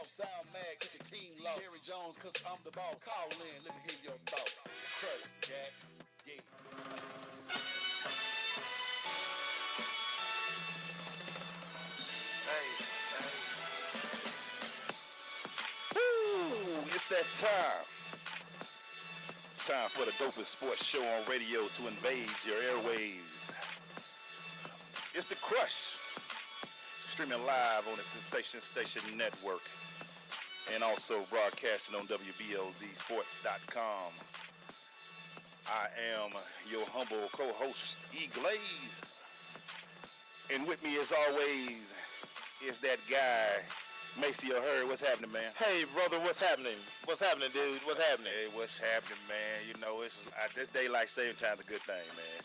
sound mad, get your team low. Jerry Jones, cause I'm the ball. Call in, let me hear your thought. Crush, Jack. Yeah. Woo! It's that time. It's time for the dopest sports show on radio to invade your airwaves. It's the Crush. Streaming live on the Sensation Station Network. And also broadcasting on WBLZSports.com. I am your humble co-host, E. Glaze. And with me, as always, is that guy, Maceo Hurd. What's happening, man? Hey, brother, what's happening? What's happening, dude? What's happening? Hey, what's happening, man? You know, it's this daylight saving time's a good thing, man.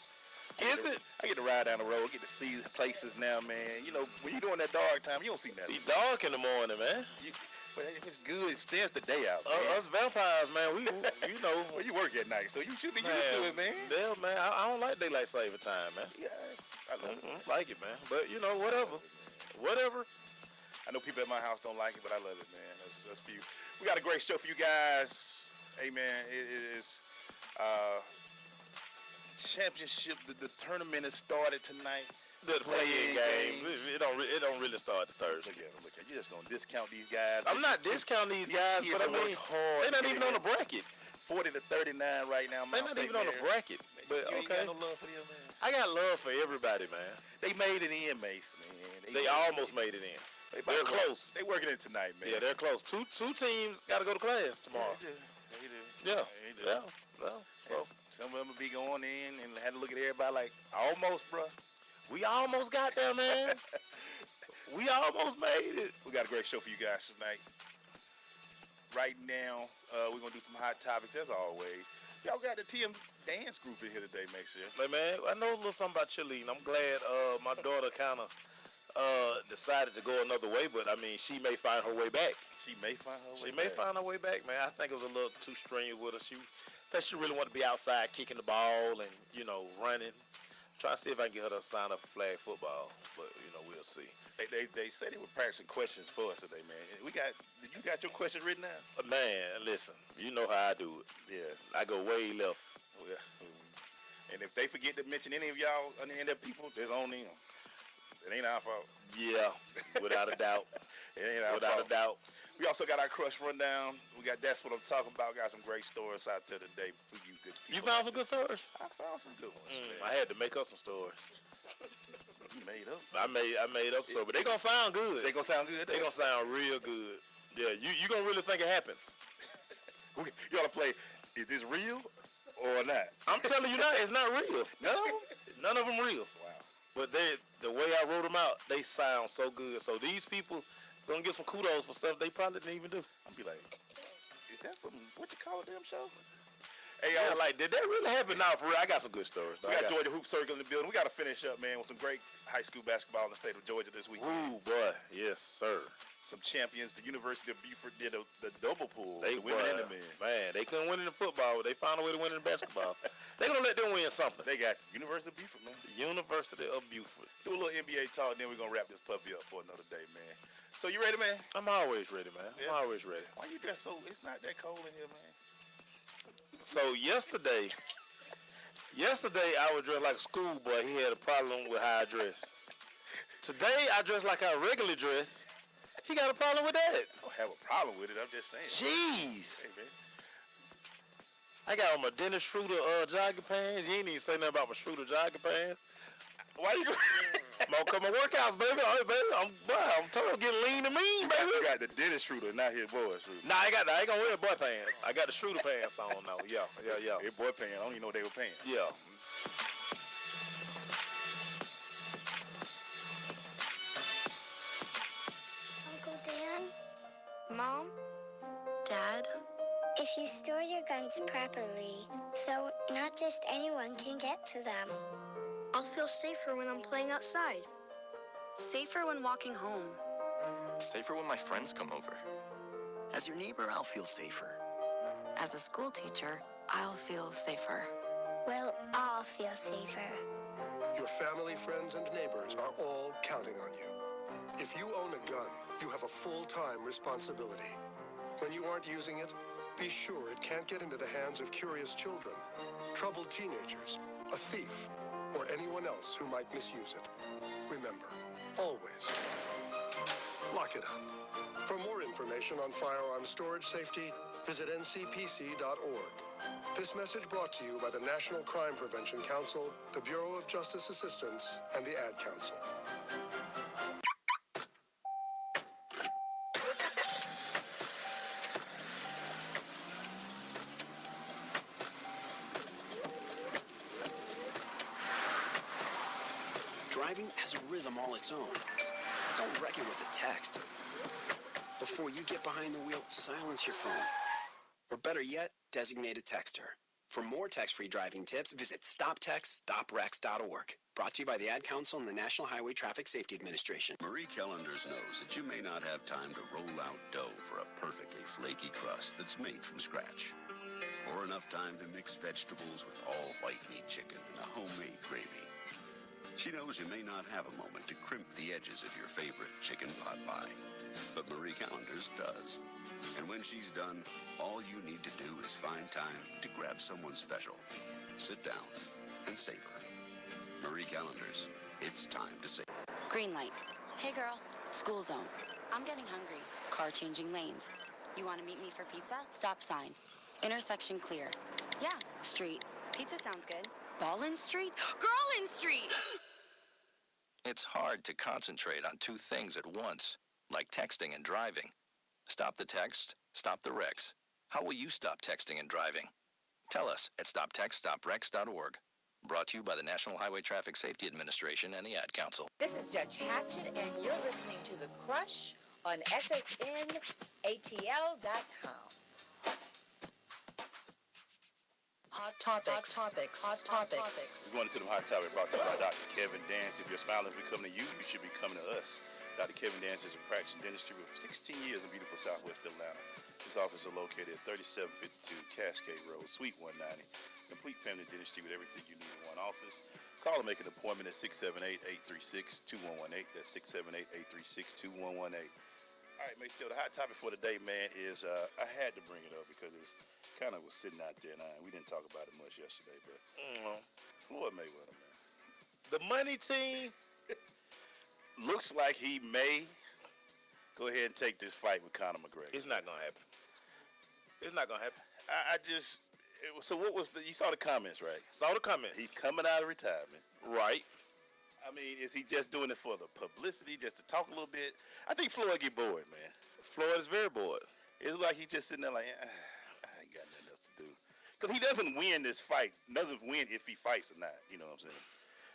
Is it? I get to ride down the road, get to see places now, man. You know, when you're doing that dark time, you don't see nothing. It's dark in the morning, man. But if it's good, it stands the day out, man. Us vampires, man, we, you know. Well, you work at night, so you should be used to it, man. Yeah, man, I don't like daylight saving time, man. Yeah, I love it. Like it, man. But, you know, whatever. Whatever. I know people at my house don't like it, but I love it, man. That's for you. We got a great show for you guys. Hey, man, it is championship. The tournament has started tonight. The play-in game. It don't really start the Thursday. Look at you. Just gonna discount these guys. I'm not discounting these guys, but I mean, they're not even on the bracket. 40-39 right now. They're not even on the bracket. But you ain't got no love for them, man. I got love for everybody, man. They made it in, Mace, man. They almost made it in. They're close. They working it tonight, man. Yeah, they're close. Two teams got to go to class tomorrow. They do. Yeah. They do. Yeah. Well, so some of them will be going in and had to look at everybody like, almost, bro. We almost got there, man. We almost made it. We got a great show for you guys tonight. Right now, we're going to do some hot topics as always. Y'all got the TMDance group in here today, make sure. Hey, man, I know a little something about cheerleading. I'm glad my daughter kind of decided to go another way, but I mean, she may find her way back. She may find her way back, man. I think it was a little too strenuous with her. She really wanted to be outside kicking the ball and, you know, running. Try to see if I can get her to sign up for flag football, but, you know, we'll see. They said they were practicing questions for us today, man. Did you got your questions written down? Man, listen, you know how I do it. Yeah. I go way left. Yeah. And if they forget to mention any of y'all, any of their people, it's on them. It ain't our fault. Yeah, without a doubt. It ain't our fault. Without a doubt. We also got our Crush Rundown. We got That's What I'm Talking About. Got some great stories out there today for you good people. You found some good stories? I found some good ones. I had to make up some stories. You made up some. I made up some, but they gonna sound good. They gonna sound good? They gonna sound real good. Yeah, you gonna really think it happened. You ought to play, is this real or not? I'm telling you now, it's not real. None of them? None of them real. Wow. But the way I wrote them out, they sound so good. So these people gonna get some kudos for stuff they probably didn't even do. I'm be like, is that from what you call it, damn show? Hey, yeah, like, did that really happen? Nah, for real, I got some good stories. We got Georgia GaHoopCircle in the building. We got to finish up, man, with some great high school basketball in the state of Georgia this weekend. Ooh, boy. Yes, sir. Some champions. The University of Beaufort did the double pool. They women and the men. Man, they couldn't win in the football, but they found a way to win in the basketball. They going to let them win something. They got the University of Beaufort, man. The University of Beaufort. Do a little NBA talk, then we're going to wrap this puppy up for another day, man. So you ready, man? I'm always ready, man. Yeah. I'm always ready. Why you dressed so? It's not that cold in here, man. So yesterday I was dressed like a schoolboy. He had a problem with how I dress. Today I dress like I regularly dress. He got a problem with that. I don't have a problem with it. I'm just saying. Jeez. Hey, man. I got on my Dennis Schroeder jogging pants. You ain't even say nothing about my Schroeder jogging pants. Why you? I'm gonna cut my workouts, baby. All right, baby. I'm totally getting lean and mean, baby. You got the Dennis Schroeder, not his boy Schroeder. Nah, I ain't gonna wear boy pants. I got the Schroeder pants on now. Yeah. His boy pants. I don't even know they were pants. Yeah. Uncle Dan? Mom? Dad? If you store your guns properly, so not just anyone can get to them. I'll feel safer when I'm playing outside. Safer when walking home. Safer when my friends come over. As your neighbor, I'll feel safer. As a school teacher, I'll feel safer. We'll all feel safer. Your family, friends, and neighbors are all counting on you. If you own a gun, you have a full-time responsibility. When you aren't using it, be sure it can't get into the hands of curious children, troubled teenagers, a thief, or anyone else who might misuse it. Remember, always, lock it up. For more information on firearm storage safety, visit ncpc.org. This message brought to you by the National Crime Prevention Council, the Bureau of Justice Assistance, and the Ad Council. Driving has a rhythm all its own. Don't wreck it with a text. Before you get behind the wheel, silence your phone. Or better yet, designate a texter. For more text-free driving tips, visit stoptextstoprex.org. Brought to you by the Ad Council and the National Highway Traffic Safety Administration. Marie Callender's knows that you may not have time to roll out dough for a perfectly flaky crust that's made from scratch. Or enough time to mix vegetables with all white meat chicken and a homemade gravy. She knows you may not have a moment to crimp the edges of your favorite chicken pot pie. But Marie Callender's does. And when she's done, all you need to do is find time to grab someone special. Sit down and savor. Marie Callender's, it's time to savor. Green light. Hey girl, school zone. I'm getting hungry. Car changing lanes. You want to meet me for pizza? Stop sign. Intersection clear. Yeah, street. Pizza sounds good. Ballin Street? Girlin Street! It's hard to concentrate on two things at once, like texting and driving. Stop the text, stop the wrecks. How will you stop texting and driving? Tell us at stoptextstoprex.org. Brought to you by the National Highway Traffic Safety Administration and the Ad Council. This is Judge Hatchett, and you're listening to The Crush on SSNATL.com. Hot topics. We're going into the hot topic brought to you by Dr. Kevin Dance. If your smile is becoming to you, you should be coming to us. Dr. Kevin Dance is a practicing dentistry with 16 years in beautiful Southwest Atlanta. His office is located at 3752 Cascade Road, Suite 190. Complete family dentistry with everything you need in one office. Call and make an appointment at 678-836-2118. That's 678-836-2118. All right, Maceo, the hot topic for today, man, is I had to bring it up because it's kind of was sitting out there now. We didn't talk about it much yesterday, but Floyd Mayweather, man. The money team looks like he may go ahead and take this fight with Conor McGregor. It's not gonna happen. It's not gonna happen. So what was you saw the comments, right? Saw the comments. He's coming out of retirement. Right. I mean, is he just doing it for the publicity, just to talk a little bit? I think Floyd get bored, man. Floyd is very bored. It's like he's just sitting there like, I ain't got nothing else to do. Because he doesn't win this fight. Doesn't win if he fights or not. You know what I'm saying?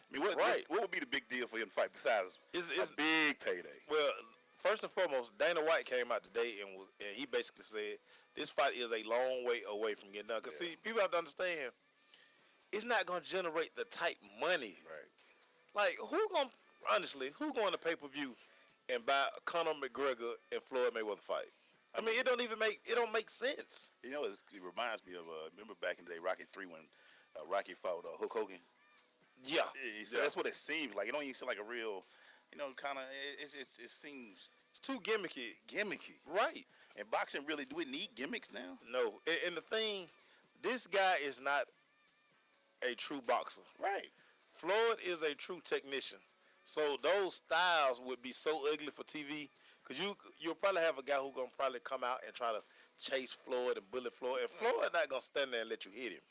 I mean, what would be the big deal for him to fight besides it's a big payday? Well, first and foremost, Dana White came out today and he basically said this fight is a long way away from getting done. Because, see, people have to understand, it's not going to generate the type money. Right. Like, who going to pay-per-view and buy Conor McGregor and Floyd Mayweather fight? I mean, it don't make sense. You know, it reminds me of, remember back in the day, Rocky 3 when Rocky fought Hulk Hogan? Yeah. That's what it seems like. It don't even seem like a real, kind of, it seems... It's too gimmicky. Gimmicky. Right. And boxing really, do it need gimmicks now? No. And the thing, this guy is not a true boxer. Right. Floyd is a true technician. So those styles would be so ugly for TV because you'll probably have a guy who's going to probably come out and try to chase Floyd and bully Floyd. And Floyd not going to stand there and let you hit him.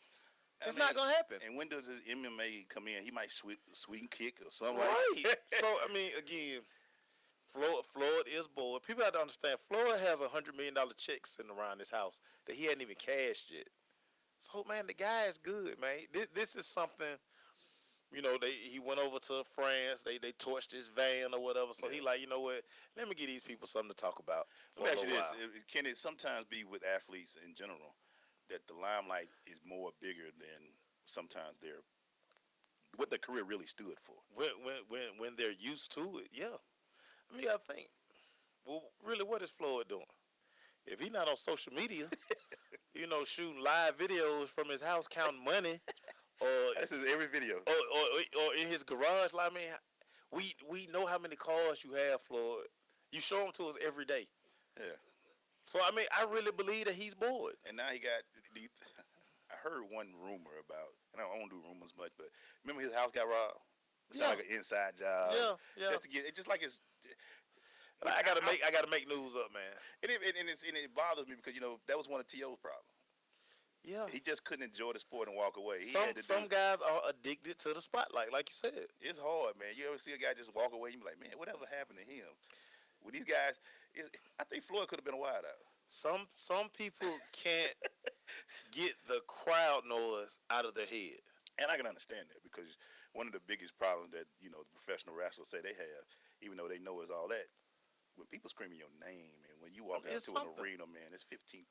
It's not going to happen. And when does his MMA come in? He might swing kick or something right. like that. So, I mean, again, Floyd is bored. People have to understand, Floyd has $100 million check sitting around his house that he hadn't even cashed yet. So, man, the guy is good, man. This is something, he went over to France. They torched his van or whatever. So he like, you know what? Let me give these people something to talk about. Let me ask you this. Can it sometimes be with athletes in general that the limelight is more bigger than sometimes what their career really stood for? When they're used to it, yeah. I mean, I think, well, really, what is Floyd doing? If he's not on social media, shooting live videos from his house, counting money, or this is every video, or in his garage, like, I mean, We know how many cars you have, Floyd. You show them to us every day. Yeah. So I mean, I really believe that he's bored. And now he got. I heard one rumor about, and I don't do rumors much, but remember his house got robbed. It's like an inside job. Yeah. Just to get, it's just like it's. I gotta make news up, man. And it bothers me because that was one of T.O.'s problems. Yeah. He just couldn't enjoy the sport and walk away. Some guys are addicted to the spotlight, like you said. It's hard, man. You ever see a guy just walk away and you be like, man, whatever happened to him? With these guys, I think Floyd could have been a wideout. Some people can't get the crowd noise out of their head. And I can understand that because one of the biggest problems that, the professional wrestlers say they have, even though they know it's all that, when people screaming your name and when you walk into an arena, man, it's 15,000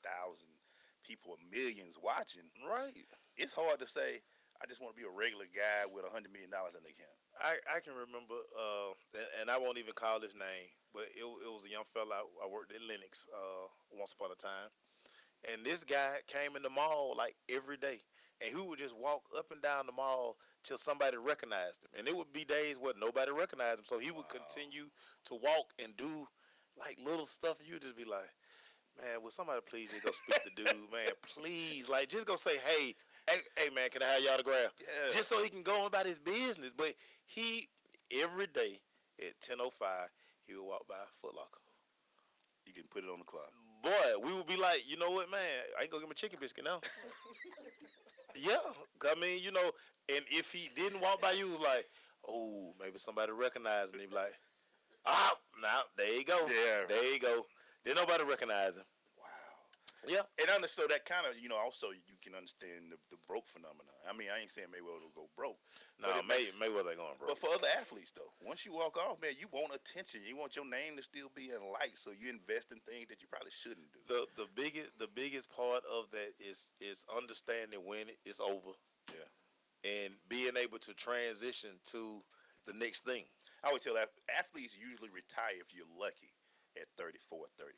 people, millions watching. Right. It's hard to say, I just want to be a regular guy with $100 million in the account. I can remember, and I won't even call his name, but it was a young fella. I worked at Lennox once upon a time. And this guy came in the mall like every day. And he would just walk up and down the mall till somebody recognized him. And it would be days where nobody recognized him. So he would continue to walk and do like little stuff. And you'd just be like, man, will somebody please just go speak to dude, man? Please. Like, just go say, hey, man, can I have your autograph? Yeah. Just so he can go about his business. But he, every day at 10:05, he would walk by Foot Locker. You can put it on the clock. Boy, we would be like, you know what, man? I ain't gonna get my chicken biscuit now. Yeah, I mean, and if he didn't walk by you, it was like, oh, maybe somebody recognized him. He'd be like, now there you go. Yeah. There you go. Didn't nobody recognize him. Wow. Yeah. And so that kind of, also you can understand the broke phenomenon. I mean, I ain't saying Mayweather will go broke. No, Mayweather ain't going broke. But for other athletes, though, once you walk off, man, you want attention. You want your name to still be in lights, so you invest in things that you probably shouldn't do. The biggest part of that is understanding when it's over. Yeah. And being able to transition to the next thing. I would tell athletes usually retire if you're lucky at 34, 35.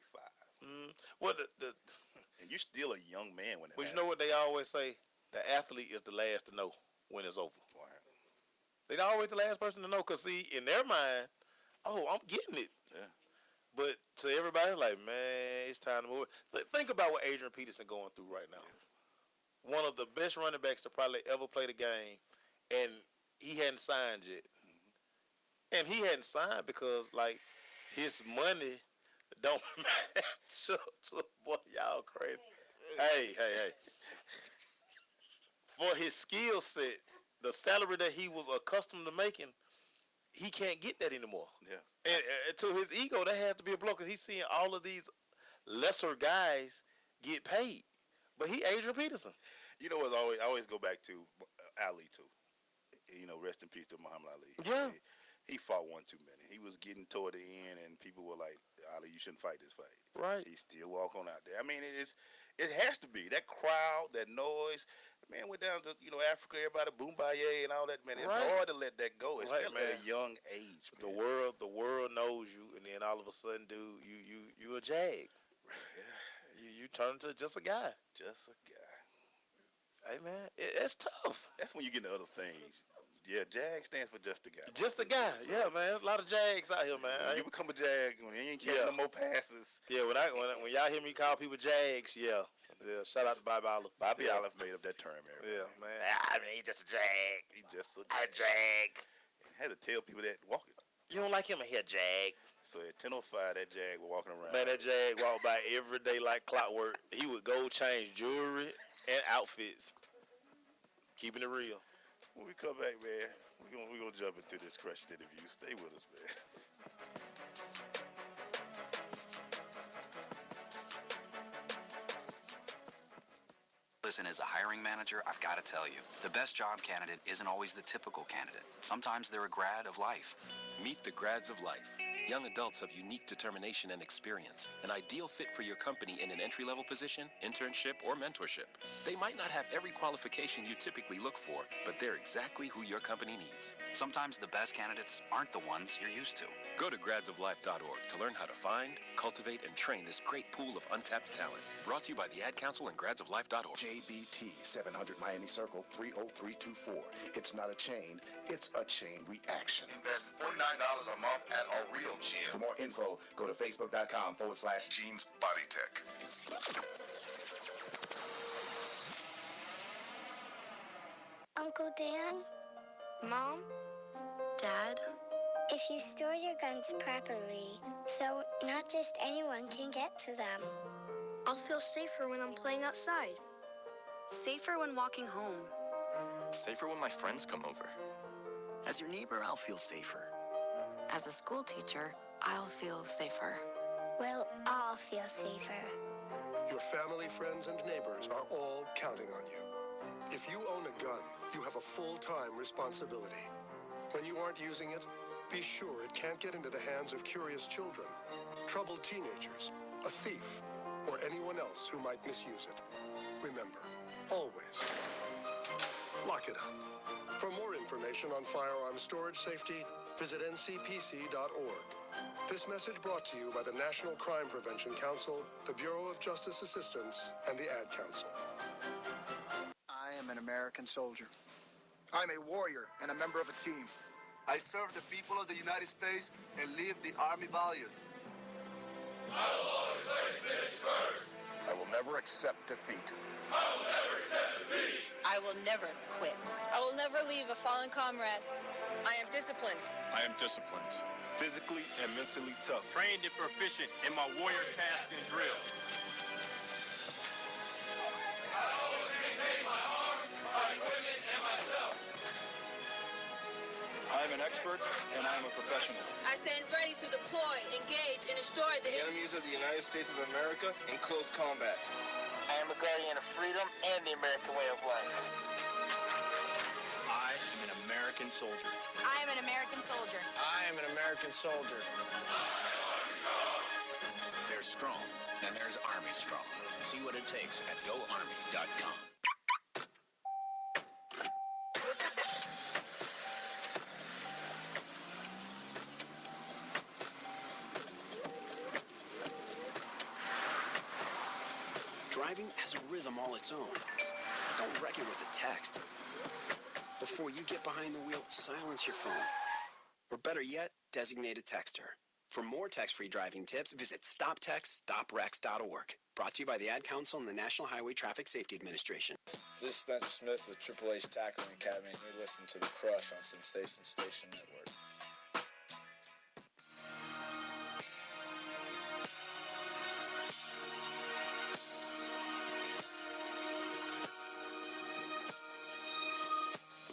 Well, and you're still a young man when it happens. You know what they always say? The athlete is the last to know when it's over. Wow. They're always the last person to know, because, see, in their mind, oh, I'm getting it. Yeah. But to everybody, like, man, it's time to move. Think about what Adrian Peterson going through right now. Yeah. One of the best running backs to probably ever play the game, and he hadn't signed yet. Mm-hmm. And he hadn't signed because, like, his money don't match up to, boy, y'all crazy. Hey. For his skill set, the salary that he was accustomed to making, he can't get that anymore. Yeah. And to his ego, that has to be a blow, because he's seeing all of these lesser guys get paid. But he Adrian Peterson. You know what? I always go back to Ali, too. Rest in peace to Muhammad Ali. Yeah. He fought one too many. He was getting toward the end, and people were like, Ali, you shouldn't fight this fight. Right. He still walk on out there. I mean, it has to be. That crowd, that noise. Man, went down to, Africa, everybody, Boombaye and all that, man. It's hard to let that go, especially at a young age, man. The world knows you, and then all of a sudden, dude, you a jag. You turn into just a guy. Just a guy. Hey, man, it's tough. That's when you get into other things. Yeah, JAG stands for just a guy. Just a guy. Yeah, man. There's a lot of JAGs out here, man. When you become a JAG, when you ain't catching no more passes. Yeah, when y'all hear me call people JAGs, yeah. Shout out to Bobby Olive. Bobby Olive made up that term, Yeah, man. I mean, he's just a JAG. He's just a JAG. I had to tell people that walking. You don't like him in here, JAG. So at 10:05, that JAG was walking around. Man, that JAG walked by every day like clockwork. He would go change jewelry and outfits. Keeping it real. When we come back, man, we're gonna jump into this Crush interview. Stay with us, man. Listen, as a hiring manager, I've got to tell you, the best job candidate isn't always the typical candidate. Sometimes they're a grad of life. Meet the grads of life. Young adults of unique determination and experience, an ideal fit for your company in an entry-level position, internship, or mentorship. They might not have every qualification you typically look for, but they're exactly who your company needs. Sometimes the best candidates aren't the ones you're used to. Go to gradsoflife.org to learn how to find, cultivate, and train this great pool of untapped talent. Brought to you by the Ad Council and gradsoflife.org. JBT 700 Miami Circle 30324. It's not a chain, it's a chain reaction. Invest $49 a month at a real gym. For more info, go to facebook.com/Jeans Body Tech. Uncle Dan? Mom? Dad? If you store your guns properly, so not just anyone can get to them. I'll feel safer when I'm playing outside. Safer when walking home. Safer when my friends come over. As your neighbor, I'll feel safer. As a school teacher, I'll feel safer. We'll all feel safer. Your family, friends, and neighbors are all counting on you. If you own a gun, you have a full-time responsibility. When you aren't using it, be sure it can't get into the hands of curious children, troubled teenagers, a thief, or anyone else who might misuse it. Remember, always, lock it up. For more information on firearm storage safety, visit ncpc.org. This message brought to you by the National Crime Prevention Council, the Bureau of Justice Assistance, and the Ad Council. I am an American soldier. I'm a warrior and a member of a team. I serve the people of the United States and live the Army values. I will always place mission first. I will never accept defeat. I will never accept defeat. I will never quit. I will never leave a fallen comrade. I am disciplined. I am disciplined. Physically and mentally tough. Trained and proficient in my warrior tasks and drills. I always maintain my arms, my equipment, and myself. I am an expert and I am a professional. I stand ready to deploy, engage, and destroy the enemies of the United States of America in close combat. I am a guardian of freedom and the American way of life. I am an American soldier. I am an American soldier. I am an American soldier. There's strong, and there's Army strong. See what it takes at GoArmy.com. Driving has a rhythm all its own. Don't wreck it with a text. Before you get behind the wheel, silence your phone. Or better yet, designate a texter. For more text-free driving tips, visit stoptextstoprex.org. Brought to you by the Ad Council and the National Highway Traffic Safety Administration. This is Spencer Smith with Triple H Tackling Academy, and you're listening to The Crush on Sensation Station Network.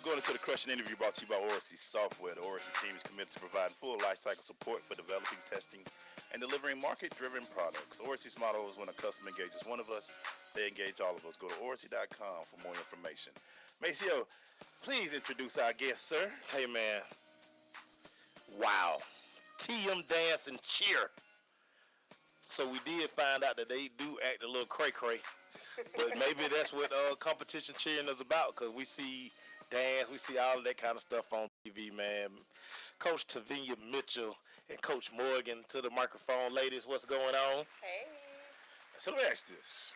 Going into the Crushing interview brought to you by Oracy Software. The Oracy team is committed to providing full lifecycle support for developing, testing, and delivering market-driven products. Oracy's motto is when a customer engages one of us, they engage all of us. Go to Oracy.com for more information. Maceo, please introduce our guest, sir. Hey, man. Wow. TMDance and cheer. So we did find out that they do act a little cray-cray. But maybe that's what competition cheering is about, because we see dance, we see all of that kind of stuff on TV, man. Coach Tavena Mitchell and Coach Morgan to the microphone. Ladies, what's going on? Hey. So let me ask this.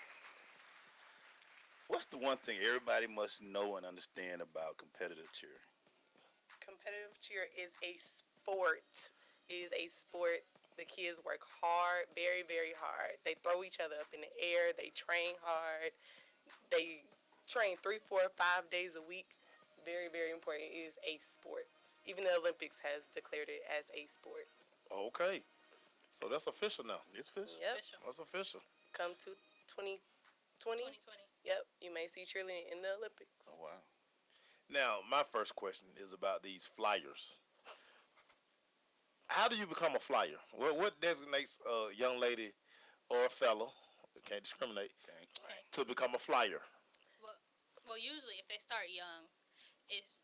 What's the one thing everybody must know and understand about competitive cheer? Competitive cheer is a sport. It is a sport. The kids work hard, very, very hard. They throw each other up in the air. They train hard. They train 3, 4, 5 days a week. Very, very important. It is a sport. Even the Olympics has declared it as a sport. Okay. So that's official now. It's official. Yep. That's official. Come to 2020. Yep. You may see cheerleading in the Olympics. Oh, wow. Now, my first question is about these flyers. How do you become a flyer? What designates a young lady or a fellow, can't discriminate, to become a flyer? Well, usually if they start young, it's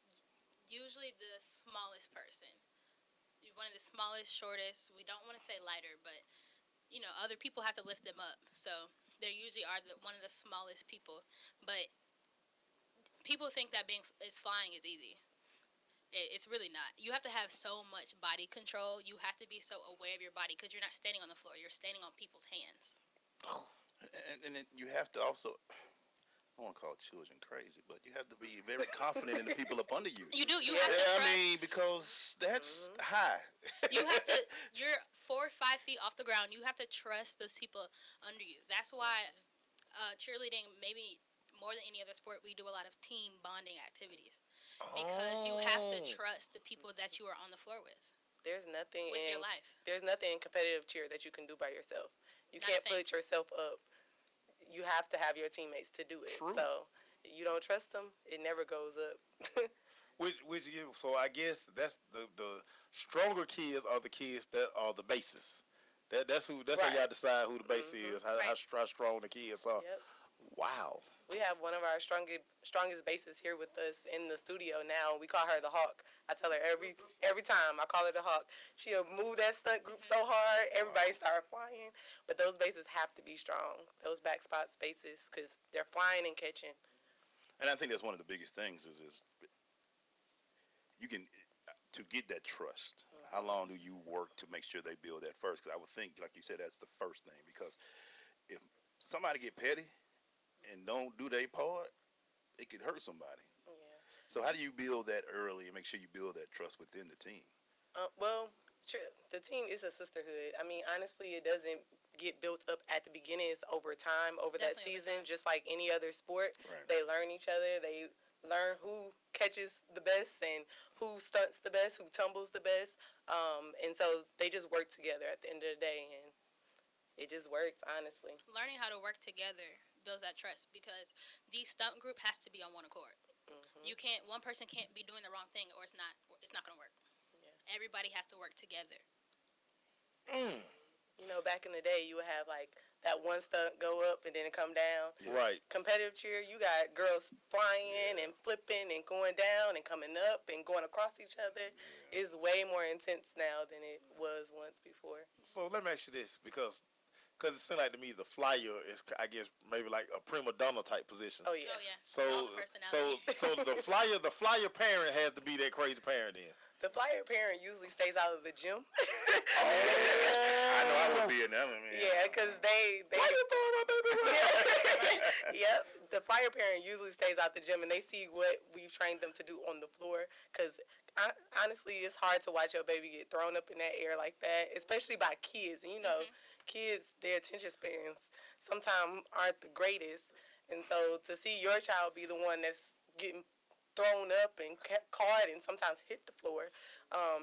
usually the smallest person. One of the smallest, shortest. We don't want to say lighter, but, other people have to lift them up. So they usually are one of the smallest people. But people think that flying is easy. It's really not. You have to have so much body control. You have to be so aware of your body because you're not standing on the floor. You're standing on people's hands. And then you have to also, I don't want to call children crazy, but you have to be very confident in the people up under you. You do. You have to I trust. mean, because that's high. You have to. You're 4 or 5 feet off the ground. You have to trust those people under you. That's why cheerleading, maybe more than any other sport, we do a lot of team bonding activities because you have to trust the people that you are on the floor with. There's nothing with in your life. There's nothing in competitive cheer that you can do by yourself. You Not can't put yourself up. You have to have your teammates to do it. True. So you don't trust them, it never goes up. So I guess that's the stronger kids are the kids that are the bases. That's how y'all decide who the base is, how strong the kids are. Yep. Wow. We have one of our strongest bases here with us in the studio now. We call her the Hawk. I tell her every time I call her the Hawk. She'll move that stunt group so hard, everybody start flying. But those bases have to be strong. Those back spot bases, because they're flying and catching. And I think that's one of the biggest things is you can, to get that trust, how long do you work to make sure they build that first? Because I would think, like you said, that's the first thing. Because if somebody get petty and don't do their part, it could hurt somebody. Yeah. So how do you build that early and make sure you build that trust within the team? Well, the team is a sisterhood. I mean, honestly, it doesn't get built up at the beginning. It's over time, over that season, just like any other sport. Right. They learn each other. They learn who catches the best and who stunts the best, who tumbles the best. And so they just work together at the end of the day, and it just works, honestly. Learning how to work together builds that trust because the stunt group has to be on one accord. You can't. One person can't be doing the wrong thing, or it's not going to work. Yeah. Everybody has to work together. You know, back in the day, you would have like that one stunt go up and then it come down. Yeah. Right. Competitive cheer, you got girls flying and flipping and going down and coming up and going across each other. It's way more intense now than it was once before. So let me ask you this, because it seems like to me the flyer is, I guess, maybe like a prima donna type position. Oh yeah. So the flyer parent has to be that crazy parent then. The flyer parent usually stays out of the gym. I know I would be in that one, man. Yeah, because they Why you throwing my baby? Yep. The flyer parent usually stays out the gym and they see what we've trained them to do on the floor. Because honestly, it's hard to watch your baby get thrown up in that air like that, especially by kids. And you know, kids, their attention spans sometimes aren't the greatest. And so to see your child be the one that's getting thrown up and caught and sometimes hit the floor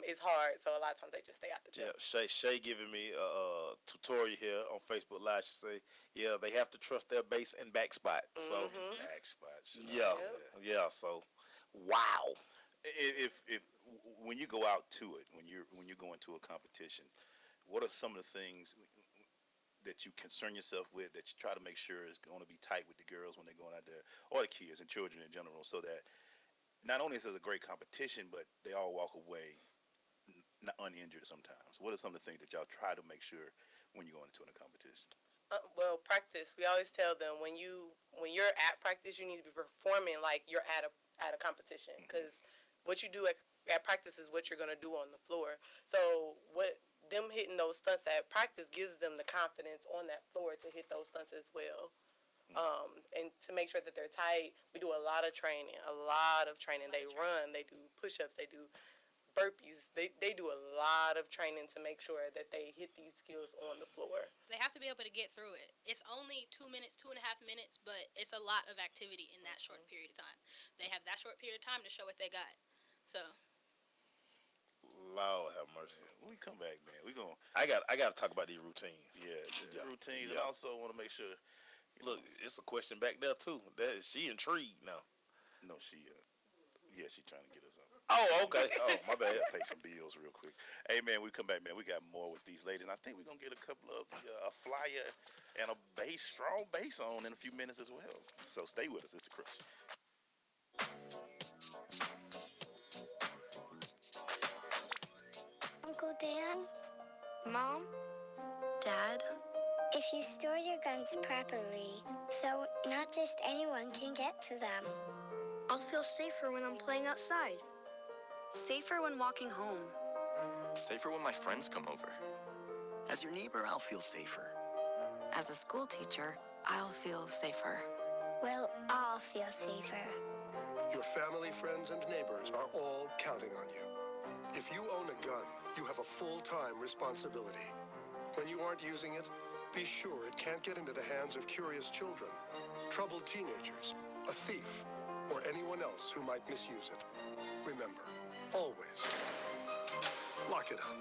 is hard. So a lot of times they just stay out the gym. Yeah, Shay giving me a tutorial here on Facebook Live. She say, yeah, they have to trust their base and back spot. So back spot. Yeah. So, wow. If when you go out to it, when you go into a competition, what are some of the things that you concern yourself with that you try to make sure is going to be tight with the girls when they're going out there, or the kids and children in general, so that not only is it a great competition, but they all walk away uninjured sometimes? What are some of the things that y'all try to make sure when you go into a competition? Well, practice. We always tell them when you're at practice, you need to be performing like you're at a competition, because what you do at practice is what you're going to do on the floor. So what them hitting those stunts at practice gives them the confidence on that floor to hit those stunts as well. And to make sure that they're tight, we do a lot of training. They run, they do push-ups, they do burpees. They do a lot of training to make sure that they hit these skills on the floor. They have to be able to get through it. It's only 2 minutes, 2.5 minutes, but it's a lot of activity in that short period of time. They have that short period of time to show what they got. So. Lord have mercy. When we come back, man, I got to talk about these routines. Yeah, routines, and also want to make sure. Look, it's a question back there too. She intrigued now. No, she trying to get us up. Oh, okay. Oh, my bad. Pay some bills real quick. Hey, man, we come back, man. We got more with these ladies. And I think we're gonna get a couple of a flyer and a strong bass on in a few minutes as well. So stay with us. It's the Crush. Uncle Dan? Mom? Dad? If you store your guns properly, so not just anyone can get to them. I'll feel safer when I'm playing outside. Safer when walking home. Safer when my friends come over. As your neighbor, I'll feel safer. As a school teacher, I'll feel safer. We'll all feel safer. Your family, friends, and neighbors are all counting on you. If you own a gun, you have a full-time responsibility. When you aren't using it, be sure it can't get into the hands of curious children, troubled teenagers, a thief, or anyone else who might misuse it. Remember, always, lock it up.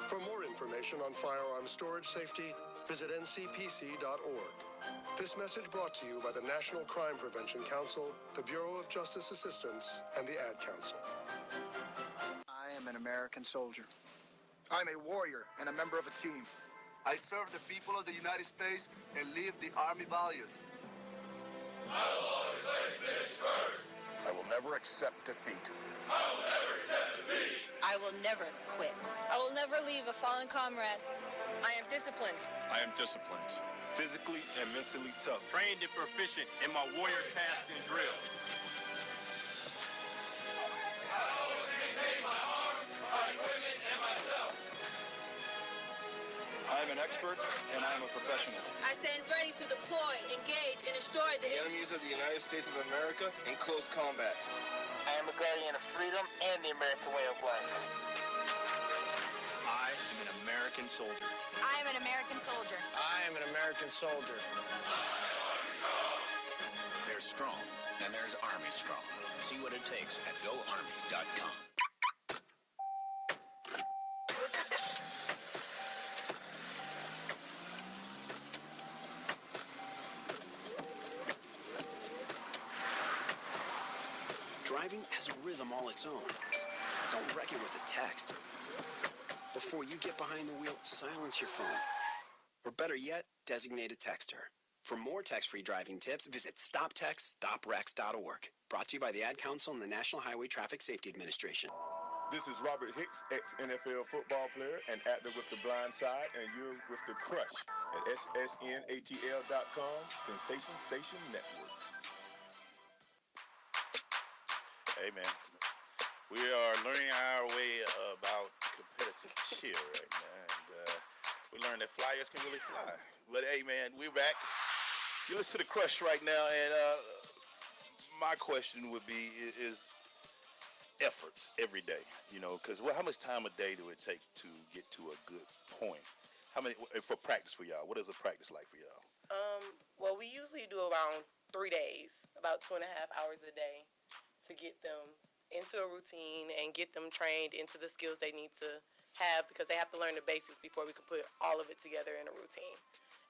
For more information on firearm storage safety, visit ncpc.org. This message brought to you by the National Crime Prevention Council, the Bureau of Justice Assistance, and the Ad Council. I am an American soldier. I'm a warrior and a member of a team. I serve the people of the United States and live the Army values. I will always place this first. I will never accept defeat. I will never accept defeat. I will never quit. I will never leave a fallen comrade. I am disciplined. I am disciplined, physically and mentally tough, trained and proficient in my warrior tasks and drills. I always maintain my arms, my equipment, and myself. I am an expert and I am a professional. I stand ready to deploy, engage, and destroy the Enemies of the United States of America in close combat. I am a guardian of freedom and the American way of life. I am an American soldier. I am an American soldier. I am an American soldier. There's strong, and there's Army strong. See what it takes at GoArmy.com. Driving has a rhythm all its own. Don't wreck it with a text. Before you get behind the wheel, silence your phone. Or better yet, designate a texter. For more text-free driving tips, visit stoptextstoprex.org. Brought to you by the Ad Council and the National Highway Traffic Safety Administration. This is Robert Hicks, ex-NFL football player and actor with The Blind Side, and you're with The Crush at ssnatl.com, Sensation Station Network. Hey, man. We are learning our way about competitive cheer right now. And we learned that flyers can really fly. But, hey, man, we're back. You listen to The Crush right now, and my question would be is efforts every day, you know, because how much time a day do it take to get to a good point? How many for practice for y'all? What is a practice like for y'all? Well, we usually do around 3 days, about 2.5 hours a day to get them into a routine and get them trained into the skills they need to have, because they have to learn the basics before we can put all of it together in a routine.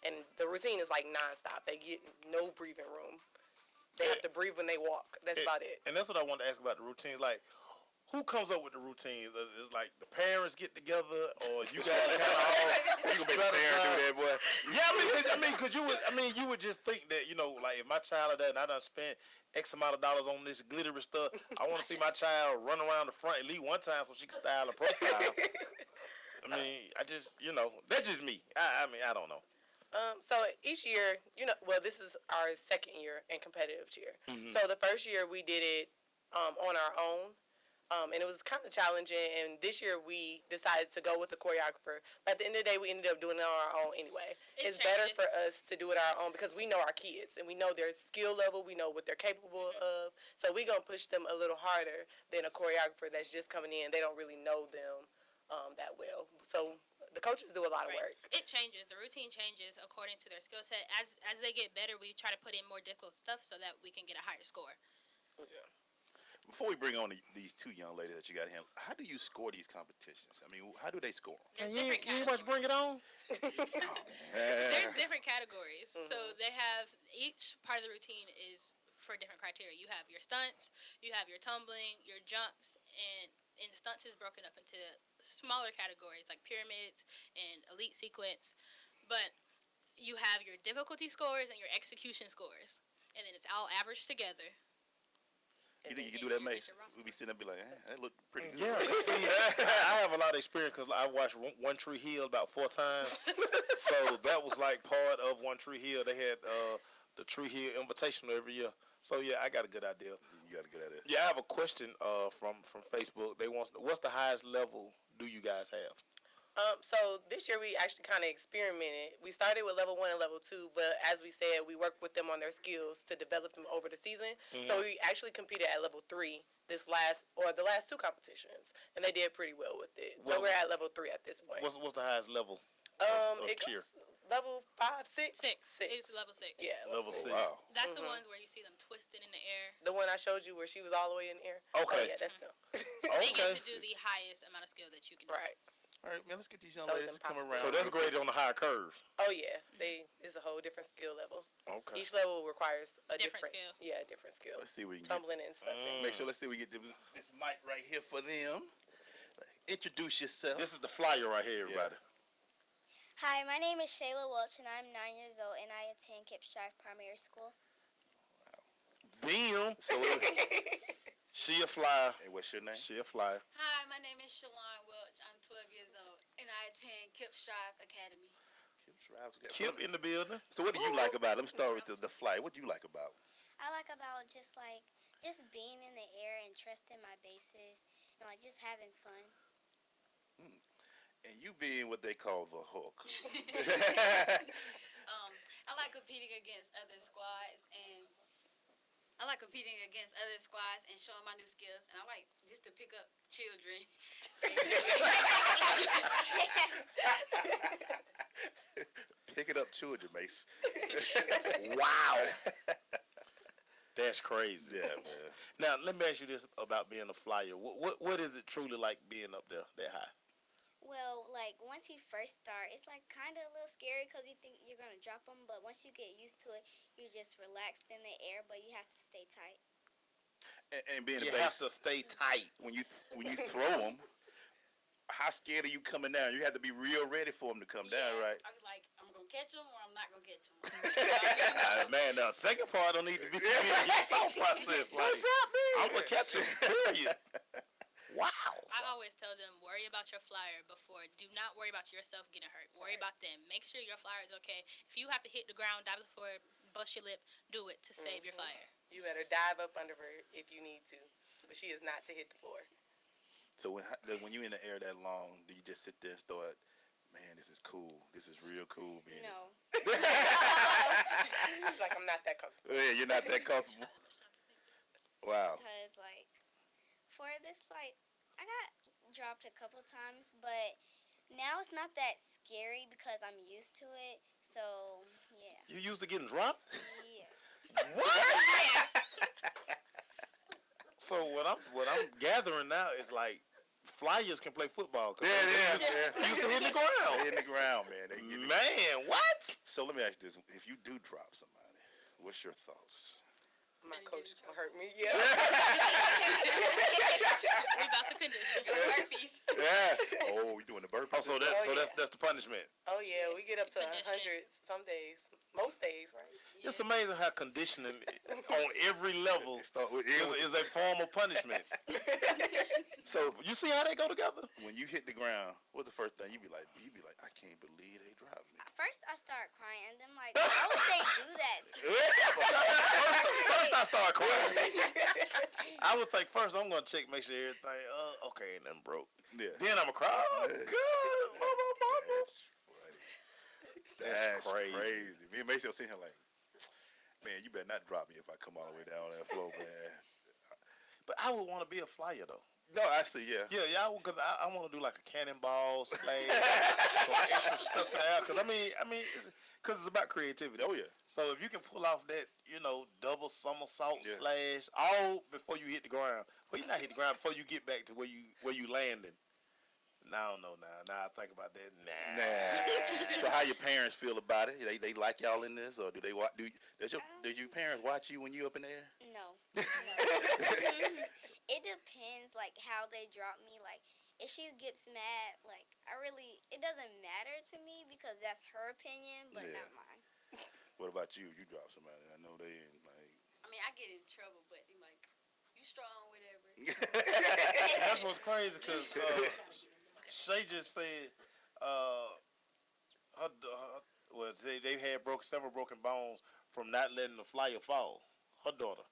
And the routine is like nonstop. They get no breathing room. They have to breathe when they walk. That's about it. And that's what I wanted to ask about the routines. Like, who comes up with the routines? Is like the parents get together, or you guys kind of all? You can make a parent do that, boy. Yeah, I mean, you would just think that, you know, like if my child and I done spent X amount of dollars on this glittery stuff, I want to see my child run around the front at least one time so she can style a profile. I mean, I just, you know, that's just me. I mean, I don't know. So each year, you know, well, this is our second year in competitive cheer. Mm-hmm. So the first year we did it on our own, and it was kind of challenging. And this year we decided to go with the choreographer. But at the end of the day, we ended up doing it on our own anyway. It's better for us to do it our own because we know our kids and we know their skill level. We know what they're capable of. So we're going to push them a little harder than a choreographer that's just coming in. They don't really know them that well. So the coaches do a lot of work. It changes. The routine changes according to their skill set. As they get better, we try to put in more difficult stuff so that we can get a higher score. Yeah. Before we bring on these two young ladies that you got here, how do you score these competitions? I mean, how do they score? There's You different ain't much bring it on? There's different categories. Mm-hmm. So they have, each part of the routine is for different criteria. You have your stunts, you have your tumbling, your jumps, and the stunts is broken up into smaller categories like pyramids and elite sequence. But you have your difficulty scores and your execution scores. And then it's all averaged together. You think you can do that, Mace? We'll be sitting there and be like, that looked pretty good. Yeah, see, I have a lot of experience because I watched One Tree Hill about 4 times. So that was like part of One Tree Hill. They had the Tree Hill Invitational every year. So yeah, I got a good idea. You got to get at it. Yeah, I have a question from Facebook. They want what's the highest level do you guys have? So this year we actually kind of experimented. We started with level 1 and level 2, but as we said, we worked with them on their skills to develop them over the season. So we actually competed at level 3 the last 2 competitions, and they did pretty well with it. So we're at level 3 at this point. What's the highest level? Of It cheer? goes level 5, 6, 6. It's level 6. Yeah, Level 6. Wow. That's the ones where you see them twisting in the air. The one I showed you where she was all the way in the air. Okay. Oh, yeah, that's them. They get to do the highest amount of skill that you can do. Right. All right, man. Let's get these young That was ladies to come impossible. around. So that's graded on the higher curve. Oh yeah, it's a whole different skill level. Okay. Each level requires a Different different skill. Yeah, different skill. Let's see what we can Tumbling and stuff. Make sure. Let's see we get this mic right here for them. Introduce yourself. This is the flyer right here, everybody. Hi, my name is Shayla Welch, and I'm 9 years old, and I attend Kipstrife Primary School. Bam. So she a flyer. And what's your name? She a flyer. Hi, my name is Shalon Welch. I'm 12 years old, and I attend Kip Strive Academy. Kip in the building. So what do you like about it? Let me start with the flight. What do you like about it? I like about just being in the air and trusting my bases and just having fun. And you being what they call the hook. I like competing against other squads and showing my new skills, and I like just to pick up children. Picking up children, Mace. Wow. That's crazy. Yeah, man. Now, let me ask you this about being a flyer. What is it truly like being up there that high? Well, once you first start, it's kind of a little scary because you think you're going to drop them, but once you get used to it, you're just relaxed in the air, but you have to stay tight. And being You a have base, to stay tight. when you throw them, how scared are you coming down? You have to be real ready for them to come down, right? I was like, I'm going to catch them or I'm not going to catch them. Man, the second part don't need to be in your thought process. Like, I'm going to catch them, period. Wow. I always tell them, worry about your flyer before. Do not worry about yourself getting hurt. Worry about them. Make sure your flyer is okay. If you have to hit the ground, dive to the floor, bust your lip, do it to save your flyer. You better dive up under her if you need to, but she is not to hit the floor. So when you're in the air that long, do you just sit there and start, man, this is cool. This is real cool. Man. No. Like, I'm not that comfortable. Yeah, you're not that comfortable. Wow. Because, for this flight, I got dropped a couple times, but now it's not that scary because I'm used to it. So, yeah. You used to getting dropped? Yes. What? So what I'm gathering now is flyers can play football. Yeah. They used to hit the ground. They in the ground, man. Man, what? So let me ask you this: if you do drop somebody, what's your thoughts? My coach gonna hurt me. Yeah. We about to condition. Burpees. Yeah. Oh, you doing the burpees? Oh, so that's the punishment. Oh yeah, we get up to 100 some days, most days, right? It's amazing how conditioning on every level is a form of punishment. So you see how they go together? When you hit the ground, what's the first thing you be like? You be like, I can't believe they dropped me. First, I start crying, and then how would they do that? First I start crying. I would think first I'm gonna check, make sure everything okay, ain't nothing broke. Yeah. Then I'm gonna cry. Oh, good. That's crazy. Me and Macy sitting here like, man, you better not drop me if I come all the way down that floor, man. But I would want to be a flyer though. No, I see, yeah. Yeah, because I want to do like a cannonball, slash, some extra stuff out. Because because it's about creativity. Oh yeah. So if you can pull off that, double somersault slash, all before you hit the ground. Well, you not hit the ground before you get back to where you landing. Now I don't know. Now I think about that. Nah. So how your parents feel about it? They like y'all in this, or do they watch? Does your parents watch you when you up in the air? No. It depends, how they drop me. If she gets mad, it doesn't matter to me because that's her opinion, but not mine. What about you? You drop somebody. I know they ain't like. I mean, I get in trouble, but they're like, you strong, whatever. That's what's crazy because Shay just said they've had several broken bones from not letting the flyer fall. Her daughter.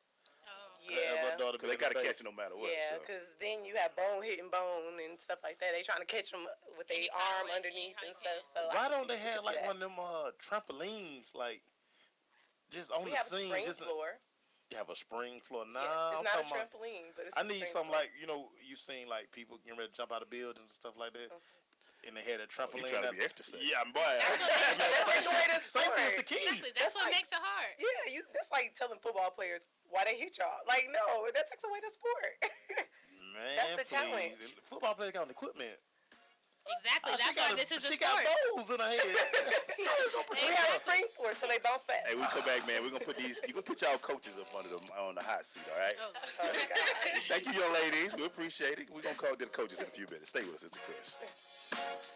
As Yeah. our daughter, Because they got to catch it no matter what. Yeah, So. because then you have bone hitting bone and stuff like that. They trying to catch them with their arm underneath and stuff. So Why don't they can have see like that. one of them trampolines, like just on We the have a scene? spring Just floor. you have a spring floor. Nah, Yes, I'm it's not a talking about. trampoline, but it's I a need spring something floor. like you seen like people getting ready to jump out of buildings and stuff like that, and they had a trampoline. You trying to be extra safe. Yeah, boy. That's like the way to Safety sport. is the key. Exactly. That's what makes it hard. Yeah, that's like telling football players why they hit y'all. Like, no, that takes away the sport. Man, That's the please. challenge. And football players got equipment. Exactly. That's why this is a She sport. got bowls in her head. We have a spring floor, so they bounce back. Hey, we come back, man. We're going to put these, you can put y'all coaches up under them on the hot seat, all right? Oh, gosh. Thank you, young ladies. We appreciate it. We're going to call the coaches in a few minutes. Stay with us. It's a Chris.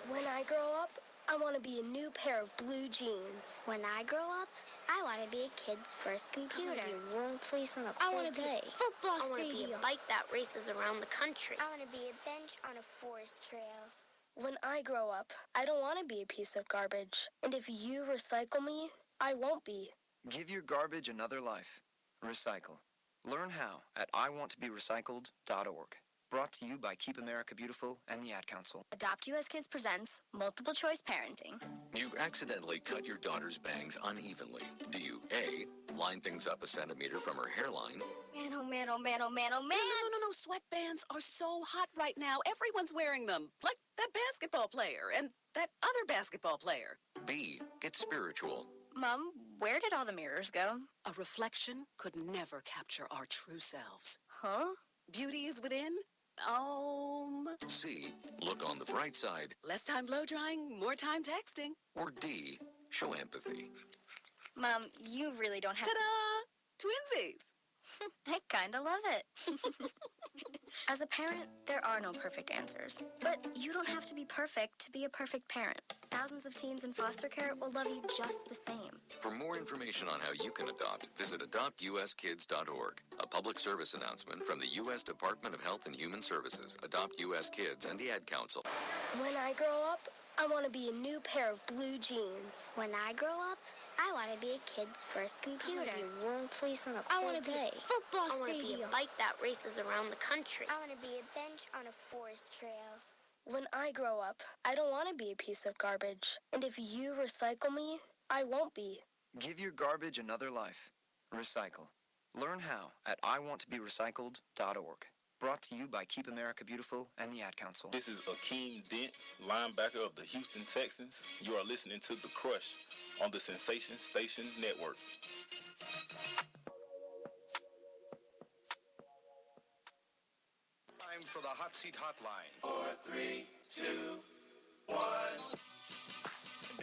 When I grow up, I want to be a new pair of blue jeans. When I grow up, I want to be a kid's first computer. I want to be a warm fleece on a I cold want to be day. a football I want to be stadium. a bike that races around the country. I want to be a bench on a forest trail. When I grow up, I don't want to be a piece of garbage. And if you recycle me, I won't be. Give your garbage another life. Recycle. Learn how at iwanttoberecycled.org. Brought to you by Keep America Beautiful and the Ad Council. Adopt US Kids presents Multiple Choice Parenting. You accidentally cut your daughter's bangs unevenly. Do you A, line things up a centimeter from her hairline? Man, oh man, oh man, oh man, oh man. No. Sweatbands are so hot right now. Everyone's wearing them. Like that basketball player and that other basketball player. B, get spiritual. Mom, where did all the mirrors go? A reflection could never capture our true selves. Huh? Beauty is within. C, look on the bright side. Less time blow drying, more time texting. Or D, show empathy. Mom, you really don't have Ta-da! Twinsies! I kinda love it. As a parent, there are no perfect answers. But you don't have to be perfect to be a perfect parent. Thousands of teens in foster care will love you just the same. For more information on how you can adopt, visit adoptuskids.org. A public service announcement from the U.S. Department of Health and Human Services, Adopt U.S. Kids, and the Ad Council. When I grow up, I want to be a new pair of blue jeans. When I grow up, I want to be a kid's first I computer. want to be a warm fleece on a I cold want to be day. a football I want to be stadium. a bike that races around the country. I want to be a bench on a forest trail. When I grow up, I don't want to be a piece of garbage. And if you recycle me, I won't be. Give your garbage another life. Recycle. Learn how at iwanttoberecycled.org. Brought to you by Keep America Beautiful and the Ad Council. This is Akeem Dent, linebacker of the Houston Texans. You are listening to The Crush on the Sensation Station Network. Time for the Hot Seat Hotline. 4, 3, 2, 1.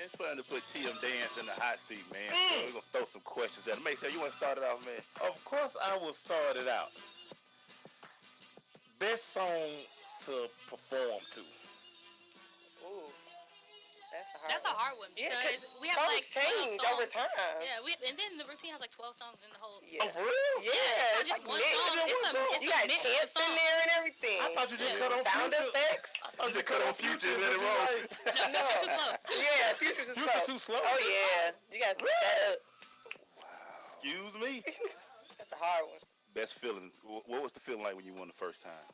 It's fun to put TMDance in the hot seat, man. So we're going to throw some questions at him. Make sure you want to start it off, man. Of course, I will start it out. Best song to perform to. Ooh, That's a hard one Yeah, because 'cause we have songs like 12 change over songs. time. Yeah, and then the routine has like 12 songs in the whole. Yeah. Oh, for real? Yeah, it's it's not like just one mixed. song. It's You a got mix of chants in songs. there and everything. I thought you just cut on Sound Future. effects. I thought you just cut on Future and let it roll. No, Future's too slow. Yeah, Future's too slow. Too slow? Oh yeah, you gotta speed that up. Excuse me? That's a hard one. Best feeling. What was the feeling like when you won the first time?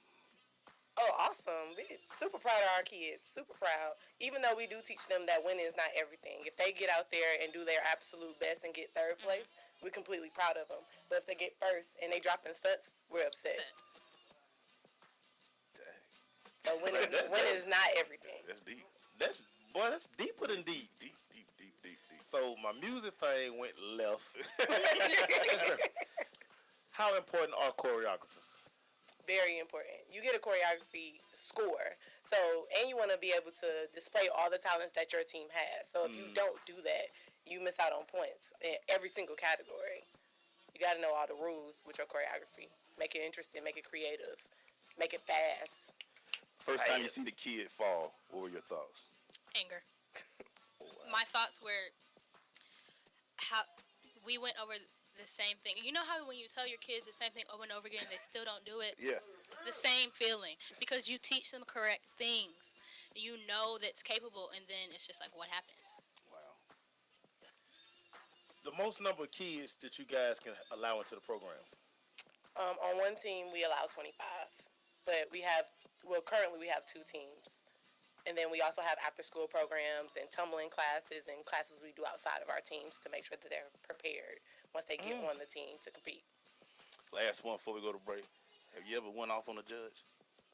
Oh, awesome. We're super proud of our kids. Super proud. Even though we do teach them that winning is not everything. If they get out there and do their absolute best and get third place, we're completely proud of them. But if they get first and they drop in stunts, we're upset. So win is not everything. That's deep. That's deeper than deep. Deep. So my music thing went left. How important are choreographers? Very important. You get a choreography score. So, and you want to be able to display all the talents that your team has. So if you don't do that, you miss out on points in every single category. You got to know all the rules with your choreography. Make it interesting, make it creative, make it fast. First time you see the kid fall, what were your thoughts? Anger. My thoughts were how we went over the same thing. You know how when you tell your kids the same thing over and over again, they still don't do it? Yeah. The same feeling. Because you teach them correct things. You know that's capable, and then it's just like, what happened? Wow. the most number of kids that you guys can allow into the program? On one team, we allow 25. But currently we have 2 teams. And then we also have after-school programs and tumbling classes and classes we do outside of our teams to make sure that they're prepared once they get on the team to compete. Last one before we go to break. Have you ever went off on a judge?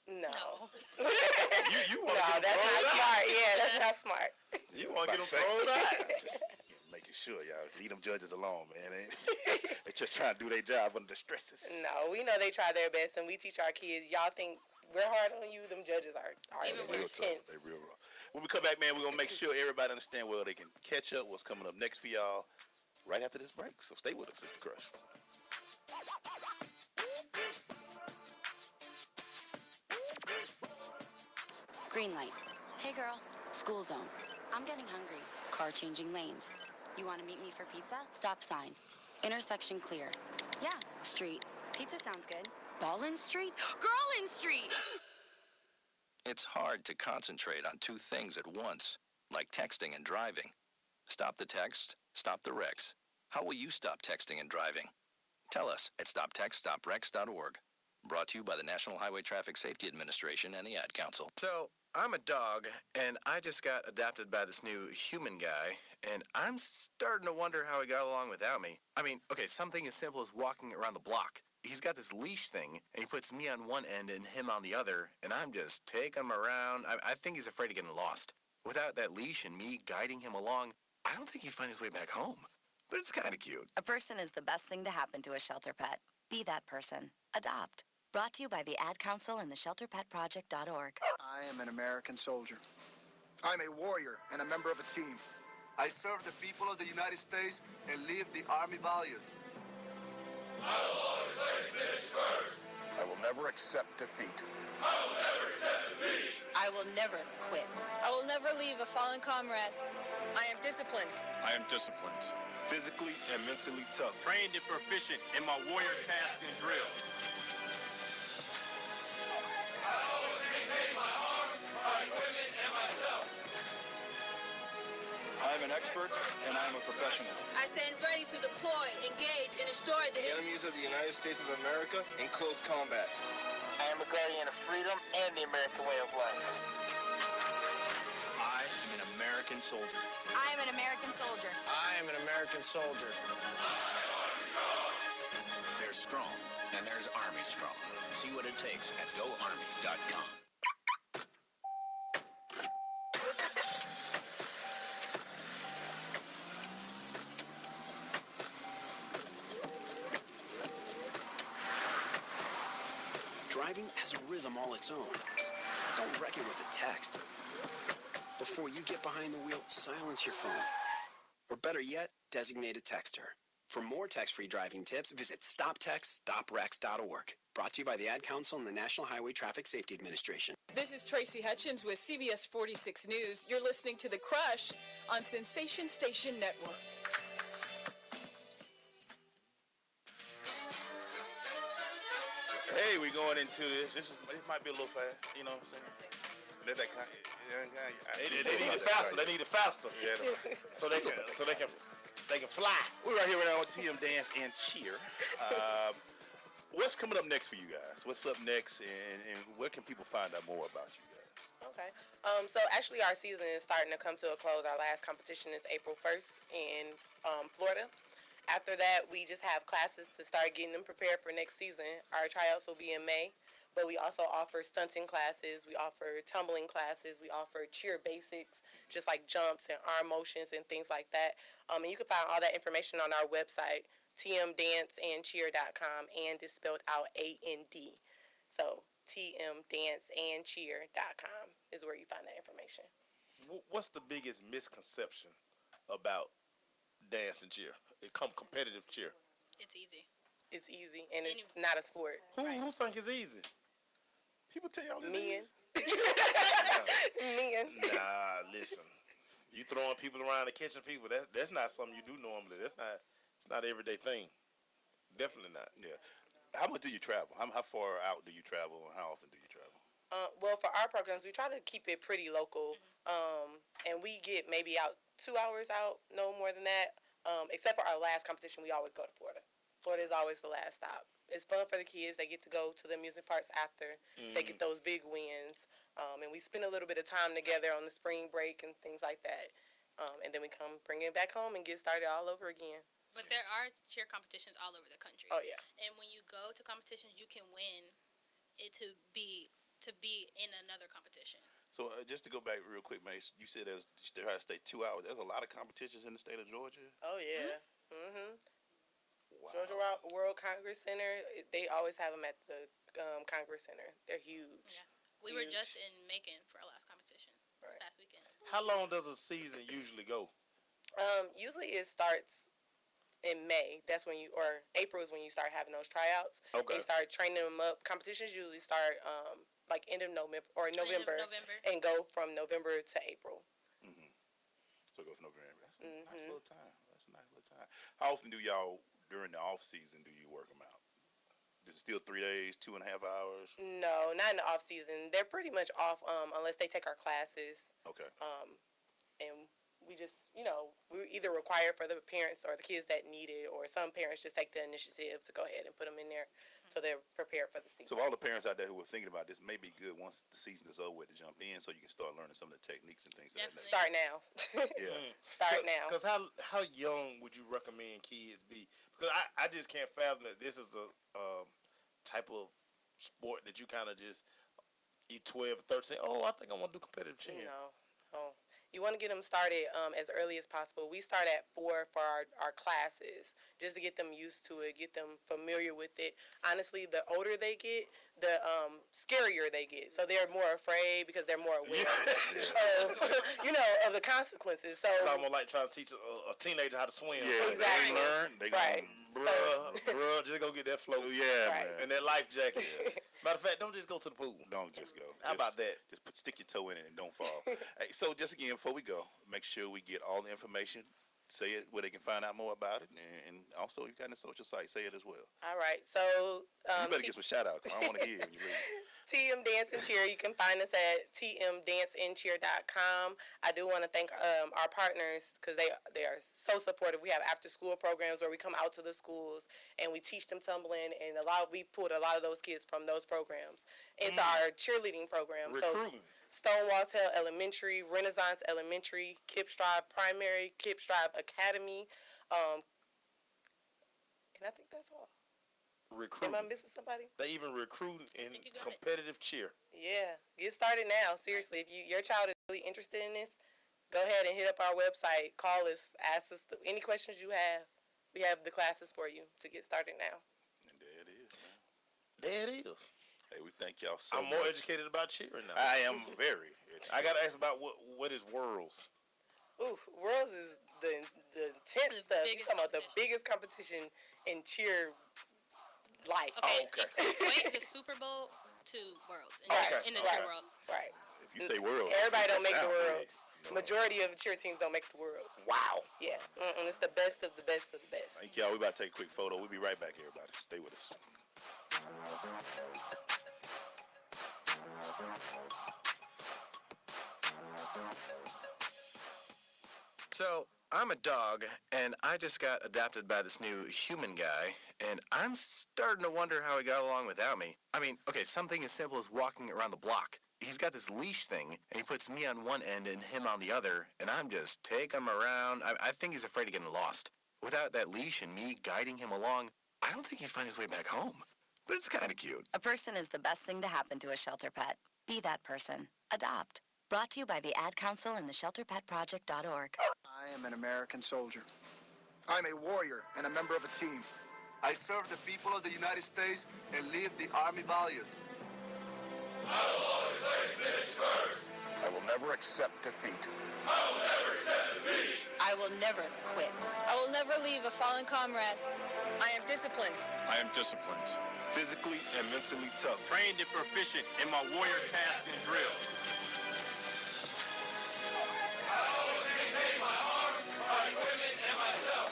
No. You want to No, get that's not thrown smart. out. Yeah, that's not smart. You want to get them thrown out. Just making sure, y'all. Leave them judges alone, man. They just trying to do their job under the stresses. No, we know they try their best, and we teach our kids. Y'all think we're hard on you? Them judges are They real tough. intense. They real rough. When we come back, man, we're going to make sure everybody understand where they can catch up, what's coming up next for y'all right after this break. So stay with us. It's The Crush. Green light. Hey girl, school zone. I'm getting hungry. Car changing lanes. You want to meet me for pizza? Stop sign. Intersection clear. Yeah, street. Pizza sounds good. Ballin Street? Girlin Street! It's hard to concentrate on 2 things at once, like texting and driving. Stop the text, stop the wrecks. How will you stop texting and driving? Tell us at stoptextstopwrecks.org. Brought to you by the National Highway Traffic Safety Administration and the Ad Council. So, I'm a dog, and I just got adopted by this new human guy, and I'm starting to wonder how he got along without me. I mean, okay, something as simple as walking around the block. He's got this leash thing, and he puts me on one end and him on the other, and I'm just taking him around. I think he's afraid of getting lost. Without that leash and me guiding him along, I don't think he'd find his way back home. But it's kind of cute. A person is the best thing to happen to a shelter pet. Be that person. Adopt. Brought to you by the Ad Council and the ShelterPetProject.org. I am an American soldier. I'm a warrior and a member of a team. I serve the people of the United States and live the Army values. I will always place mission first. I will never accept defeat. I will never accept defeat. I will never quit. I will never leave a fallen comrade. I am disciplined. I am disciplined. Physically and mentally tough. Trained and proficient in my warrior tasks and drills. I always maintain my arms, my equipment, and myself. I am an expert and I am a professional. I stand ready to deploy, engage, and destroy the Enemies of the United States of America in close combat. I am a guardian of freedom and the American way of life. I am an American soldier. I am an American soldier. I am an American soldier. There's strong, and there's Army strong. See what it takes at GoArmy.com. Driving has a rhythm all its own. Don't wreck it with a text. Before you get behind the wheel, silence your phone. Or better yet, designate a texter. For more text-free driving tips, visit stoptextstopwrecks.org. Brought to you by the Ad Council and the National Highway Traffic Safety Administration. This is Tracy Hutchins with CBS 46 News. You're listening to The Crush on Sensation Station Network. Hey, we going into this. It might be a little fast. You know what I'm saying? Let that kind They need it faster. They need it faster. Yeah, so they can fly. We're right here right now on TMDance and Cheer. What's coming up next for you guys? What's up next, and where can people find out more about you guys? Okay. So actually our season is starting to come to a close. Our last competition is April 1st in Florida. After that, we just have classes to start getting them prepared for next season. Our tryouts will be in May, but we also offer stunting classes. We offer tumbling classes. We offer cheer basics, just like jumps and arm motions and things like that. And you can find all that information on our website, TMDanceandcheer.com, and it's spelled out AND. So TMDanceandcheer.com is where you find that information. What's the biggest misconception about dance and cheer? It come competitive cheer. It's easy. It's easy, and it's not a sport. Who think it's easy? People tell y'all it's Men. easy. Men. Nah, listen. You throwing people around and catching people, that's not something you do normally. It's not an everyday thing. Definitely not. Yeah. How much do you travel? How far out do you travel, and how often do you travel? Well, for our programs, we try to keep it pretty local, and we get maybe out 2 hours out, no more than that. Except for our last competition, we always go to Florida. Florida is always the last stop. It's fun for the kids. They get to go to the amusement parks after. They get those big wins. And we spend a little bit of time together on the spring break and things like that. And then we come bring it back home and get started all over again. But there are cheer competitions all over the country. Oh, yeah. And when you go to competitions, you can win it to be in another competition. So just to go back real quick, Mace, you said there has to stay 2 hours. There's a lot of competitions in the state of Georgia. Oh, yeah. Wow. Georgia World Congress Center, they always have them at the Congress Center. They're huge. Yeah. We were just in Macon for our last competition this past weekend. How long does a season usually go? Usually it starts in May. That's when or April is when you start having those tryouts. Okay. They start training them up. Competitions usually start like end of November or November, and go from November to April. So go from November. That's a nice little time. That's a nice little time. How often do y'all, during the off season, do you work them out? Is it still 3 days, 2.5 hours? No, not in the off season. They're pretty much off unless they take our classes. Okay. And we just, we either require for the parents or the kids that need it, or some parents just take the initiative to go ahead and put them in there so they're prepared for the season. So all the parents out there who are thinking about this may be good once the season is over with to jump in so you can start learning some of the techniques and things. Start now. Yeah. Start now. Because how young would you recommend kids be? Because I just can't fathom that this is a type of sport that you kind of just, you 12 or 13, I think I want to do competitive cheer. No. You want to get them started as early as possible. We start at 4 for our classes, just to get them used to it, get them familiar with it. Honestly, the older they get, the scarier they get. So they're more afraid because they're more aware of the consequences. So I'm like trying to teach a teenager how to swim. Yeah, exactly. They learn. Bruh, just go get that float. Yeah, man. And that life jacket. Matter of fact, don't just go to the pool. Don't just go. How about that? Just stick your toe in it and don't fall. Hey, so just again, before we go, make sure we get all the information. Say it where they can find out more about it, and also you got the social site. Say it as well. All right. So you better get some shout out because I want to hear when you leave. TMDance and Cheer. You can find us at tmdanceandcheer.com. I do want to thank our partners because they are so supportive. We have after school programs where we come out to the schools and we teach them tumbling, and we pulled a lot of those kids from those programs into our cheerleading program. Recruiting. So Stonewall Tail Elementary, Renaissance Elementary, Kip Strive Primary, Kip Strive Academy, and I think that's all. Recruiting. Am I missing somebody? They even recruiting in competitive cheer. Yeah, get started now. Seriously, if your child is really interested in this, go ahead and hit up our website. Call us, ask us any questions you have. We have the classes for you to get started now. And there it is, man. There it is. Hey, we thank y'all so much. I'm more educated about cheering now. I am very educated. I got to ask about what is Worlds? Ooh, Worlds is the intense stuff. You're talking about the biggest competition in cheer life. Okay. Equate the Super Bowl to Worlds in the cheer world. Right. If you say Worlds, everybody don't make the Worlds. Majority of the cheer teams don't make the Worlds. Wow. Yeah. It's the best of the best of the best. Thank y'all. We about to take a quick photo. We'll be right back, everybody. Stay with us. So, I'm a dog, and I just got adopted by this new human guy, and I'm starting to wonder how he got along without me. I mean, okay, something as simple as walking around the block. He's got this leash thing, and he puts me on one end and him on the other, and I'm just taking him around. I think he's afraid of getting lost. Without that leash and me guiding him along, I don't think he'd find his way back home. But it's kind of cute. A person is the best thing to happen to a shelter pet. Be that person. Adopt. Brought to you by the Ad Council and the ShelterPetProject.org. I am an American soldier. I'm a warrior and a member of a team. I serve the people of the United States and live the Army values. I will always place mission first. I will never accept defeat. I will never accept defeat. I will never quit. I will never leave a fallen comrade. I am disciplined. I am disciplined. Physically and mentally tough. Trained and proficient in my warrior tasks and drills. I always maintain my arms, my equipment, and myself.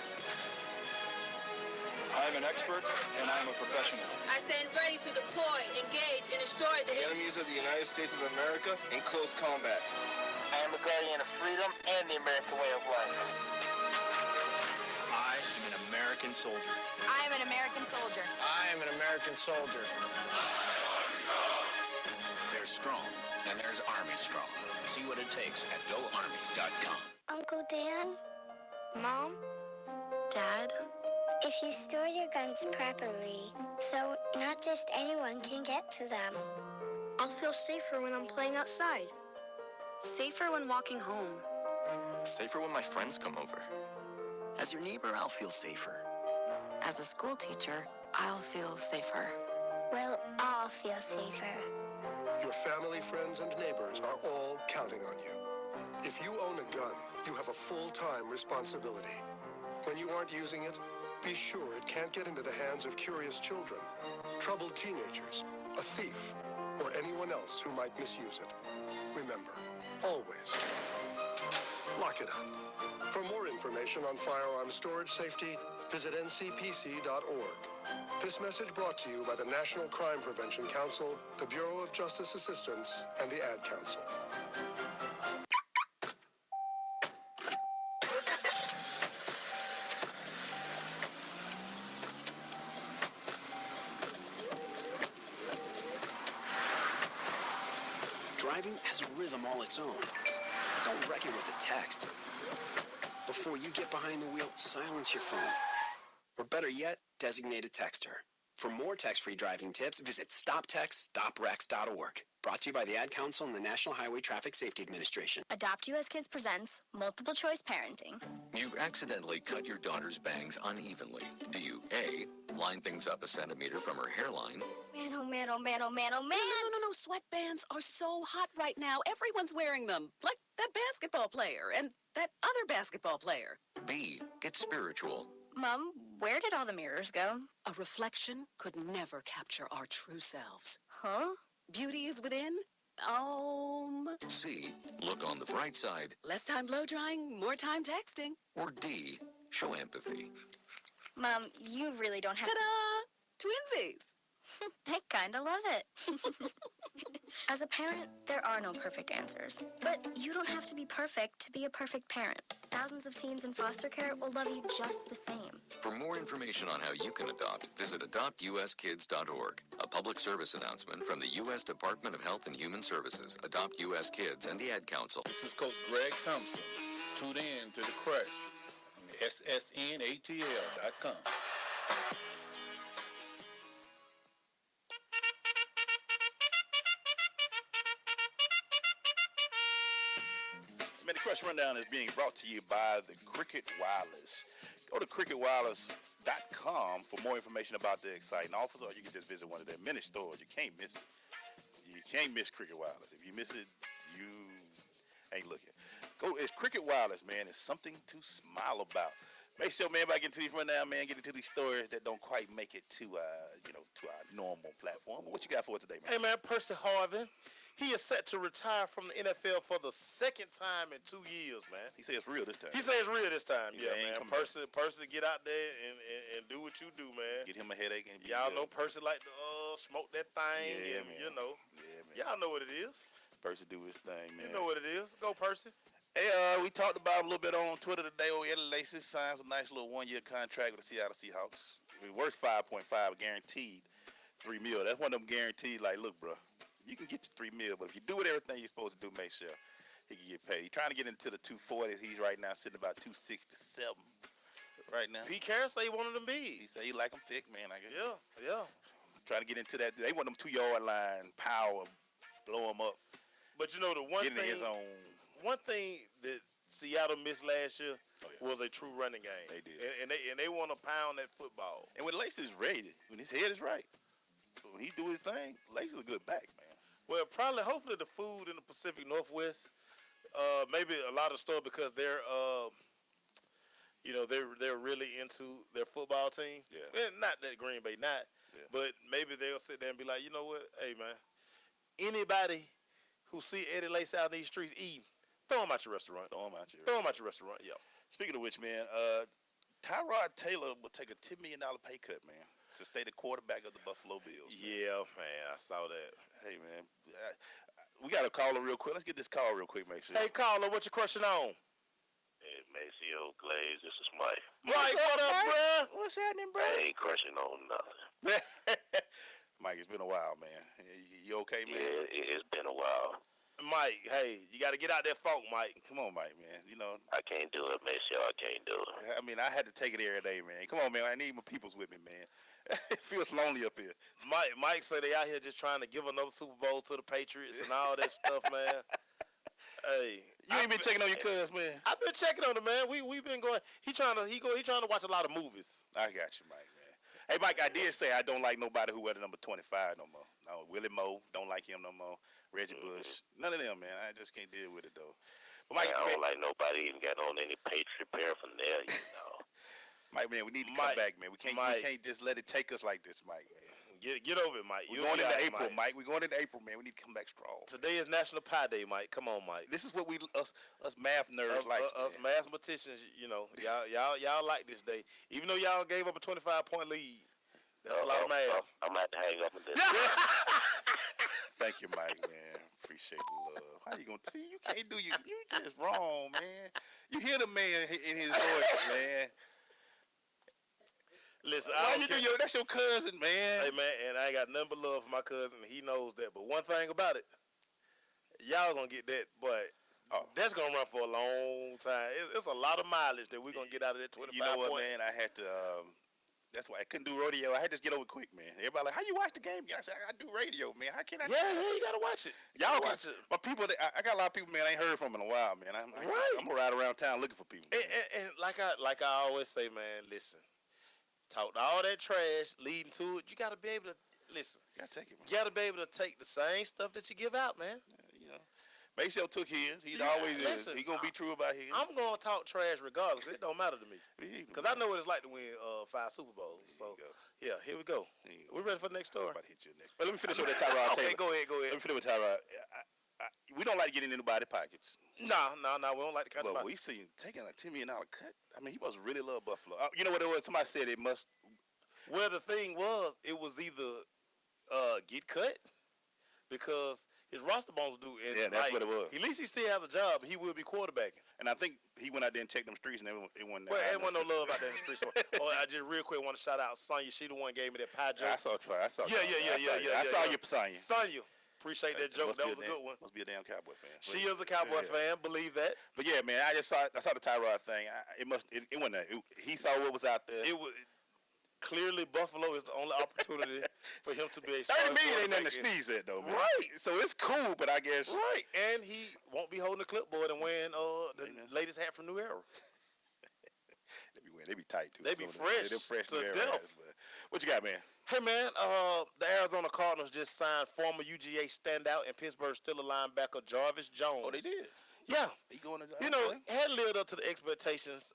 I am an expert and I am a professional. I stand ready to deploy, engage, and destroy the Enemies of the United States of America in close combat. I am a guardian of freedom and the American way of life. American soldier. I am an American soldier. I am an American soldier. There's strong, and there's Army strong. See what it takes at GoArmy.com. Uncle Dan? Mom? Dad? If you store your guns properly, so not just anyone can get to them, I'll feel safer when I'm playing outside. Safer when walking home. Safer when my friends come over. As your neighbor, I'll feel safer. As a school teacher, I'll feel safer. We'll all feel safer. Your family, friends, and neighbors are all counting on you. If you own a gun, you have a full-time responsibility. When you aren't using it, be sure it can't get into the hands of curious children, troubled teenagers, a thief, or anyone else who might misuse it. Remember, always, lock it up. For more information on firearm storage safety, visit ncpc.org. This message brought to you by the National Crime Prevention Council, the Bureau of Justice Assistance, and the Ad Council. Driving has a rhythm all its own. Don't wreck it with a text. Before you get behind the wheel, silence your phone. Or better yet, designate a texter. For more text-free driving tips, visit stoptextstoprex.org. Brought to you by the Ad Council and the National Highway Traffic Safety Administration. Adopt US Kids presents Multiple Choice Parenting. You've accidentally cut your daughter's bangs unevenly. Do you A, line things up a centimeter from her hairline? Man, oh man, oh man, oh man, oh man. No. Sweatbands are so hot right now. Everyone's wearing them. Like that basketball player and that other basketball player. B, get spiritual. Mom, where did all the mirrors go? A reflection could never capture our true selves. Huh? Beauty is within. C, look on the bright side. Less time blow drying, more time texting. Or D, show empathy. Mom, you really don't have Ta-da! Twinsies. I kinda love it. As a parent, there are no perfect answers. But you don't have to be perfect to be a perfect parent. Thousands of teens in foster care will love you just the same. For more information on how you can adopt, visit adoptuskids.org. A public service announcement from the U.S. Department of Health and Human Services, Adopt U.S. Kids, and the Ad Council. This is Coach Greg Thompson. Tune in to The Crush on ssnatl.com. The Crush Rundown is being brought to you by the Cricket Wireless. Go to cricketwireless.com for more information about their exciting offers, or you can just visit one of their many stores. You can't miss it. You can't miss Cricket Wireless. If you miss it, you ain't looking. It's Cricket Wireless, man. It's something to smile about. Make sure, man, if I get into these rundown, man, get into these stories that don't quite make it to, to our normal platform. But what you got for us today, man? Hey, man, Percy Harvin. He is set to retire from the NFL for the second time in 2 years, man. He says it's real this time. He says it's real this time, Yeah, man. Percy, get out there and do what you do, man. Get him a headache. And y'all know Percy like to smoke that thing, yeah, and man. you know. Yeah, man. Y'all know what it is. Percy do his thing, man. You know what it is. Go, Percy. Hey, we talked about him a little bit on Twitter today. Eddie Lacy signs a nice little one-year contract with the Seattle Seahawks. It worth $5.5, guaranteed $3 million. That's one of them guaranteed. Like, look, bro, you can get your $3 million, but if you do everything you're supposed to do, make sure he can get paid. He's trying to get into the 240s. He's right now sitting about 267 right now. Pete Carroll say he wanted them big. He said he like them thick, man. I guess. Yeah. Trying to get into that. They want them 2-yard line power, blow them up. But you know the one get in thing. his own. One thing that Seattle missed last year was a true running game. They did, and they want to pound that football. And when Lacy's ready, when his head is right, when he do his thing, Lacy's a good back, man. Well, hopefully the food in the Pacific Northwest, maybe a lot of stuff because they're really into their football team. Yeah. Not that Green Bay, Yeah. but maybe they'll sit there and be like, you know what, hey man, anybody who see Eddie Lacy out in these streets eating, throw him out your restaurant. Yeah. Speaking of which, man, Tyrod Taylor will take a $10 million pay cut, man, to stay the quarterback of the Buffalo Bills. Yeah, man, I saw that. Hey, man, we got a caller real quick. Let's get this call real quick, make sure. Hey, caller, what you crushing on? Maceo Glaze, this is Mike. Mike, what up, bruh? What's happening, bro? I ain't crushing on nothing. Mike, it's been a while, man. You okay, man? Yeah, it's been a while. Mike, hey, you got to get out that funk, Mike. Come on, Mike, man. You know. I can't do it, Maceo. I can't do it. I mean, I had to take it every day, man. Come on, man. I need my peoples with me, man. It feels lonely up here. Mike said they out here just trying to give another Super Bowl to the Patriots and all that stuff, man. Hey, you ain't been checking on your cuz, man. I've been checking on him, man. We been going. He trying to watch a lot of movies. I got you, Mike, man. Hey, Mike, I did say I don't like nobody who wear the number 25 no more. No, Willie Moe, don't like him no more. Reggie Bush, none of them, man. I just can't deal with it though. But Mike, I don't like nobody even got on any Patriot paraphernalia, you know. Mike, man, we need to come back, man. We can't just let it take us like this, Mike, man. Get over it, Mike. We're going into April, Mike. We're going into April, man. We need to come back strong. Today is National Pie Day, Mike. Come on, Mike. This is what us math nerds like. Us mathematicians, you know, y'all like this day. Even though y'all gave up a 25-point lead, that's a lot of math. I'm about to hang up on this. Thank you, Mike, man. Appreciate the love. How you gonna see? You can't do you just wrong, man. You hear the man in his voice, man. Listen, that's your cousin, man. Hey, man, and I ain't got nothing but love for my cousin. He knows that. But one thing about it, y'all gonna get that, but that's gonna run for a long time. It's a lot of mileage that we're gonna get out of that 25 You know what, point. man? I had to. That's why I couldn't do rodeo. I had to just get over quick, man. Everybody like, how you watch the game? I said, I do radio, man. How can I? Yeah, you gotta watch it. Y'all watch it. My people, I got a lot of people, man. I ain't heard from in a while, man. I'm gonna ride around town looking for people. And like I always say, man, listen. Talk all that trash leading to it. You got to be able to listen. You got to take it, man. You got to be able to take the same stuff that you give out, man. You know, Maceo took his. He always is. He gonna be true about his. I'm gonna talk trash regardless. It don't matter to me because I know what it's like to win 5 Super Bowls. So yeah, here we go. We ready for the next story? I'm about to hit you next. But let me finish with that Tyrod Taylor. Okay, go ahead. Let me finish with Tyrod. We don't like to get in anybody's pockets. No, we don't like to cut. But we see him taking a $10 million cut. I mean, he must really love Buffalo. You know what it was? Somebody said it must. Well, the thing was, it was either get cut because his roster bones do. And that's what it was. At least he still has a job. He will be quarterbacking. And I think he went out there and checked them streets, and it wasn't. Well, there wasn't no love out there in the streets. I just real quick want to shout out Sonya. She the one gave me that pie joke. I saw. Yeah. I saw you, Sonya. Sonya. Appreciate that joke. That was a good one. Must be a damn Cowboy fan. She is a Cowboy fan. Believe that. But yeah, man, I saw the Tyrod thing. It wasn't. He saw what was out there. It was. Clearly, Buffalo is the only opportunity for him to be a $30 million ain't nothing to sneeze at, though, man. Right. So it's cool, but I guess. Right. And he won't be holding a clipboard and wearing the latest hat from New Era. They be tight, too. They be fresh. They're fresh to death. What you got, man? Hey, man, the Arizona Cardinals just signed former UGA standout and Pittsburgh Steelers linebacker Jarvis Jones. Oh, they did? Yeah. He going to had lived up to the expectations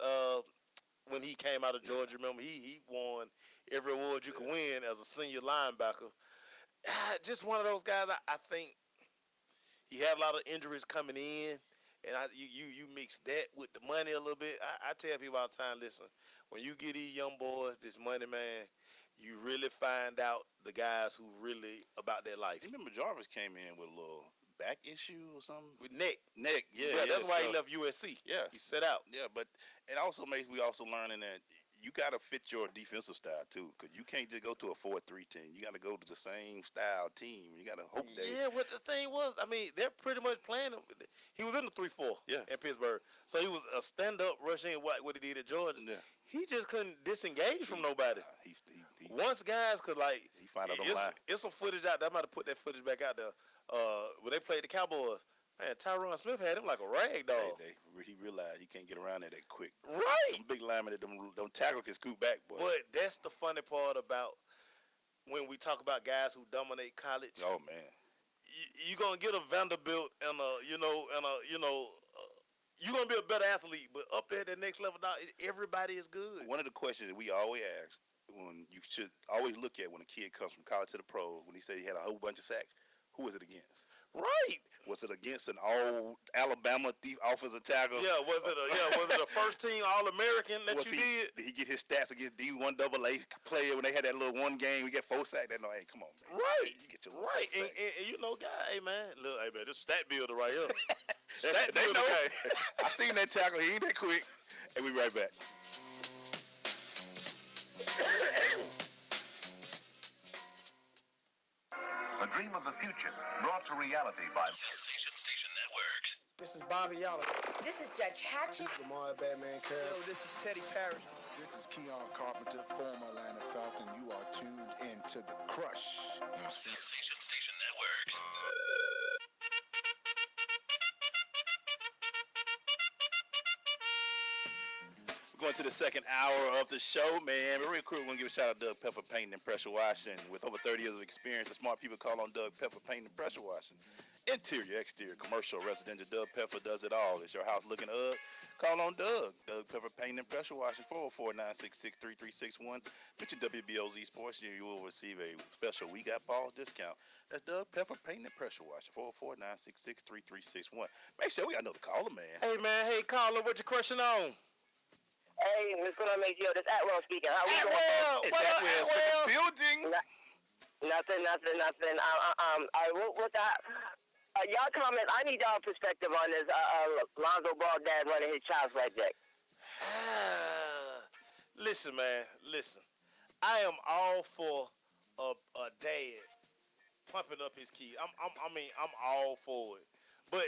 when he came out of Georgia. Remember, he won every award you could win as a senior linebacker. Just one of those guys. I think he had a lot of injuries coming in, and you mix that with the money a little bit. I tell people all the time, listen, when you get these young boys this money, man, you really find out the guys who really about their life. You remember Jarvis came in with a little back issue or something? With neck. Yeah, that's why he left USC. Yeah. He set out. Yeah, but it also makes we also learning that you got to fit your defensive style, too, because you can't just go to a 4-3 team. You got to go to the same style team. You got to hope that. Yeah, what the thing was, I mean, they're pretty much playing him. He was in the 3-4 in Pittsburgh. So he was a stand-up rushing what he did at Georgia. Yeah. He just couldn't disengage from nobody. Once guys could, like, he find out the line. It's some footage out there. I'm about to put that footage back out there. When they played the Cowboys, man, Tyron Smith had him like a rag dog. He realized he can't get around there that quick. Right. Some big linemen that don't tackle can scoot back, boy. But that's the funny part about when we talk about guys who dominate college. Oh, man. You're going to get a Vanderbilt and you're going to be a better athlete. But up there at the next level, everybody is good. One of the questions that we always ask, when you should always look at when a kid comes from college to the pros, when he said he had a whole bunch of sacks, who was it against? Right. Was it against an all Alabama offensive tackle? Yeah. Was it a first team All-American that you did? Did he get his stats against D1 AA player when they had that little one game? We get 4 sacks. Hey, come on, man. Right. You get your right. And you know, guy, hey man, look, this stat builder right here. They know. I seen that tackle. He ain't that quick. And we right back. The dream of the future brought to reality by Sensation Station Network. This is Bobby Yalla. This is Judge Hatchett. Lamar Batman Curry. Yo, this is Teddy Parrish. This is Keon Carpenter, former Atlanta Falcon. You are tuned into The Crush on Sensation Station Network. We're going to the second hour of the show, man. But real quick, we're going to give a shout out to Doug Pepper Painting and Pressure Washing. With over 30 years of experience, the smart people call on Doug Pepper Painting and Pressure Washing. Interior, exterior, commercial, residential, Doug Pepper does it all. Is your house looking up? Call on Doug. Doug Pepper Painting and Pressure Washing, 404-966-3361. Mention WBOZ Sports, you will receive a special We Got Balls discount. That's Doug Pepper Painting and Pressure Washing, 404-966-3361. Make sure we got another caller, man. Hey, man. Hey, caller, what you crushing on? Hey, what's going on, mate? Yo, this Atwell speaking. How we doing? What up, Atwell? Building. Nothing. What that? Y'all comments. I need y'all perspective on this. Lonzo Ball dad running his child project. Listen, man. Listen. I am all for a dad pumping up his kid. I'm all for it. But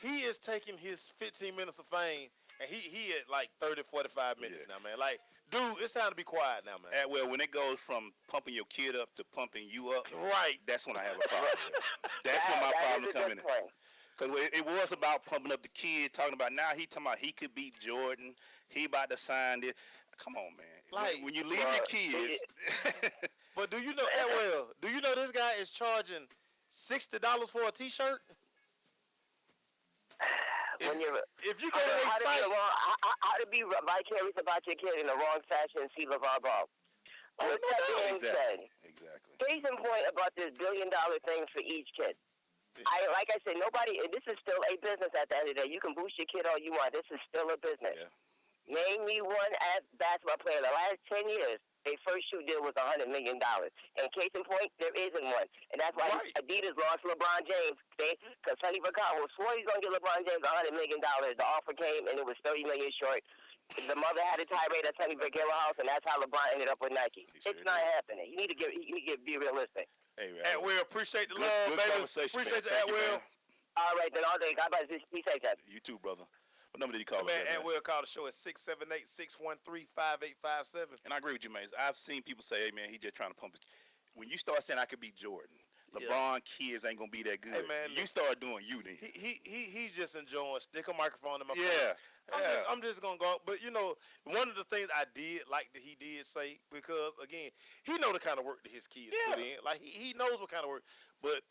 he is taking his 15 minutes of fame. And he at like 30, 45 minutes now, man. Like, dude, it's time to be quiet now, man. Well, when it goes from pumping your kid up to pumping you up, right? That's when I have a problem. That's when my problem coming in. Because it was about pumping up the kid, talking about now he talking about he could beat Jordan. He about to sign this. Come on, man. Like when you leave your kids. But do you know do you know this guy is charging $60 for a T-shirt? If you go to their site, how to be vicarious about your kid in the wrong fashion and see LeVar Ball. With that being said, case in point about this $1 billion thing for each kid. Like I said, nobody. This is still a business at the end of the day. You can boost your kid all you want. This is still a business. Yeah. Name me one basketball player in the last 10 years. Their first shoe deal was $100 million. And case in point, there isn't one. And that's why Adidas lost LeBron James. Because Sonny Vaccaro swore he's going to get LeBron James $100 million. The offer came, and it was $30 million short. The mother had a tirade at Sonny Vaccaro house, and that's how LeBron ended up with Nike. It's not happening. You need to be realistic. Hey, man. Atwell, appreciate the love, good baby. Conversation, Appreciate man. you, Atwell. All right, then all day. God bless you. Be safe, guys. You too, brother. What number did he call us? Man, Atwell called the show at 678-613-5857. And I agree with you, man. I've seen people say, hey, man, he just trying to pump it. When you start saying I could be Jordan, LeBron kids ain't going to be that good. Hey, man, you start doing you then. He's just enjoying stick a microphone in my face. I'm just going to go. But, you know, one of the things I did like that he did say, because, again, he know the kind of work that his kids put in. Like, he knows what kind of work. But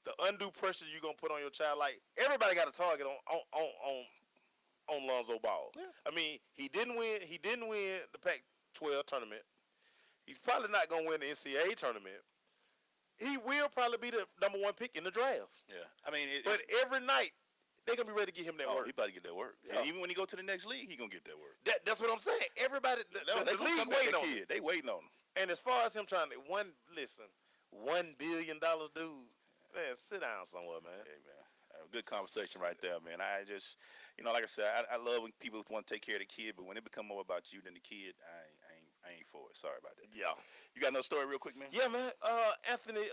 the undue pressure you're going to put on your child, like, everybody got a target on Lonzo Ball. Yeah. I mean, he didn't win the Pac-12 tournament. He's probably not going to win the NCAA tournament. He will probably be the number one pick in the draft. Yeah. I mean, but every night they're going to be ready to get him that work. He about to get that work. Yeah. And even when he go to the next league, he going to get that work. That's what I'm saying. Everybody, the league waiting on him. They waiting on him. And as far as him trying to, $1 billion, dude, man, sit down somewhere, man. Hey, man. Good conversation right there, man. I just, like I said, I love when people want to take care of the kid, but when it become more about you than the kid, I ain't for it. Sorry about that. Yeah. You got another story real quick, man? Yeah, man. Anthony,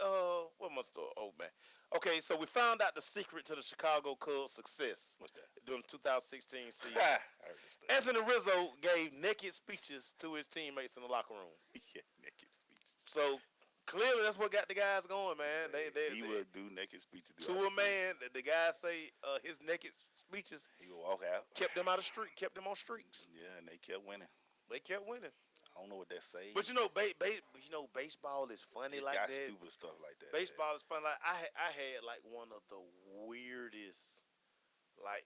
what my story? Oh, man. Okay, so we found out the secret to the Chicago Cubs' success. What's that? During 2016 season. I heard this story. Anthony Rizzo gave naked speeches to his teammates in the locker room. Yeah, naked speeches. So clearly, that's what got the guys going, man. He would do naked speeches. To a man, the guys say his naked speeches. He would walk out. Kept them out of kept them on streaks. Yeah, and they kept winning. They kept winning. I don't know what that say. But baseball is funny like that. Stupid stuff like that. Baseball is fun. Like I had like one of the weirdest, I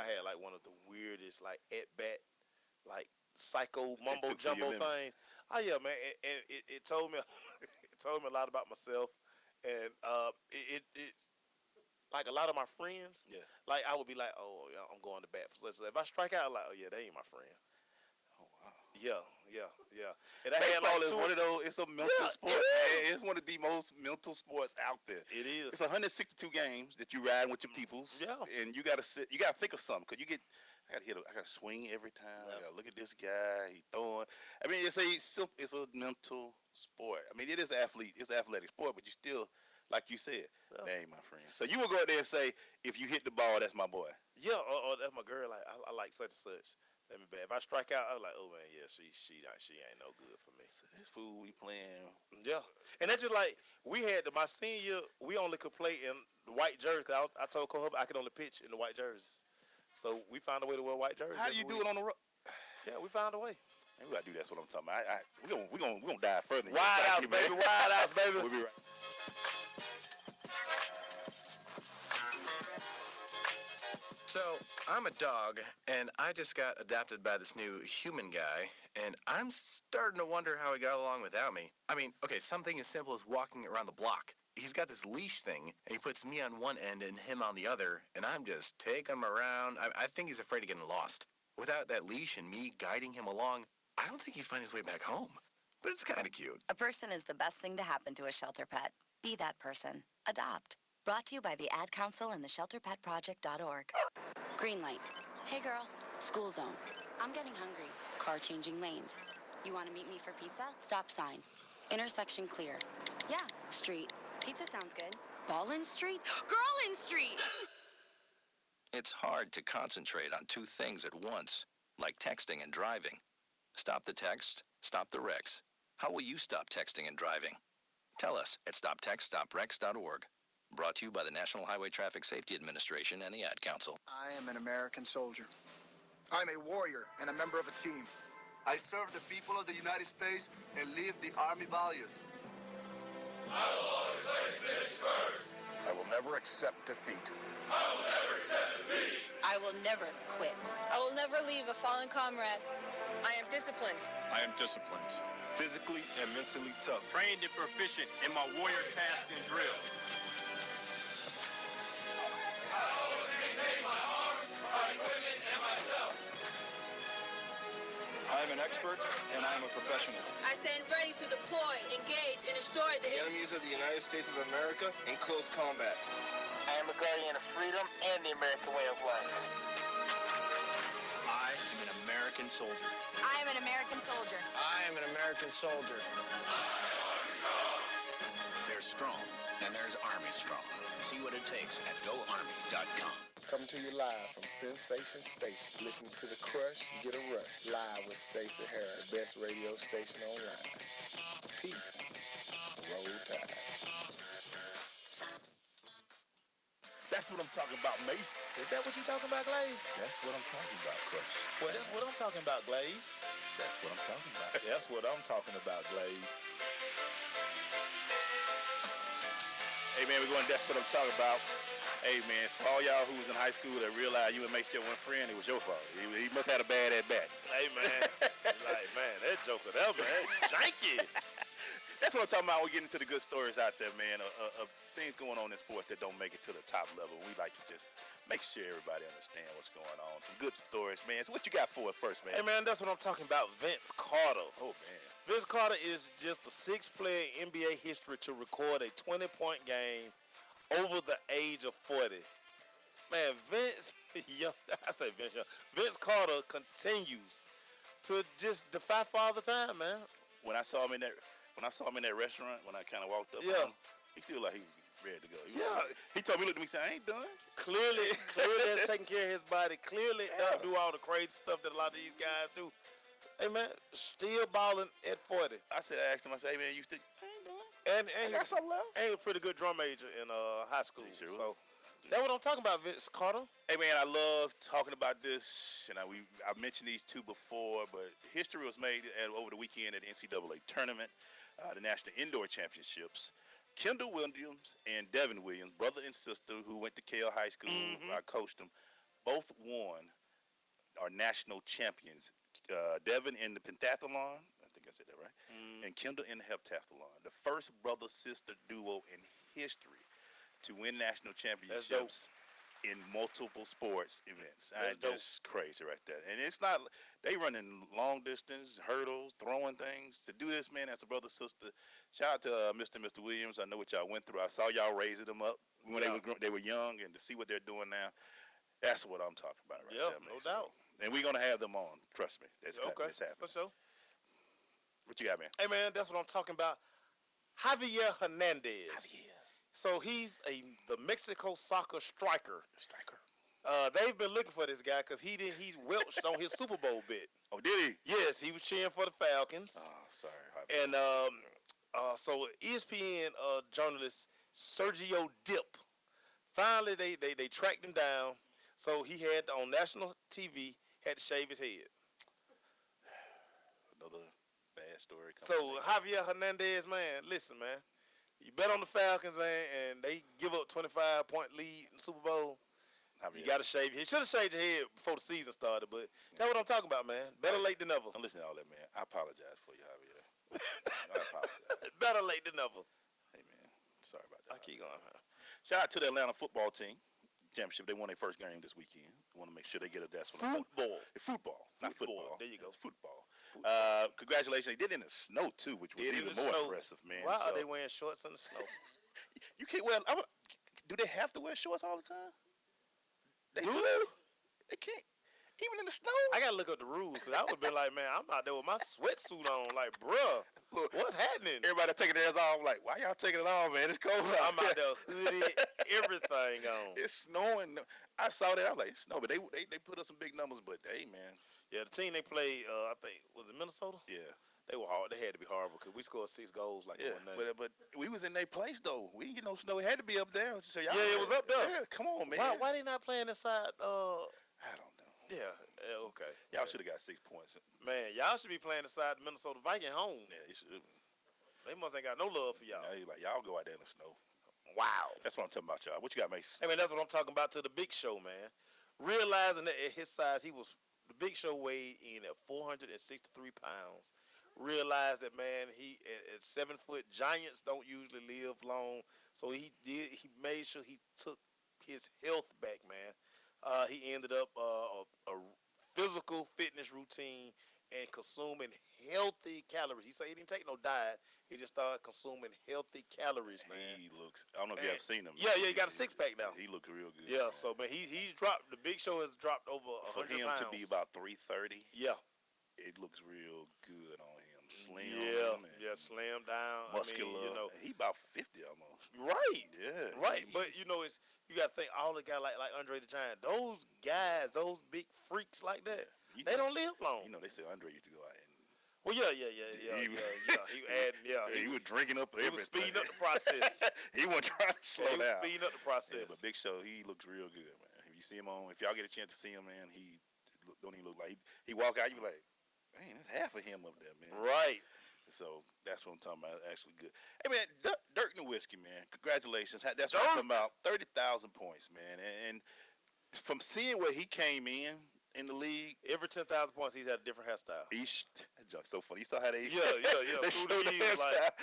had like one of the weirdest like at bat, like psycho mumbo jumbo things. Oh yeah, man, and it told me a lot about myself, and it like a lot of my friends. Yeah. Like I would be like, oh, yeah, I'm going to bat for such. If I strike out, like, oh yeah, they ain't my friend. Oh wow. Yeah. And I had Baseball like is one of those. It's a mental sport, man. It's one of the most mental sports out there. It is. It's 162 games that you ride with your peoples. Yeah. And you gotta sit. You gotta think of something because you get. I gotta swing every time. I gotta look at this guy. He throwing. I mean, it's a mental sport. I mean, it is athlete. It's an athletic sport, but you still, like you said, that ain't my friend. So you would go out there and say, if you hit the ball, that's my boy. Yeah, or that's my girl. Like I like such and such. That be bad. If I strike out, I was like, oh man, yeah, she ain't no good for me. So this fool we playing. Yeah, and that's just like we had my senior year. We only could play in the white jersey. Cause I told Cole I could only pitch in the white jerseys. So we found a way to wear white jerseys. How do you do it on the road? Yeah, we found a way. Man, we gotta do. That's what I'm talking about. We gonna dive further. Wide outs, baby. Wide outs, baby. We'll be right. So, I'm a dog, and I just got adopted by this new human guy, and I'm starting to wonder how he got along without me. I mean, okay, something as simple as walking around the block. He's got this leash thing, and he puts me on one end and him on the other, and I'm just taking him around. I think he's afraid of getting lost. Without that leash and me guiding him along, I don't think he'd find his way back home. But it's kind of cute. A person is the best thing to happen to a shelter pet. Be that person. Adopt. Brought to you by the Ad Council and the ShelterPetProject.org. Green light. Hey girl, school zone. I'm getting hungry. Car changing lanes. You want to meet me for pizza? Stop sign. Intersection clear. Yeah, street. Pizza sounds good. Ball in street? Girl in street! It's hard to concentrate on two things at once, like texting and driving. Stop the text, stop the wrecks. How will you stop texting and driving? Tell us at stoptextstopwrecks.org. Brought to you by the National Highway Traffic Safety Administration and the Ad Council. I am an American soldier. I'm a warrior and a member of a team. I serve the people of the United States and live the Army values. I will always place this first. I will never accept defeat. I will never accept defeat. I will never quit. I will never leave a fallen comrade. I am disciplined. I am disciplined. Physically and mentally tough. Trained and proficient in my warrior tasks and drills. I always maintain my arms, my equipment, and myself. I am an expert, and I am a professional. I stand ready to deploy, engage, and destroy the enemies of the United States of America in close combat. I am a guardian of freedom and the American way of life. I am an American soldier. I am an American soldier. I am an American soldier. There's strong, and there's Army Strong. See what it takes at GoArmy.com. Coming to you live from Sensation Station. Listening to The Crush, Get a Rush. Live with Stacey Harris, the best radio station online. Peace. Roll Tide. That's what I'm talking about, Mace. Is that what you talking about, Glaze? That's what I'm talking about, Crush. Well, that's what I'm talking about, Glaze. That's what I'm talking about. That's what I'm talking about, Glaze. Hey, man, we're going, that's what I'm talking about. Hey, man, for all y'all who was in high school that realized you and Mace just one friend, it was your fault. He must have had a bad at-bat. Hey, man. Like, man, that joker there, man, janky. That's what I'm talking about. We get into the good stories out there, man, of things going on in sports that don't make it to the top level. We like to just make sure everybody understands what's going on. Some good stories, man. So what you got for us first, man? Hey, man, that's what I'm talking about. Vince Carter. Oh, man. Vince Carter is just the sixth player in NBA history to record a 20-point game over the age of 40. Man, Vince Carter continues to just defy Father Time, man. When I saw him in that restaurant, when I kind of walked up, yeah, he feel like he was ready to go. He told me, looked at me, said, "I ain't done." Clearly has taken care of his body. Clearly don't do all the crazy stuff that a lot of these guys do. Hey, man, still balling at 40. I asked him, hey, man, you still? I ain't done. And I got something left. And he was a pretty good drum major in high school. Sure so that's what I'm talking about, Vince Carter. Hey, man, I love talking about this. And I mentioned these two before, but history was made over the weekend at the NCAA tournament, the National Indoor Championships. Kendall Williams and Devin Williams, brother and sister, who went to Cale High School, I coached them, both won, are national champions. Devin in the pentathlon, I think I said that right, and Kendall in the heptathlon. The first brother-sister duo in history to win national championships in multiple sports events. That's just crazy right there. And it's not, They running long distance, hurdles, throwing things. To do this, man, as a brother, sister. Shout out to Mr. and Mr. Williams. I know what y'all went through. I saw y'all raising them up when they were young, and to see what they're doing now, that's what I'm talking about right there, man. No doubt. And we're going to have them on. Trust me. It's Okay, it's happening. for sure. What you got, man? Hey, man, that's what I'm talking about. Javier Hernandez. So he's the Mexico soccer striker. They've been looking for this guy because he's welched on his Super Bowl bid. Oh, did he? Yes, he was cheering for the Falcons. Oh, sorry. Javier. And so ESPN journalist Sergio Dip, finally they tracked him down. So he had on national TV had to shave his head. Another bad story. So Javier Hernandez, man, listen, man, you bet on the Falcons, man, and they give up 25-point lead in the Super Bowl. You got to shave. He should have shaved your head before the season started, but that's what I'm talking about, man. Better late than never. I'm listening to all that, man. I apologize for you, Javier. I apologize. Better late than never. Hey, man. Sorry about that. I keep going, man. Shout out to the Atlanta football team. Championship. They won their first game this weekend. Want to make sure they get a that's what Football. Not football. There you go. Football. Congratulations. They did it in the snow, too, which was even more impressive, man. Why are they wearing shorts in the snow? You can't wear... do they have to wear shorts all the time? They do? They can't. Even in the snow? I got to look up the rules because I would have been like, man, I'm out there with my sweatsuit on. Like, bruh, what's happening? Everybody taking theirs off. Like, why y'all taking it off, man? It's cold out. I'm out there hooded, everything on. It's snowing. I saw that. I was like, it's snow. But they put up some big numbers. But, hey, man. Yeah, the team they played, I think, was it Minnesota? Yeah. They were hard. They had to be horrible because we scored 6 goals like it wasn't nothing. But we was in their place, though. We didn't get no snow. It had to be up there. So yeah, it was up there. Yeah, come on, man. Why they not playing inside? I don't know. Yeah, okay. Y'all should have got 6 points. Man, y'all should be playing inside the Minnesota Viking home. Yeah, you should. They must ain't got no love for y'all. Yeah, y'all go out there in the snow. Wow. That's what I'm talking about, y'all. What you got, Mace? Hey, man, that's what I'm talking about to the Big Show, man. Realizing that at his size, the Big Show weighed in at 463 pounds. Realized that, man, he at 7 foot, giants don't usually live long. So he made sure he took his health back, man. He ended up a physical fitness routine and consuming healthy calories. He said he didn't take no diet. He just started consuming healthy calories, man. He looks, I don't know if you have seen him. Yeah, he got a 6-pack now. He looked real good. Yeah, man. So, man, he's dropped, the Big Show has dropped over 100 For him pounds. to be about 330, yeah, it looks real good on him. Slim. Yeah, slim down. Muscular. I mean, he about 50 almost. Right. Yeah. Right. But, you got to think all the guys like Andre the Giant, those guys, those big freaks like that, they don't live long. They say Andre used to go out and... Well, yeah. He was drinking up everything. He was speeding up the process. He wasn't trying to slow down. He was speeding up the process. Yeah, but Big Show, he looks real good, man. If you see him if y'all get a chance to see him, man, he don't even look like... He walk out, you be like, man, that's half of him up there, man. Right. So that's what I'm talking about. Actually good. Hey, man, Dirk Nowitzki, man, congratulations. That's what I'm talking about. 30,000 points, man. And from seeing where he came in the league, every 10,000 points, he's had a different hairstyle. That junk's so funny. You saw how they they showed the hairstyle. Like,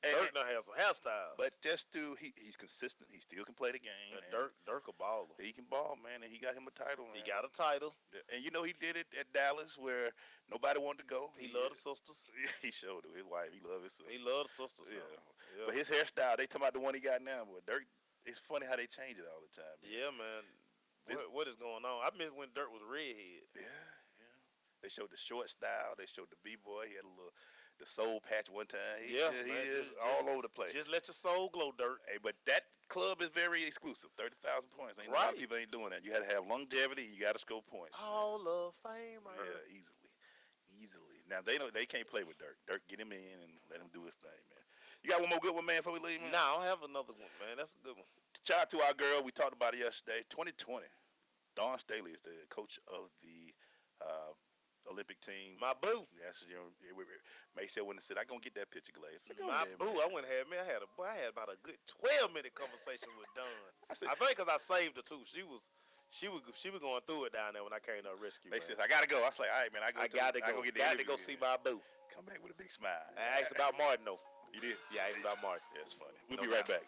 Dirk now has some hairstyles. But just he's consistent. He still can play the game. Yeah, Dirk a baller. He can ball, man, and he got him a title. Man. He got a title. And he did it at Dallas where nobody wanted to go. He loved the sisters. He showed it. His wife, he loved his sisters. He loved the sisters. Yeah. But his hairstyle, they talking about the one he got now. But Dirk, it's funny how they change it all the time. Man. Yeah, man. What is going on? I miss when Dirk was redhead. Yeah. They showed the short style. They showed the B-boy. He had the soul patch one time. He is all over the place. Just let your soul glow, Dirk. Hey, but that club is very exclusive. 30,000 points. Ain't a lot of people ain't doing that. You had to have longevity. You got to score points. Hall of Fame, right? Yeah, easily. Now they know they can't play with Dirk. Dirk, get him in and let him do his thing, man. You got one more good one, man, before we leave, man? Nah, I have another one, man. That's a good one. Shout out to our girl. We talked about it yesterday. 2020. Dawn Staley is the coach of the Olympic team. My boo. Yes, May said when I said I gonna get that picture glaze. My boo. I went ahead, man. I had about a good 12-minute conversation with Dawn. I think because I saved her too. She was going through it down there when I came to her rescue. They said I gotta go. I was like, all right, man. I gotta go see my boo. Come back with a big smile. I asked about Martin though. You did? Yeah, I asked about Martin. That's funny. We'll be right back.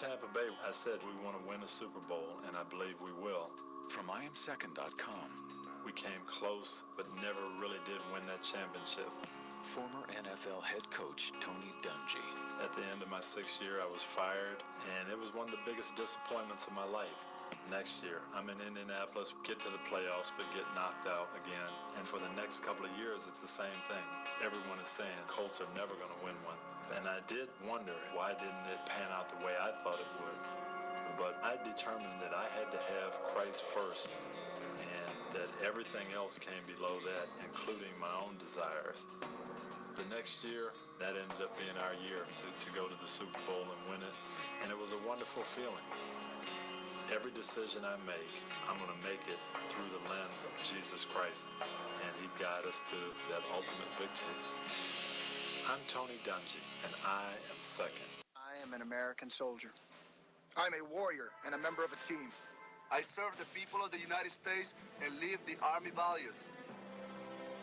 Tampa Bay, I said we want to win a Super Bowl, and I believe we will. From IamSecond.com. We came close, but never really did win that championship. Former NFL head coach Tony Dungy. At the end of my 6th year, I was fired, and it was one of the biggest disappointments of my life. Next year, I'm in Indianapolis, get to the playoffs, but get knocked out again. And for the next couple of years, it's the same thing. Everyone is saying Colts are never going to win one. And I did wonder, why didn't it pan out the way I thought it would? But I determined that I had to have Christ first, and that everything else came below that, including my own desires. The next year, that ended up being our year to go to the Super Bowl and win it, and it was a wonderful feeling. Every decision I make, I'm going to make it through the lens of Jesus Christ, and He'd guide us to that ultimate victory. I'm Tony Dungy, and I am second. I am an American soldier. I'm a warrior and a member of a team. I serve the people of the United States and live the Army values.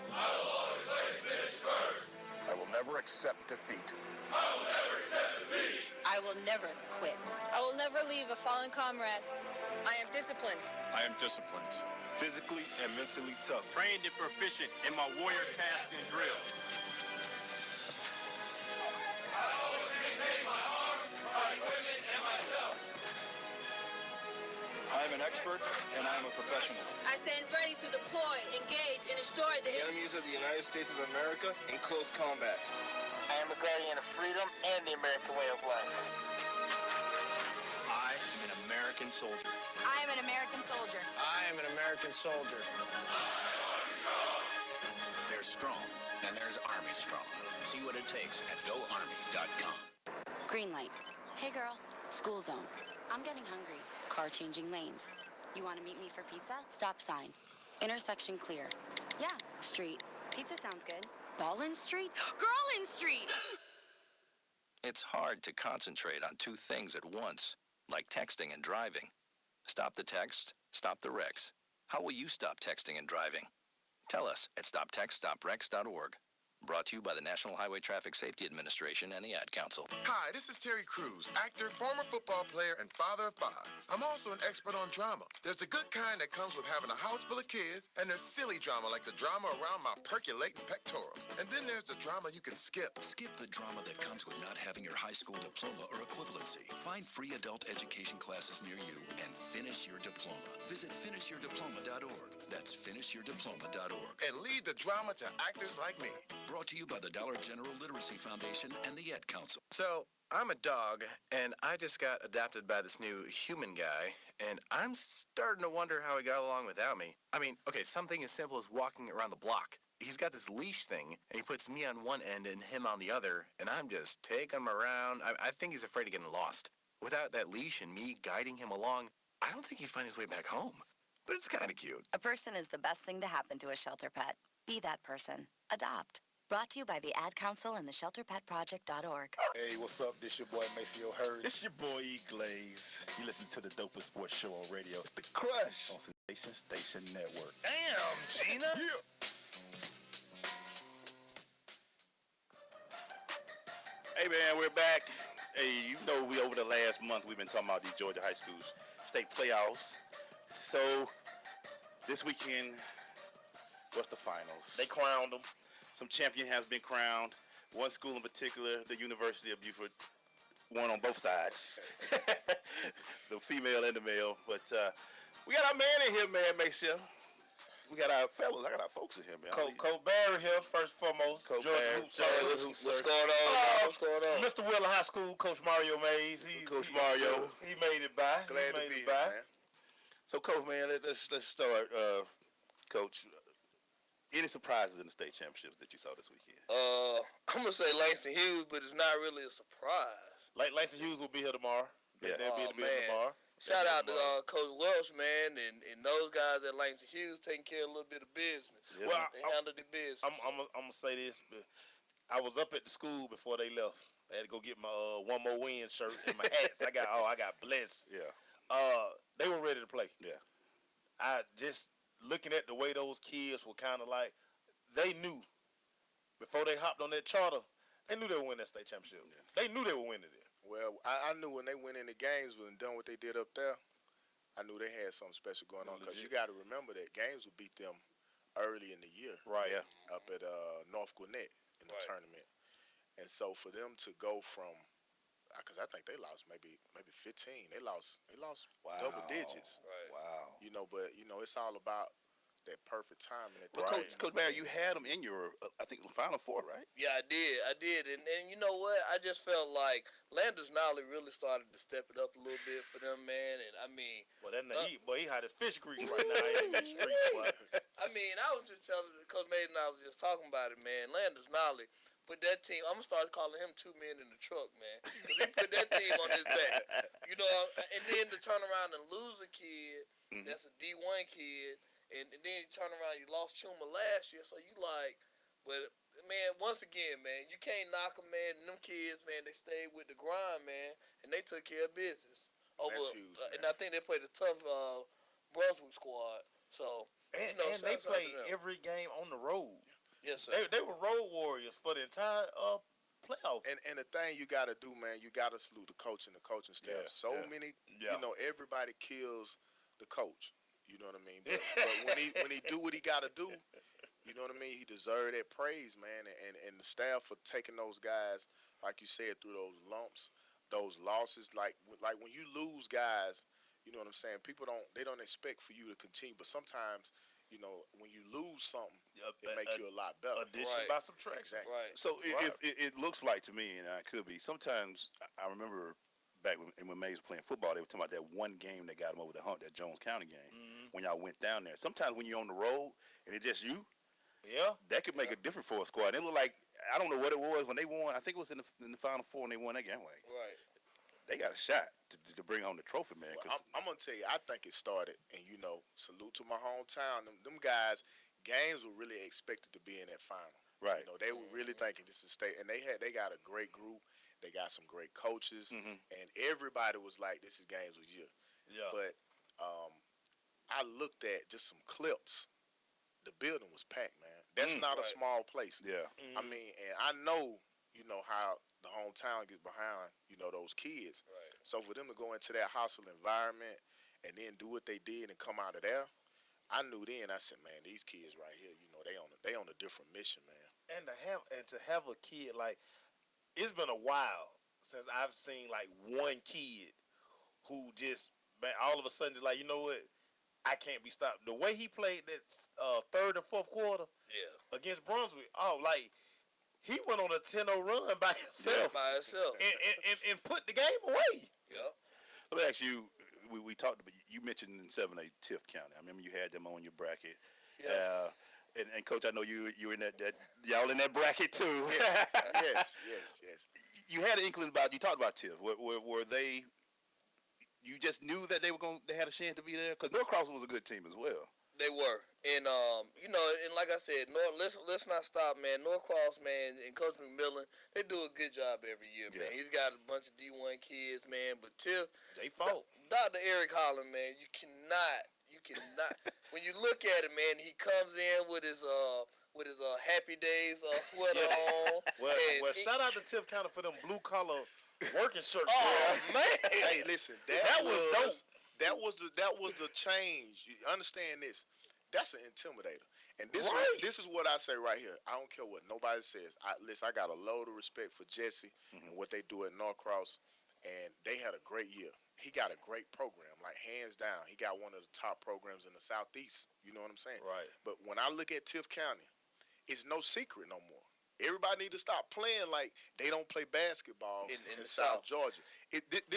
I will always place finish first. I will never accept defeat. I will never accept defeat. I will never quit. I will never leave a fallen comrade. I am disciplined. I am disciplined. Physically and mentally tough. Trained and proficient in my warrior task and drills. I always maintain my arms, my equipment, and myself. I am an expert, and I am a professional. I stand ready to deploy, engage, and destroy the Enemies of the United States of America in close combat. I am a guardian of freedom and the American way of life. I am an American soldier. I am an American soldier. I am an American soldier. There's strong, and there's Army strong. See what it takes at GoArmy.com. Green light. Hey girl, school zone. I'm getting hungry. Car changing lanes. You want to meet me for pizza? Stop sign. Intersection clear. Yeah, street. Pizza sounds good. Ballin Street? Girlin Street! It's hard to concentrate on two things at once, like texting and driving. Stop the text, stop the wrecks. How will you stop texting and driving? Tell us at stoptextstoprex.org. Brought to you by the National Highway Traffic Safety Administration and the Ad Council. Hi, this is Terry Crews, actor, former football player, and father of 5. I'm also an expert on drama. There's a good kind that comes with having a house full of kids, and there's silly drama like the drama around my percolating pectorals. And then there's the drama you can skip. Skip the drama that comes with not having your high school diploma or equivalency. Find free adult education classes near you and finish your diploma. Visit finishyourdiploma.org. That's finishyourdiploma.org. And lead the drama to actors like me. Brought to you by the Dollar General Literacy Foundation and the Ad Council. So, I'm a dog, and I just got adopted by this new human guy, and I'm starting to wonder how he got along without me. I mean, okay, something as simple as walking around the block. He's got this leash thing, and he puts me on one end and him on the other, and I'm just taking him around. I think he's afraid of getting lost. Without that leash and me guiding him along, I don't think he'd find his way back home. But it's kind of cute. A person is the best thing to happen to a shelter pet. Be that person. Adopt. Brought to you by the Ad Council and the ShelterPetProject.org. Hey, what's up? This your boy Maceo Hurd. This your boy E Glaze. You listen to the dopest sports show on radio. It's The Crush on Sensation Station Network. Damn, Gina. Yeah. Hey man, we're back. Hey, you know we over the last month we've been talking about these Georgia high schools state playoffs. So this weekend, what's the finals? They crowned them. Some champion has been crowned. One school in particular, the University of Beaufort, won on both sides. The female and the male. But we got our man in here, man, make sure. We got our fellas. I got our folks in here, man. Coach Barry here, first and foremost. Coach Georgia Barry. GaHoopCircle. What's going on? What's going on? Mr. Wheeler High School, Coach Mario Mays. Coach Mario. He made it by. Glad to be here, man. So, Coach, man, let's start. Coach, any surprises in the state championships that you saw this weekend? I'm going to say Langston Hughes, but it's not really a surprise. Langston Hughes will be here tomorrow. Yeah. They'll be here tomorrow. Shout out to Coach Welsh, man, and those guys at Langston Hughes taking care of a little bit of business. Yeah. Well, they handled the business. I'm going to say this. But I was up at the school before they left. I had to go get my One More Win shirt and my hats. I got blessed. Yeah. They were ready to play. Yeah. I just looking at the way those kids were kind of like, they knew before they hopped on that charter, they knew they would win that state championship. Yeah. They knew they would win it there. Well, I knew when they went into games and done what they did up there, I knew they had something special going on because you got to remember that games would beat them early in the year. Right. Yeah. Up at North Gwinnett in the tournament. And so for them to go from, because I think they lost maybe 15. They lost double digits. Right. Wow. You know, but you know it's all about that perfect timing. Well, Coach Barry, you had them in your, I think, Final Four, right? Yeah, I did, and you know what? I just felt like Landers Nolly really started to step it up a little bit for them, man. And I mean, Well, he had his fish grease right now in the streets, boy. I mean, I was just telling Coach Maiden, I was just talking about it, man. Landers Nolly put that team. I'm gonna start calling him 2 men in the truck, man, because he put that team on his back. You know, and then to turn around and lose a kid that's a D1 kid. And then you turn around, you lost Chuma last year, so you like, but man, once again, man, you can't knock them, man. And them kids, man, they stayed with the grind, man, and they took care of business. That's huge, and I think they played a tough Brunswick squad. So and they played every game on the road. Yes, sir. They were road warriors for the entire playoff. And the thing you got to do, man, you got to salute the coach and the coaching staff. You know, everybody kills the coach. You know what I mean? But when he do what he got to do, you know what I mean? He deserved that praise, man. And the staff for taking those guys, like you said, through those lumps, those losses. Like when you lose guys, you know what I'm saying? People don't expect for you to continue. But sometimes, you know, when you lose something, it make you a lot better. Addition by subtraction. Exactly. Right. So it looks like to me, and I could be, sometimes I remember back when Mays was playing football, they were talking about that one game that got him over the hump, that Jones County game, when y'all went down there. Sometimes when you're on the road and it's just you, that could make a difference for a squad. It looked like, I don't know what it was when they won. I think it was in the Final Four and they won that game. Like, they got a shot to bring home the trophy, man. Well, I'm going to tell you, I think it started, and, you know, salute to my hometown. Them guys, games were really expected to be in that final. Right. You know, they were really thinking this is state, and they got a great group. They got some great coaches, and everybody was like, this is games with you. Yeah. But I looked at just some clips. The building was packed, man. That's not a small place. Yeah. I mean, and I know, you know, how the hometown gets behind, you know, those kids. Right. So for them to go into that hostile environment and then do what they did and come out of there, I knew then, I said, man, these kids right here, you know, they on a different mission, man. And to have a kid, like, it's been a while since I've seen like one kid who just, man, all of a sudden just like, you know what, I can't be stopped. The way he played that third and fourth quarter against Brunswick, like he went on a 10-0 run by himself. And put the game away. Yep. Let me ask you, we talked about, you mentioned in 7A Tift County. I remember you had them on your bracket. Yeah. And Coach, I know you were in that y'all in that bracket too. Yes. You had an inkling about, you talked about Tiff. Were they, you just knew that they had a chance to be there? Because Norcross was a good team as well. They were. And, you know, and like I said, let's not stop, man. Norcross, man, and Coach McMillan, they do a good job every year, man. He's got a bunch of D1 kids, man. But Tiff, they fought. Dr. Eric Holland, man, you cannot. When you look at it, man, he comes in with his Happy Days sweater on. Well, shout out to Tiff County for them blue collar working shirts. Oh man! Hey, listen, that was dope. That was the change. You understand this? That's an intimidator. And this is what I say right here. I don't care what nobody says. I got a load of respect for Jesse and what they do at Norcross, and they had a great year. He got a great program, like hands down. He got one of the top programs in the Southeast. You know what I'm saying? Right. But when I look at Tiff County, it's no secret no more. Everybody need to stop playing like they don't play basketball in South Georgia.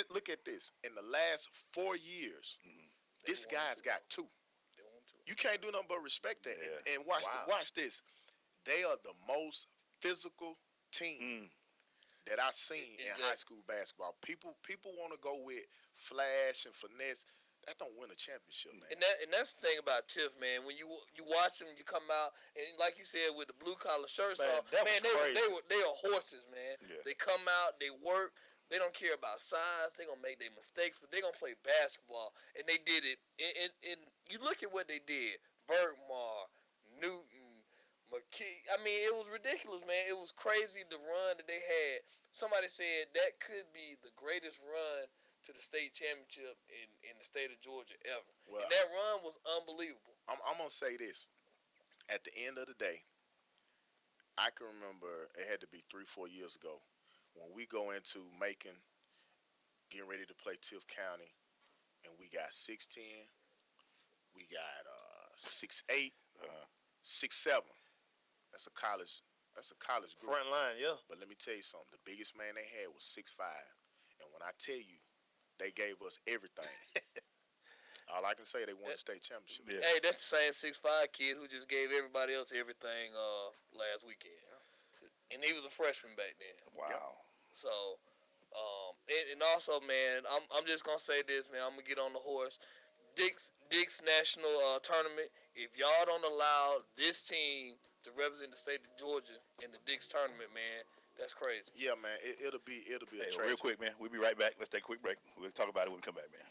Look at this. In the last 4 years, this guy's got 2. You can't do nothing but respect that. Yeah. And watch this. They are the most physical team that I've seen in high school basketball. People want to go with flash and finesse. That don't win a championship, man. And that's the thing about Tiff, man. When you watch them, you come out and like you said, with the blue collar shirts on, man, they are horses, man. Yeah. They come out, they work. They don't care about size. They gonna make their mistakes, but they gonna play basketball, and they did it. And you look at what they did: Bergmar, Newton, McKee. I mean, it was ridiculous, man. It was crazy the run that they had somebody said that could be the greatest run to the state championship in the state of Georgia ever. Well, and that run was unbelievable. I'm going to say this. At the end of the day, I can remember it had to be 3-4 years ago when we go into Macon, getting ready to play Tift County, and we got 6'10", we got 6'8", 6'7". That's a college group. Front line, yeah. But let me tell you something. The biggest man they had was 6'5", and when I tell you, they gave us everything. All I can say, they won the state championship. Yeah. Hey, that's the same 6'5" kid who just gave everybody else everything last weekend. Yeah. And he was a freshman back then. Wow. Yep. So, and also, man, I'm just gonna say this, man. I'm gonna get on the horse. Dick's National Tournament. If y'all don't allow this team to represent the state of Georgia in the Dick's tournament, man, that's crazy. Yeah, man. It'll be a tragedy. Real quick, man. We'll be right back. Let's take a quick break. We'll talk about it when we come back, man.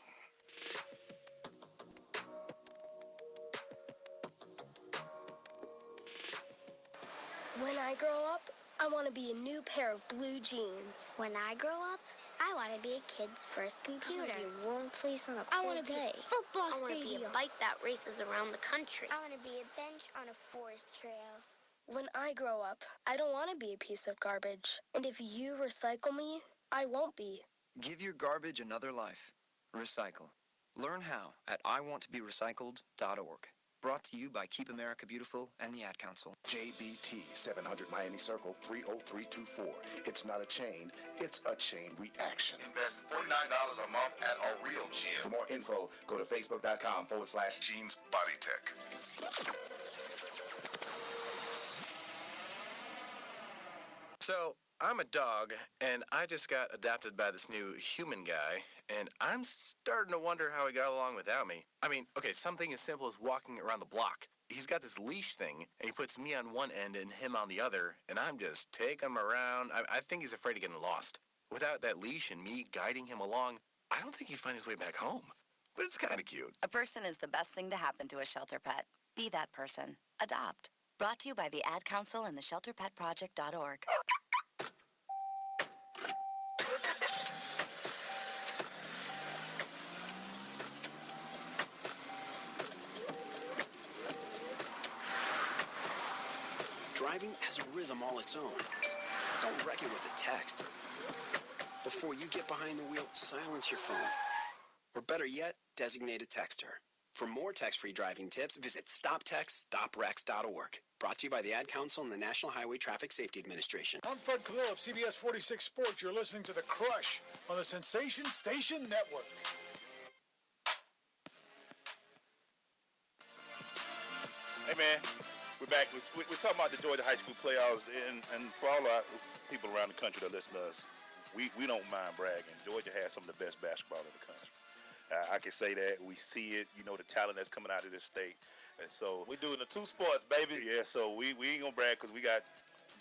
When I grow up, I want to be a new pair of blue jeans. When I grow up, I want to be a kid's first computer. I want to be a warm fleece on a I cold want to be day. a football I want to stadium. be a bike that races around the country. I want to be a bench on a forest trail. When I grow up, I don't want to be a piece of garbage. And if you recycle me, I won't be. Give your garbage another life. Recycle. Learn how at iwanttoberecycled.org. Brought to you by Keep America Beautiful and the Ad Council. JBT 700 Miami Circle 30324. It's not a chain, it's a chain reaction. Invest $49 a month at a real gym. For more info, go to facebook.com/Jeans Body Tech. So, I'm a dog, and I just got adopted by this new human guy, and I'm starting to wonder how he got along without me. I mean, okay, something as simple as walking around the block. He's got this leash thing, and he puts me on one end and him on the other, and I'm just taking him around. I think he's afraid of getting lost. Without that leash and me guiding him along, I don't think he'd find his way back home. But it's kind of cute. A person is the best thing to happen to a shelter pet. Be that person. Adopt. Brought to you by the Ad Council and the ShelterPetProject.org. Driving has a rhythm all its own. Don't wreck it with a text. Before you get behind the wheel, silence your phone. Or better yet, designate a texter. For more text-free driving tips, visit StopTextStopWrecks.org. Brought to you by the Ad Council and the National Highway Traffic Safety Administration. I'm Fred Khalil of CBS 46 Sports. You're listening to The Crush on the Sensation Station Network. Hey, man. We're back. We're talking about the Georgia high school playoffs, and for all our people around the country that listen to us, we don't mind bragging. Georgia has some of the best basketball in the country. I can say that. We see it. You know, the talent that's coming out of this state. And so we doing the two sports, baby. Yeah, so we ain't going to brag because we got,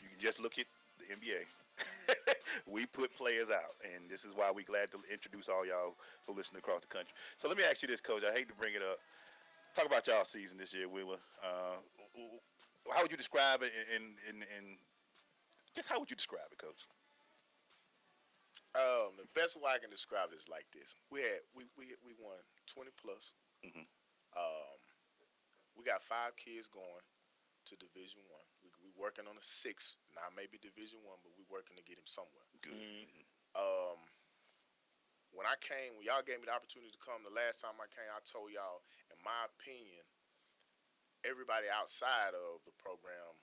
you can just look at the NBA. We put players out, and this is why we're glad to introduce all y'all who listen across the country. So let me ask you this, Coach. I hate to bring it up. Talk about y'all season this year, Wheeler. How would you describe it in just how would you describe it, Coach? The best way I can describe it is like this. We won 20 plus. Mm-hmm. We got 5 kids going to Division I. We working on a 6, now maybe Division I, but we working to get him somewhere. Good. Mm-hmm. When y'all gave me the opportunity to come the last time I came, I told y'all, in my opinion, everybody outside of the program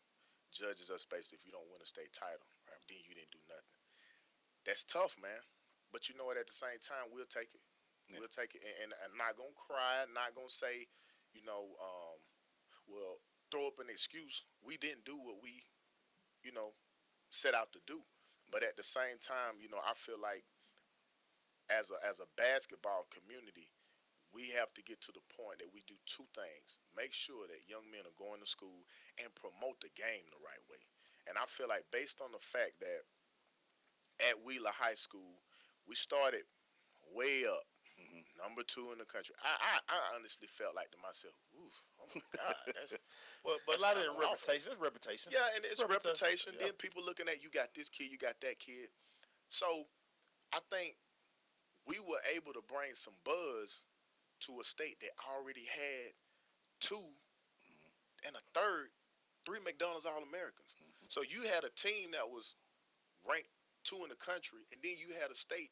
judges us based if you don't win a state title, right? Then you didn't do nothing. That's tough, man. But you know what? At the same time, we'll take it. Yeah. We'll take it, and I'm not gonna cry. Not gonna say, well, throw up an excuse. We didn't do what we, set out to do. But at the same time, I feel like as a basketball community, we have to get to the point that we do 2 things. Make sure that young men are going to school and promote the game the right way. And I feel like based on the fact that at Wheeler High School, we started way up, number 2 in the country. I honestly felt like to myself, oof, oh my God. But a lot of it reputation. It's reputation. Yeah, and it's reputation. Yeah. Then people looking at you got this kid, you got that kid. So I think we were able to bring some buzz to a state that already had two and a third, three McDonald's All-Americans. So you had a team that was ranked 2 in the country, and then you had a state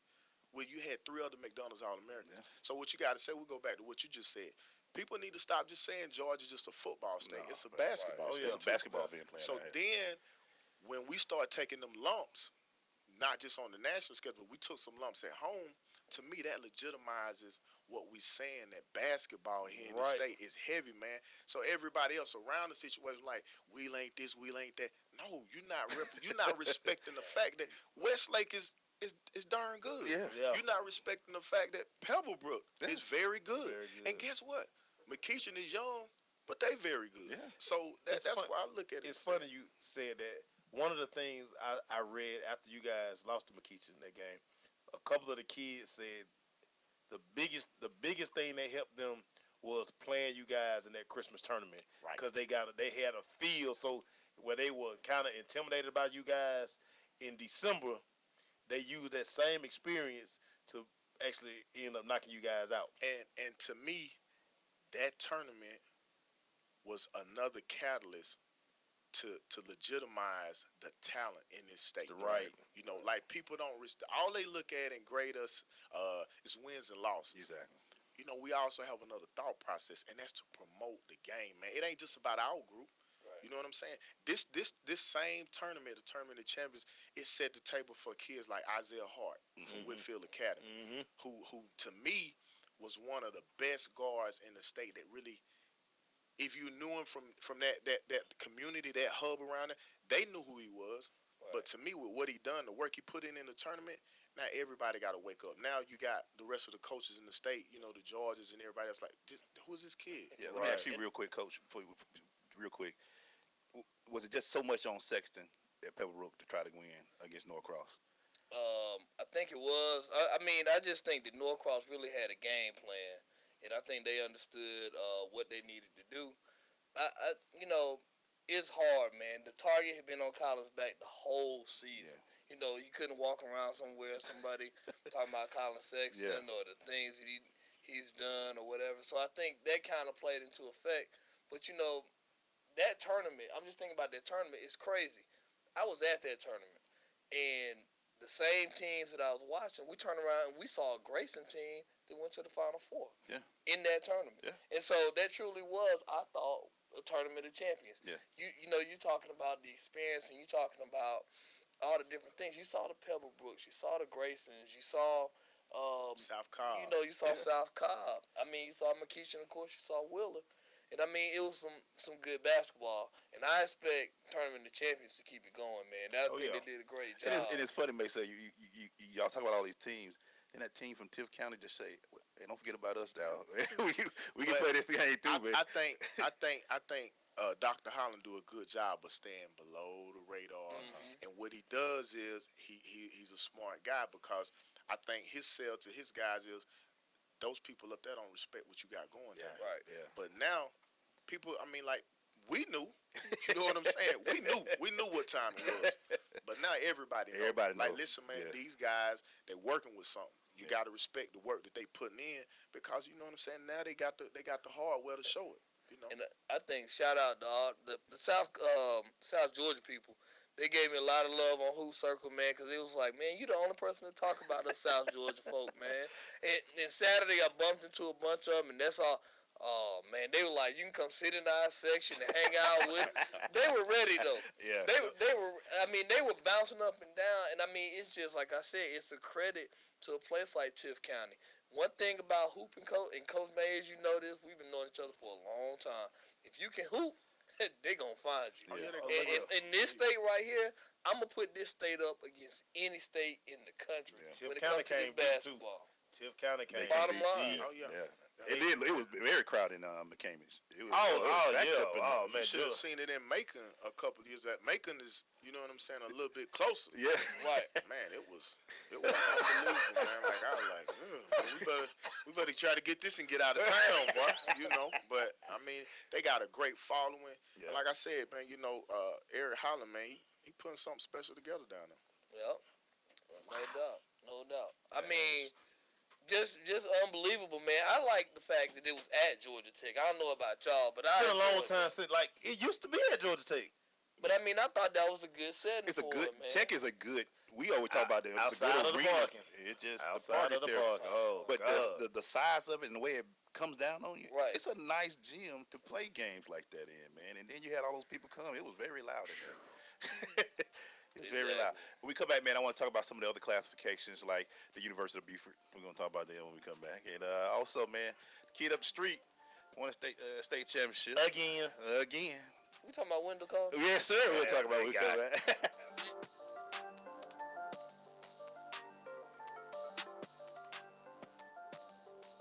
where you had 3 other McDonald's All-Americans. Yeah. So what you got to say, we'll go back to what you just said. People need to stop just saying Georgia's just a football state. No, it's a basketball state. It's a basketball being played. So then when we start taking them lumps, not just on the national schedule, we took some lumps at home. To me, that legitimizes what we saying, that basketball here in the state is heavy, man. So everybody else around the situation, like, we ain't this, we ain't that. No, you're not respecting the fact that Westlake is darn good. Yeah. You're not respecting the fact that Pebblebrook is very good. And guess what? McKeeshan is young, but they very good. Yeah. So that's why I look at it. It's funny you said that. One of the things I read after you guys lost to McKeeshan in that game, a couple of the kids said the biggest thing that helped them was playing you guys in that Christmas tournament, because they had a feel, so where they were kind of intimidated about you guys in December, they used that same experience to actually end up knocking you guys out. And to me, that tournament was another catalyst to legitimize the talent in this state. Right. You know, like, people don't all they look at and grade us is wins and losses. Exactly. You know, we also have another thought process, and that's to promote the game, man. It ain't just about our group. Right. You know what I'm saying? This same tournament, the Tournament of Champions, it set the table for kids like Isaiah Hart from Whitfield Academy, who to me was one of the best guards in the state that really, if you knew him from that community, that hub around it, they knew who he was. Right. But to me, with what he done, the work he put in the tournament, now everybody got to wake up. Now you got the rest of the coaches in the state, you know, the Georges and everybody else, like, who's this kid? Yeah, let me ask you real quick, Coach, real quick. Was it just so much on Sexton at Pebblebrook to try to win against Norcross? I think it was. I mean, I just think that Norcross really had a game plan. And I think they understood what they needed to do. You know, it's hard, man. The target had been on Collins' back the whole season. Yeah. You know, you couldn't walk around somewhere, somebody talking about Colin Sexton or the things that he's done or whatever. So I think that kind of played into effect. But, you know, that tournament, I'm just thinking about that tournament, it's crazy. I was at that tournament. And the same teams that I was watching, we turned around and we saw a Grayson team that went to the Final Four in that tournament. Yeah. And so that truly was, I thought, a Tournament of Champions. Yeah. You know, you're talking about the experience and you're talking about all the different things. You saw the Pebblebrooks, you saw the Graysons, you saw South Cobb. You know, you saw South Cobb. I mean, you saw McKeeshan, of course, you saw Wheeler. And I mean, it was some good basketball. And I expect Tournament of Champions to keep it going, man. I think they did a great job. And it's funny, May say, y'all talk about all these teams. And that team from Tiff County just say, "Hey, don't forget about us, now. we can play this game too, man." I think Dr. Holland do a good job of staying below the radar. And what he does is he's a smart guy, because I think his sell to his guys is those people up there don't respect what you got going down. Right. Yeah. But now people, I mean, like, we knew. You know what I'm saying? We knew what time it was. But now everybody knows. Like, listen, man, these guys, they're working with something. You got to respect the work that they putting in, because, you know what I'm saying, now they got the hardware to show it. You know? And I think, shout out to all the South Georgia people. They gave me a lot of love on GaHoopCircle, man, because it was like, man, you the only person to talk about us South Georgia folk, man. And Saturday I bumped into a bunch of them, and that's all. Oh, man, they were like, you can come sit in our section and hang out with them. They were ready, though. Yeah. They were, I mean, they were bouncing up and down. And, I mean, it's just, like I said, it's a credit to a place like Tiff County. One thing about hoop and Coach Mays, you know this, we've been knowing each other for a long time. If you can hoop, they going to find you. And in this state right here, I'm going to put this state up against any state in the country when it comes to this basketball. Tiff County came bottom line. Oh, yeah. It was very crowded in McCamish. Man, you should have seen it in Macon a couple of years. That Macon is, you know what I'm saying, a little bit closer. Yeah, right. Man, it was unbelievable, man. Like, I was like, we better try to get this and get out of town, bro. You know, but I mean, they got a great following. Yeah. And like I said, man, you know, Eric Holland, man, he putting something special together down there. Yep. No doubt. I mean, just unbelievable, man. I like the fact that it was at Georgia Tech. I don't know about y'all, but it's been a long time since, like, it used to be at Georgia Tech. But I mean, I thought that was a good setting. It's a for good it, man. Tech is a good. We always talk about that. It's a Outside good of the arena. parking. It's just Outside of the parking. Oh, but God. the size of it and the way it comes down on you, right. It's a nice gym to play games like that in, man. And then you had all those people come. It was very loud in there. It's very loud. When we come back, man, I want to talk about some of the other classifications, like the University of Beaufort. We're going to talk about that when we come back. And also, man, the kid up the street won a state championship. Again. We talking about Wendell Carter? Yes, sir. We'll talk about it when we come back.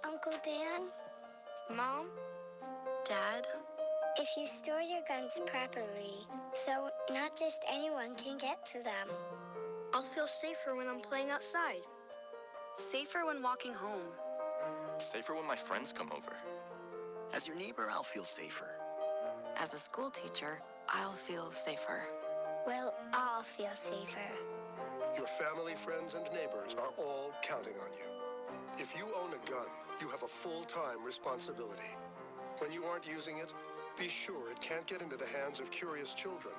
Uncle Dan? Mom? Dad? If you store your guns properly, so not just anyone can get to them. I'll feel safer when I'm playing outside. Safer when walking home. Safer when my friends come over. As your neighbor, I'll feel safer. As a school teacher, I'll feel safer. We'll all feel safer. Your family, friends, and neighbors are all counting on you. If you own a gun, you have a full-time responsibility. When you aren't using it, be sure it can't get into the hands of curious children,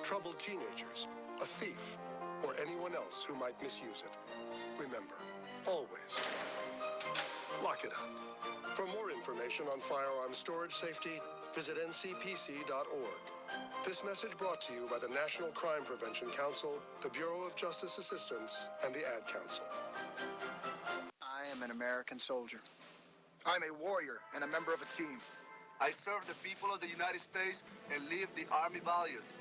troubled teenagers, a thief, or anyone else who might misuse it. Remember, always, lock it up. For more information on firearm storage safety, visit ncpc.org. This message brought to you by the National Crime Prevention Council, the Bureau of Justice Assistance, and the Ad Council. I am an American soldier. I'm a warrior and a member of a team. I serve the people of the United States and live the Army values.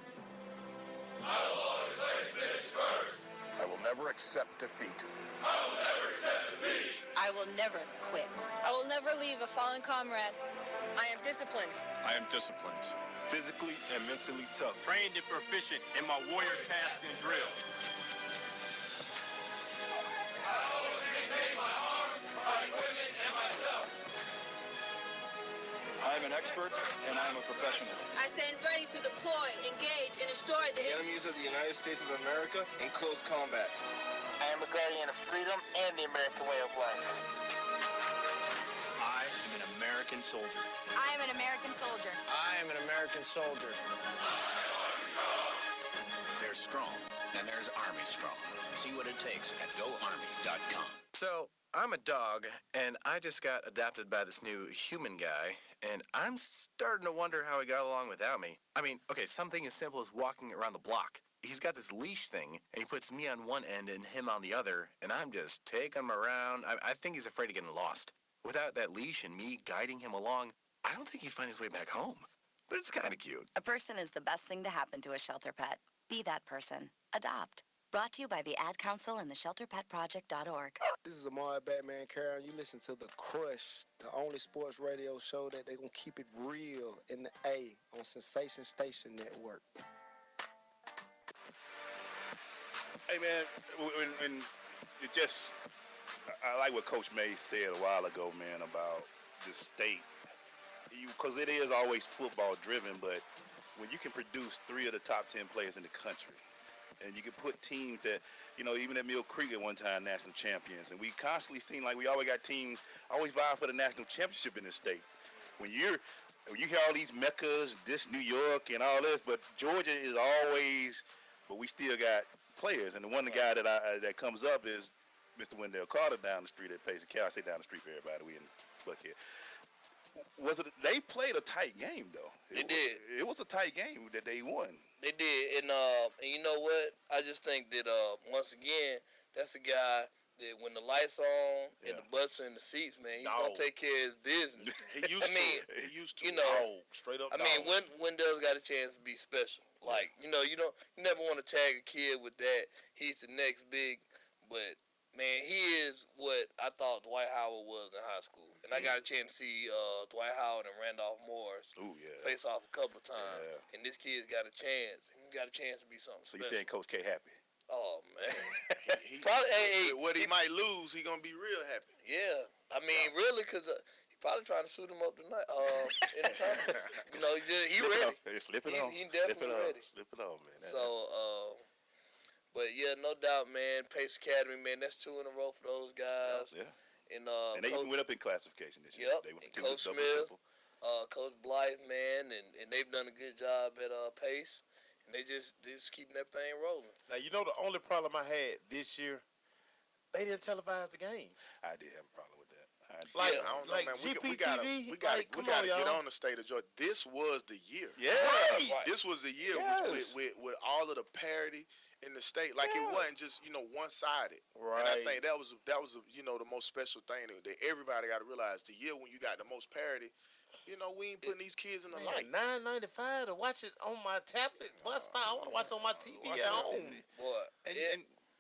I will always place mission first. I will never accept defeat. I will never accept defeat. I will never quit. I will never leave a fallen comrade. I am disciplined. I am disciplined. Physically and mentally tough. Trained and proficient in my warrior task and drill. I always maintain my arms, my equipment, and myself. I am an expert and I am a professional. I stand ready to deploy, engage, and destroy the enemies of the United States of America in close combat. I am a guardian of freedom and the American way of life. I am an American soldier. I am an American soldier. I am an American soldier. There's strong, and there's Army strong. See what it takes at GoArmy.com. So, I'm a dog, and I just got adopted by this new human guy, and I'm starting to wonder how he got along without me. I mean, okay, something as simple as walking around the block. He's got this leash thing, and he puts me on one end and him on the other, and I'm just taking him around. I think he's afraid of getting lost. Without that leash and me guiding him along, I don't think he'd find his way back home. But it's kind of cute. A person is the best thing to happen to a shelter pet. Be that person. Adopt. Brought to you by the Ad Council and the ShelterPetProject.org. This is Amari Batman Karen. You listen to The Crush, the only sports radio show that they're going to keep it real in the A on Sensation Station Network. Hey, man, when it just, I like what Coach May said a while ago, man, about the state. Because it is always football driven, but when you can produce 3 of the top 10 players in the country, and you can put teams that, you know, even at Mill Creek at one time, national champions, and we constantly seem like we always got teams always vying for the national championship in this state. When you hear all these meccas, this New York and all this, but Georgia is always, but we still got players. And the one guy that comes up is Mr. Wendell Carter down the street at Pacey County. I say down the street for everybody. We in Buckhead. They played a tight game though. They did. It was a tight game that they won. They did, and you know what? I just think that once again, that's a guy that when the lights on and the butts in the seats, man, he's gonna take care of his business. He used to. He used to. You know, straight up. I mean, Wendell's got a chance to be special. Like, you know, you never want to tag a kid with that. He's the next big, but man, he is what I thought Dwight Howard was in high school. And I got a chance to see Dwight Howard and Randolph Morris face off a couple of times. Yeah. And this kid's got a chance. He got a chance to be something so special. You saying Coach K happy? Oh, man. Probably, what he might lose, he going to be real happy. Yeah. I mean, really, because he probably trying to suit him up tonight. In the tournament. You know, he ready. Slip it on. He definitely ready. Slip it on, man. So, But yeah, no doubt, man. Pace Academy, man. That's 2 in a row for those guys. Yeah. And they even went up in classification this year. Yep. They went and Coach Smith, Coach Blythe, man, and they've done a good job at Pace. And they just keeping that thing rolling. Now, you know the only problem I had this year, they didn't televise the games. I did have a problem with that. I don't know, man. We gotta get on the state of Georgia. This was the year. Yeah. Right. This was the year with all of the parity in the state. Like it wasn't just one sided. Right. And I think that was the most special thing that everybody got to realize. The year when you got the most parity. We ain't putting these kids in the light. $9.95 to watch it on my tablet. Bust out. I want to watch it on my TV at home. Boy.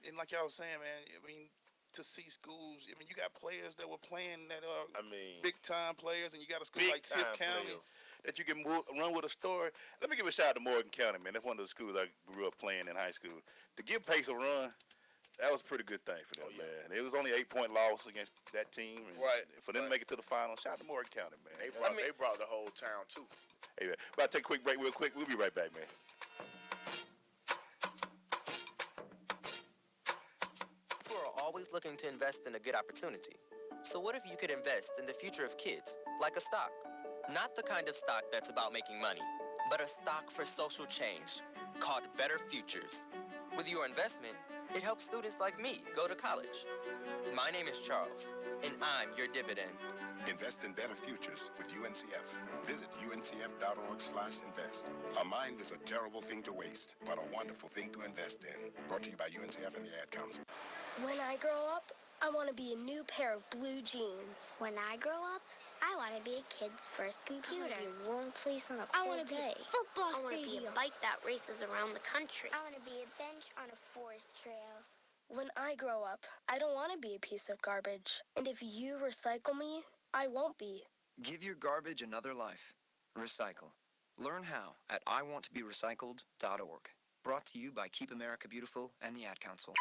And like y'all was saying, man, I mean, to see schools, I mean, you got players that were playing that are big-time players, and you got a school like Tift County that you can run with a story. Let me give a shout out to Morgan County, man. That's one of the schools I grew up playing in high school. To give Pace a run, that was a pretty good thing for them, man. It was only 8-point loss against that team. And for them to make it to the final, shout out to Morgan County, man. They brought the whole town, too. Hey, man. We're about to take a quick break real quick. We'll be right back, man. People are always looking to invest in a good opportunity. So what if you could invest in the future of kids, like a stock? Not the kind of stock that's about making money, but a stock for social change, called Better Futures. With your investment, it helps students like me go to college. My name is Charles, and I'm your dividend. Invest in better futures with UNCF. Visit uncf.org/invest. A mind is a terrible thing to waste, but a wonderful thing to invest in. Brought to you by UNCF and the Ad Council. When I grow up, I want to be a new pair of blue jeans. When I grow up, I want to be a kid's first computer. I want to be a warm fleece on a I cold want to be day. a football I want to stadium. be a bike that races around the country. I want to be a bench on a forest trail. When I grow up, I don't want to be a piece of garbage. And if you recycle me, I won't be. Give your garbage another life. Recycle. Learn how at iwanttoberecycled.org. Brought to you by Keep America Beautiful and the Ad Council.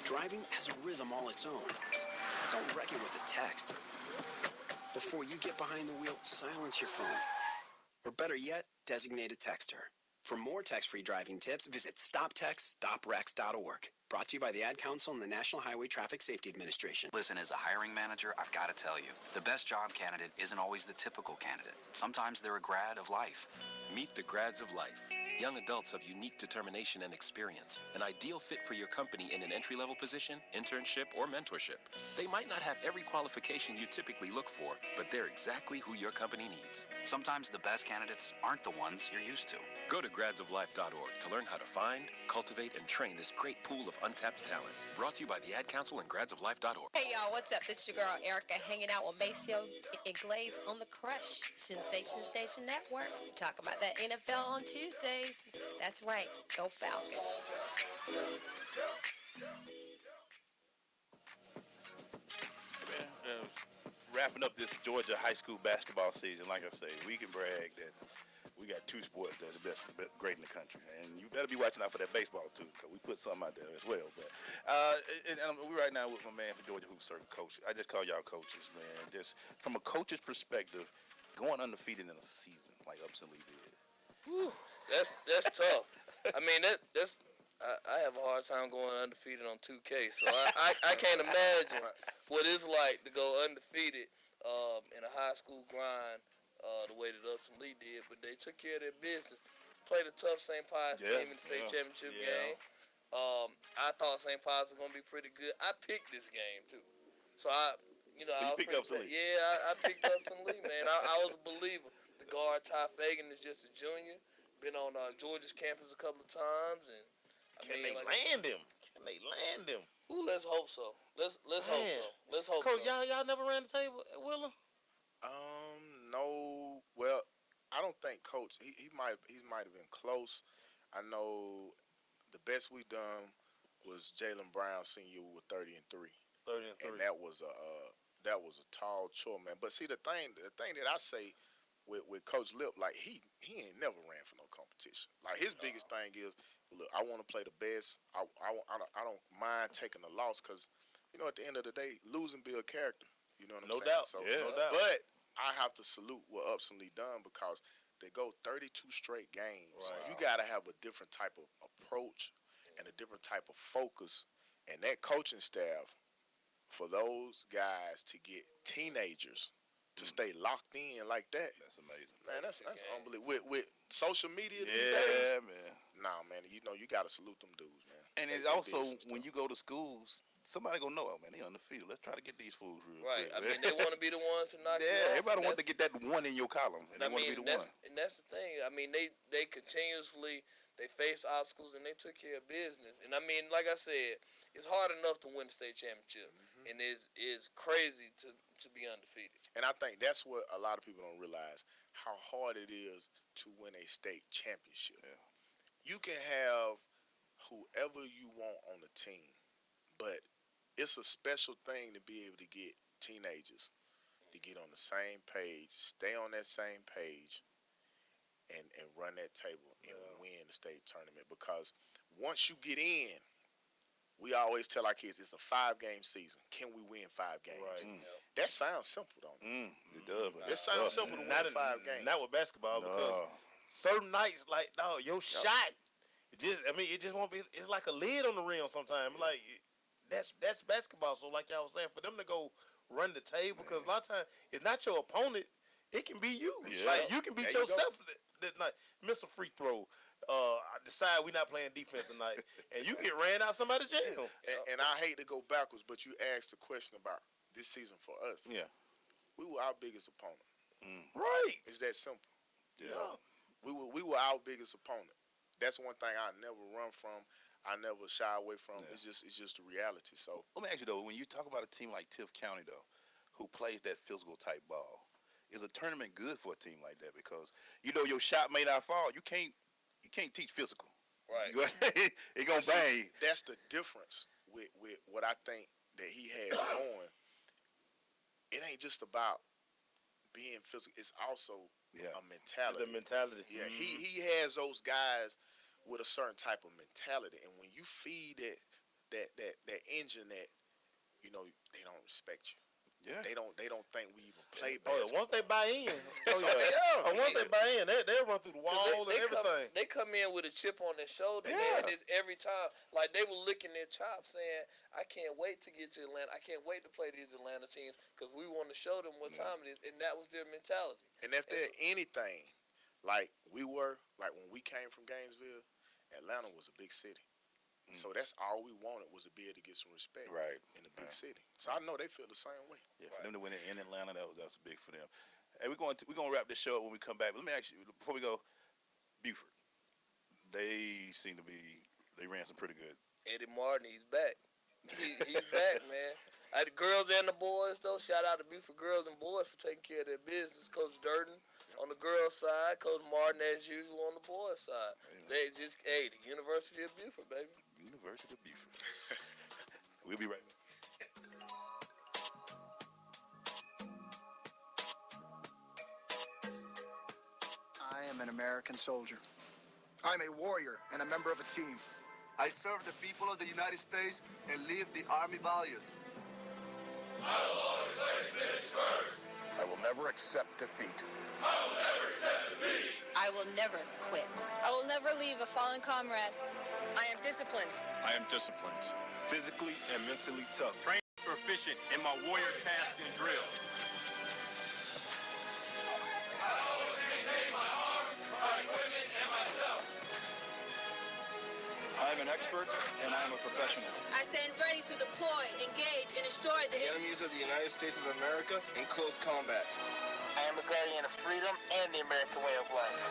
Driving has a rhythm all its own. Don't wreck it with a text. Before you get behind the wheel, silence your phone. Or better yet, designate a texter. For more text-free driving tips, visit stoptextstoprex.org. Brought to you by the Ad Council and the National Highway Traffic Safety Administration. Listen, as a hiring manager, I've got to tell you, the best job candidate isn't always the typical candidate. Sometimes they're a grad of life. Meet the grads of life. Young adults of unique determination and experience. An ideal fit for your company in an entry-level position, internship, or mentorship. They might not have every qualification you typically look for, but they're exactly who your company needs. Sometimes the best candidates aren't the ones you're used to. Go to gradsoflife.org to learn how to find, cultivate, and train this great pool of untapped talent. Brought to you by the Ad Council and gradsoflife.org. Hey, y'all, what's up? This is your girl, Erica, hanging out with Maceo and Glaze on the Crush Sensation Station Network. Talk about that NFL on Tuesdays. That's right. Go Falcons. Wrapping up this Georgia high school basketball season, like I say, we can brag that we got two sports that's great in the country, and you better be watching out for that baseball too, because we put something out there as well. But we're right now with my man for Georgia GaHoopCircle, coach. I just call y'all coaches, man. Just from a coach's perspective, going undefeated in a season like Upson Lee did. Whew, that's tough. I mean, that's. I have a hard time going undefeated on 2K, so I can't imagine what it's like to go undefeated in a high school grind the way that Upson Lee did. But they took care of their business. Played a tough St. Pius team in the state championship game. I thought St. Pius was going to be pretty good. I picked this game, too. So, you picked Upson Lee? Yeah, I picked Upson Lee, man. I was a believer. The guard, Ty Fagan, is just a junior. Been on Georgia's campus a couple of times, and Can they land him? Ooh, let's hope so. Let's hope so. Let's hope Coach, so. y'all never ran the table at Willa? No. Well, I don't think Coach. He might have been close. I know the best we done was Jalen Brown senior with 30-3. 30-3. And that was a tall chore, man. But see, the thing that I say with Coach Lip, like he ain't never ran for no competition. Like his biggest thing is, look, I want to play the best. I don't mind taking the loss because at the end of the day, losing build character. You know what I'm No saying? doubt. So, No doubt. But I have to salute what Upson Lee done because they go 32 straight games. Right. You got to have a different type of approach and a different type of focus. And that coaching staff, for those guys to get teenagers to stay locked in like that. That's amazing. Man, that's unbelievable. With social media these Yeah, days. man. Nah, man, you got to salute them dudes, man. And They it's also, did some when stuff. you go to schools, somebody gonna know, oh, man, they on the field. Let's try to get these fools real Right. quick. I mean, they want to be the ones to knock you off. Yeah, everybody and wants to get that one in your column, and they want to be the one. And that's the thing. I mean, they continuously they face obstacles and they took care of business. And I mean, like I said, it's hard enough to win the state championship, and it's crazy to be undefeated. And I think that's what a lot of people don't realize, how hard it is to win a state championship. Yeah. You can have whoever you want on the team, but it's a special thing to be able to get teenagers to get on the same page, stay on that same page, and run that table and win the state tournament. Because once you get in, we always tell our kids it's a 5-game season. Can we win 5 games? Right. That sounds simple, don't it? It does. But It sounds simple to win 5 games. Not with basketball because certain nights, like, dog, your shot, it just won't be. It's like a lid on the rim sometimes. Like that's basketball. So like y'all was saying, for them to go run the table, because a lot of times it's not your opponent, it can be you. Yeah. Like you can beat There you yourself that night. Miss a free throw. I decide we're not playing defense tonight, and you get ran out somebody's jail. And I hate to go backwards, but you asked a question about this season for us. Yeah. We were our biggest opponent. Right. It's that simple. Yeah. We were our biggest opponent. That's one thing I never run from. I never shy away from. Yeah. It's just the reality. So Let me ask you though, when you talk about a team like Tiff County though, who plays that physical type ball, is a tournament good for a team like that? Because your shot may not fall. You can't teach physical. Right. It gonna bang. that's the difference with what I think that he has going. It ain't just about being physical. It's also a mentality. The mentality. Yeah, he has those guys with a certain type of mentality, and when you feed that engine, that they don't respect you. Yeah. They don't think we even play Oh, basketball. once they buy in, once they buy in, they'll run through the wall and everything. They come in with a chip on their shoulder. Yeah. They had this every time. Like they were licking their chops, saying, "I can't wait to get to Atlanta. I can't wait to play these Atlanta teams because we want to show them what time it is." And that was their mentality. And if they're anything like we were, like when we came from Gainesville, Atlanta was a big city. So that's all we wanted, was to be able to get some respect in the big city. So I know they feel the same way. Yeah, for them to win it in Atlanta, that was big for them. Hey, we're gonna wrap this show up when we come back. But let me ask you before we go, Buford. They ran some pretty good. Eddie Martin, he's back. He's back, man. The girls and the boys, though, shout out to Buford girls and boys for taking care of their business. Coach Durden on the girls' side, Coach Martin, as usual, on the boys' side. They just, the University of Buford, baby. University of Buford. We'll be right back. I am an American soldier. I'm a warrior and a member of a team. I serve the people of the United States and live the Army values. I will always place mission first. I will never accept defeat. I will never accept defeat. I will never quit. I will never leave a fallen comrade. I am disciplined. I am disciplined, physically and mentally tough. Trained and proficient in my warrior tasks and drills. I always maintain my arms, my equipment, and myself. I am an expert and I am a professional. I stand ready to deploy, engage, and destroy the Enemies of the United States of America in close combat. I am a guardian of freedom and the American way of life.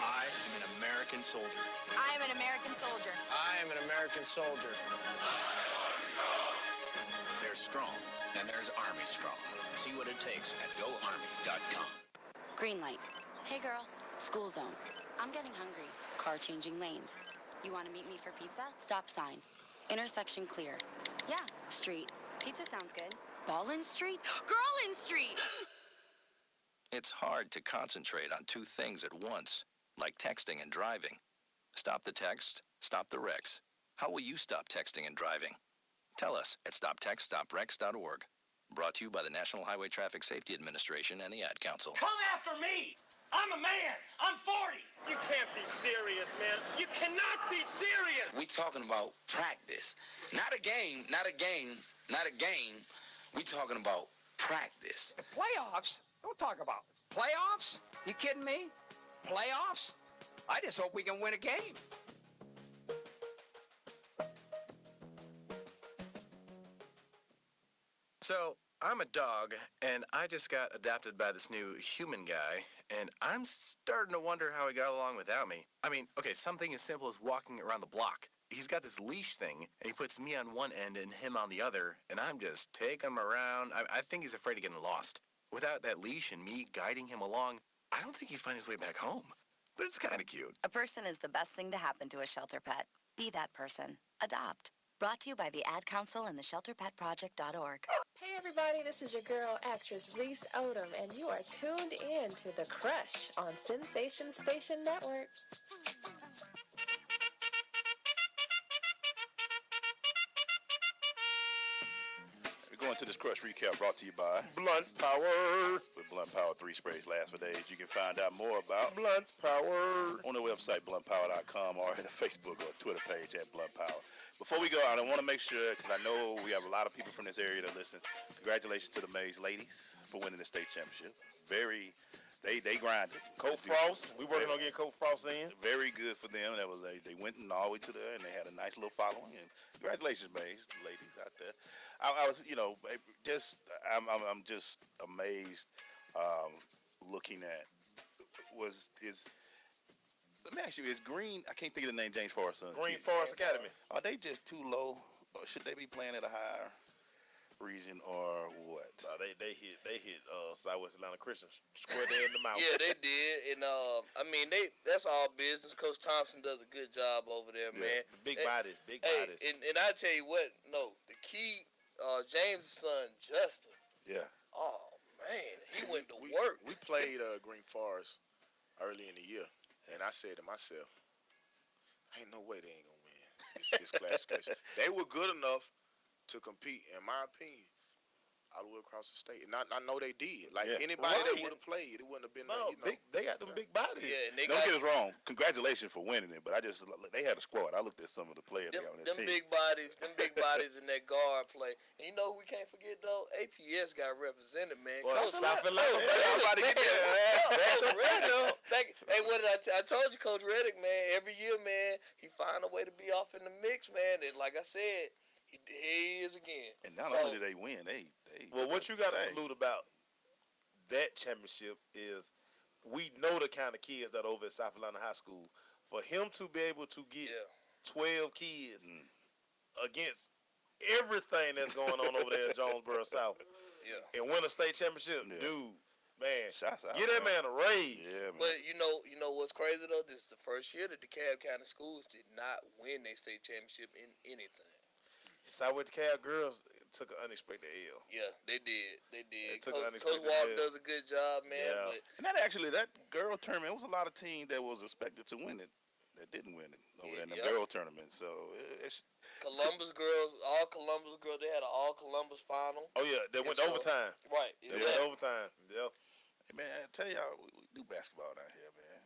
I am an American soldier. I am an American soldier. I am an American soldier. There's strong, and there's Army strong. See what it takes at GoArmy.com. Green light. Hey girl, school zone. I'm getting hungry. Car changing lanes. You want to meet me for pizza? Stop sign. Intersection clear. Yeah, street. Pizza sounds good. Ballin Street? Girlin Street! It's hard to concentrate on two things at once, like texting and driving. Stop the text, stop the wrecks. How will you stop texting and driving? Tell us at stoptextstoprex.org. Brought to you by the National Highway Traffic Safety Administration and the Ad Council. Come after me! I'm a man! I'm 40! You can't be serious, man. You cannot be serious! We talking about practice. Not a game. We talking about practice. Playoffs? Don't talk about playoffs. You kidding me? Playoffs? I just hope we can win a game. So, I'm a dog, and I just got adopted by this new human guy, and I'm starting to wonder how he got along without me. I mean, okay, something as simple as walking around the block. He's got this leash thing, and he puts me on one end and him on the other, and I'm just taking him around. I think he's afraid of getting lost. Without that leash and me guiding him along, I don't think he'd find his way back home. But it's kind of cute. A person is the best thing to happen to a shelter pet. Be that person. Adopt. Brought to you by the Ad Council and the ShelterPetProject.org. Hey everybody, this is your girl, actress Reese Odom, and you are tuned in to The Crush on Sensation Station Network. We're going to this Crush recap brought to you by Blunt Power. With Blunt Power 3 sprays last for days. You can find out more about Blunt Power on the website bluntpower.com or the Facebook or Twitter page at Blunt Power. Before we go, I want to make sure, because I know we have a lot of people from this area that listen. Congratulations to the Mays ladies for winning the state championship. They grinded. Coach Frost. We working on getting Coach Frost in. Very good for them. That was they went all the way to there and they had a nice little following. And congratulations, Mays, ladies out there. I was, I'm just amazed looking at let me ask you, is Green, I can't think of the name, James Forrest son. Green Forest Academy. Are they just too low? Or should they be playing at a higher region or what? They hit Southwest Atlanta Christian square there in the mouth. Yeah, they did. And that's all business. Coach Thompson does a good job over there, man. Big bodies. And I tell you what, the key, James' son, Justin. Yeah. Oh, man. He went to work. We played Green Forest early in the year, and I said to myself, ain't no way they ain't going to win this classification. They were good enough to compete, in my opinion, all the way across the state. And I know they did. Like, anybody that would have played, it wouldn't have been they got them big bodies. Yeah, and Don't get us wrong. Congratulations for winning it, but they had a squad. I looked at some of the players they got on their team. Big bodies in that guard play. And you know who we can't forget, though? APS got represented, man. South Atlanta. Hey, what did I told you, Coach Reddick, man, every year, man, he find a way to be off in the mix, man. And like I said, he is again. And not only did they win, they well, what you got to salute about that championship is we know the kind of kids that are over at South Atlanta High School. For him to be able to get 12 kids against everything that's going on over there in Jonesboro South and win a state championship, dude, man, get that man a raise. Yeah, man. But you know what's crazy, though? This is the first year that DeKalb County schools did not win their state championship in anything. Southwest DeKalb girls took an unexpected L. Yeah, they did. Coach Walton does a good job, man. Yeah. But And that girl tournament, it was a lot of teams that was expected to win it that didn't win it over there in the girl tournament. So Columbus girls, they had an all Columbus final. Oh yeah, they went to overtime. Right. They went to overtime. Yeah. Hey, man, I tell y'all, we do basketball down here, man.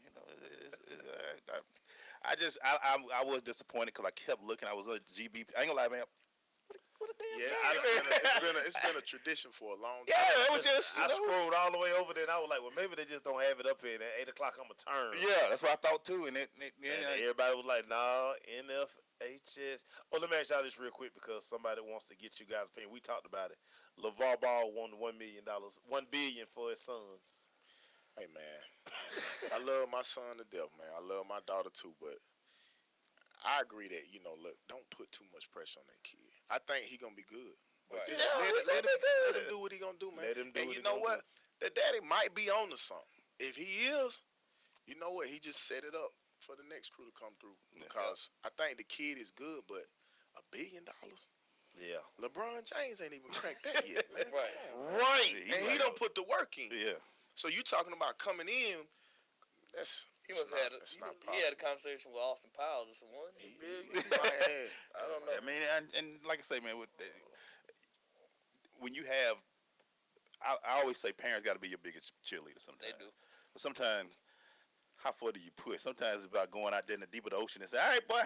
I was disappointed because I kept looking. I was a GB. I ain't gonna lie, man. It's been a tradition for a long time. Yeah, it was just. I scrolled all the way over there, and I was like, well, maybe they just don't have it up here. And at 8 o'clock, I'm gonna turn. Yeah, that's what I thought too. And everybody was like, nah, NFHS. Oh, let me ask y'all this real quick because somebody wants to get you guys' opinion. We talked about it. LeVar Ball won $1 billion for his sons. Hey, man, I love my son to death, man. I love my daughter too, but I agree that, look, don't put too much pressure on that kid. I think he gonna be good. But just let him do what he gonna do, man. Let him do and what you know what? The daddy might be on to something. If he is, you know what? He just set it up for the next crew to come through. Because I think the kid is good, but $1 billion? Yeah. LeBron James ain't even cracked that yet, man. Right. And he don't put the work in. Yeah. So you talking about coming in, that's He must have he had a conversation with Austin Powers or someone. I don't know. I mean, and like I say, man, when you have, I always say parents got to be your biggest cheerleader. Sometimes They do, but sometimes. How far do you push? Sometimes it's about going out there in the deep of the ocean and say, "All right, boy."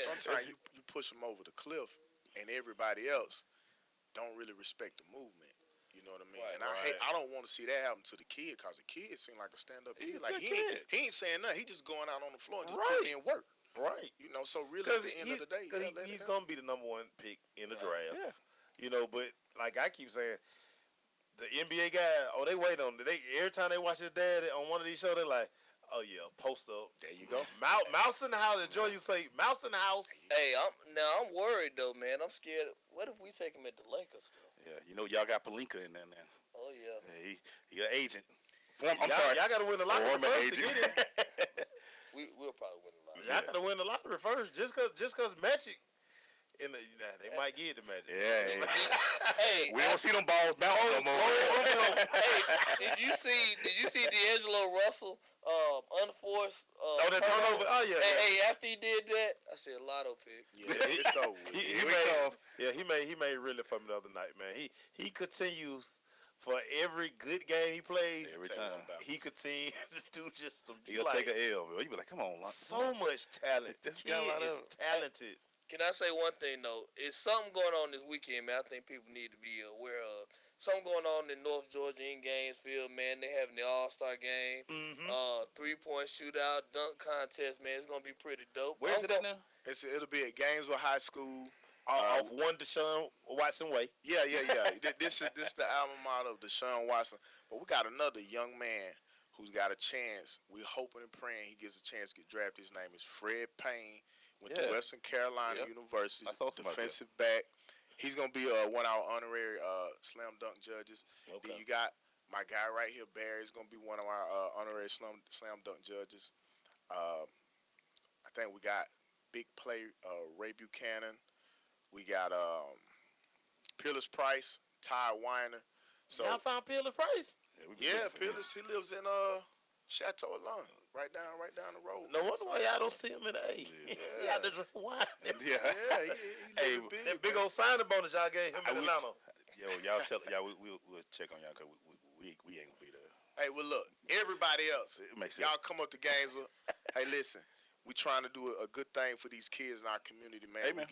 Sometimes you push them over the cliff, and everybody else don't really respect the movement. You know what I mean? Right, and I don't want to see that happen to the kid, because the kid seemed like a stand-up kid. Like he ain't saying nothing. He just going out on the floor and just putting in work. Right. You know, so really at the end of the day, he's gonna be the number one pick in the draft. Yeah. You know, but like I keep saying, the NBA guy, they wait on it. Every time they watch his dad on one of these shows, they're like, oh yeah, post up. There you go. Mouse in the house. Enjoy. You say mouse in the house. Hey, I'm worried though, man. I'm scared. What if we take him at the Lakers? Yeah, you know y'all got Pelinka in there now. Oh yeah. Yeah, he an agent. I'm sorry, y'all got to win the lottery first to get him. We'll probably win the lottery. Y'all got to win the lottery first, just cause Magic. They might get the Magic. Yeah. Hey, we don't see them balls bounce no more. Hey, did you see D'Angelo Russell unforced turnover? Oh yeah. Hey, after he did that, I said lotto pick. Yeah, it's over. He made really for me the other night, man. He continues. For every good game he plays, every time he continues to do just some. He'll take an L. You be like, come on, so much talent. This guy is talented. Can I say one thing though? It's something going on this weekend, man. I think people need to be aware of. Something going on in North Georgia in Gainesville, man. They having the All-Star game, 3-point shootout, dunk contest, man. It's gonna be pretty dope. Where's it at now? It'll be at Gainesville High School. Off one Deshaun Watson way. Yeah. This is the alma mater of Deshaun Watson. But we got another young man who's got a chance. We're hoping and praying he gets a chance to get drafted. His name is Fred Payne. Went to Western Carolina University. Defensive back. He's gonna be one of our honorary slam dunk judges. Okay. Then you got my guy right here, Barry. Is gonna be one of our honorary slam dunk judges. I think we got big play Ray Buchanan. We got Peerless Price, Ty Weiner. So y'all found Peerless Price? Yeah, Peerless. He lives in Chateau Alon, right down the road. No wonder why y'all don't see him in the A. He out there drinking wine. He big. That big old signing bonus y'all gave him in Atlanta. Y'all we'll check on y'all because we ain't gonna be there. Hey, well look, everybody else, y'all come up to Gainesville. Hey, listen, we trying to do a good thing for these kids in our community, man. Hey, man.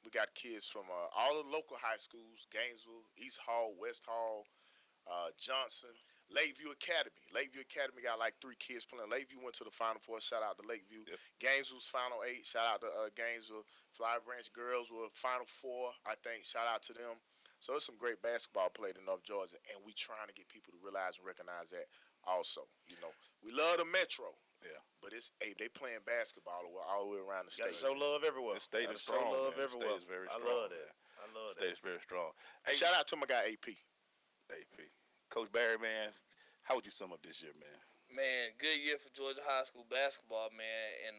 We got kids from all the local high schools: Gainesville, East Hall, West Hall, Johnson, Lakeview Academy. Lakeview Academy got like 3 kids playing. Lakeview went to the Final Four. Shout out to Lakeview. Yep. Gainesville's Final 8. Shout out to Gainesville. Fly Branch girls were Final 4, I think. Shout out to them. So it's some great basketball played in North Georgia, and we trying to get people to realize and recognize that also. You know, we love the Metro. Yeah, but they playing basketball all the way around the state. Show love everywhere. The state is strong. Show love everywhere. The state is very strong. I love that. The state is very strong. Hey, shout out to my guy AP. Coach Barry, man, how would you sum up this year, man? Man, good year for Georgia High School basketball, man, and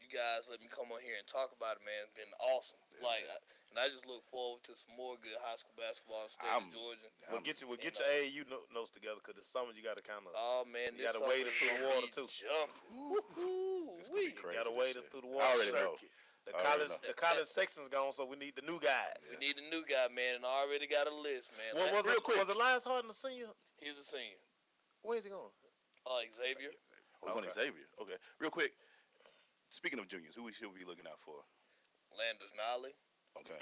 you guys let me come on here and talk about it, man. It's been awesome. Yeah, and I just look forward to some more good high school basketball in the state of Georgia. We'll get your AAU notes together, because this summer you got to kind of. Oh man, you got to wade us through the water too. It's gonna be crazy. You got to wade us through the water. I already know. The college section's gone, so we need the new guys. We need a new guy, man, and I already got a list, man. Well, real quick, was Elias Harden a senior? He's a senior. Where's he going? Xavier. Going to Xavier. Okay. Real quick. Speaking of juniors, who we should be looking out for? Landers Nolly. Okay.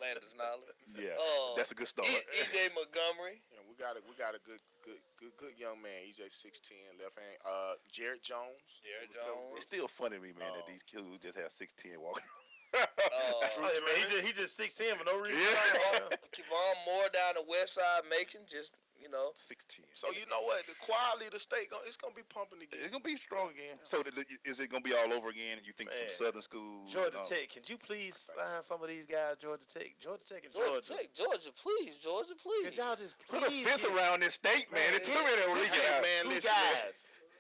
Landers Nolly. Yeah. That's a good start. EJ Montgomery. Yeah, we got a good young man. EJ 6'10", left hand. Jared Jones. It's still funny to me, man, that these kids who just have 6'10" walking. He just 6'10" for no reason. Kevon Moore down the west side, Macon, just 16. So you know what? The quality of the state it's gonna be pumping again. It's gonna be strong again. So is it gonna be all over again? You think some Southern schools? Georgia Tech, can you please sign some of these guys? Georgia Tech and Georgia. Georgia, please. Can y'all just please put a fence around this state, man? It's too many man. Listen.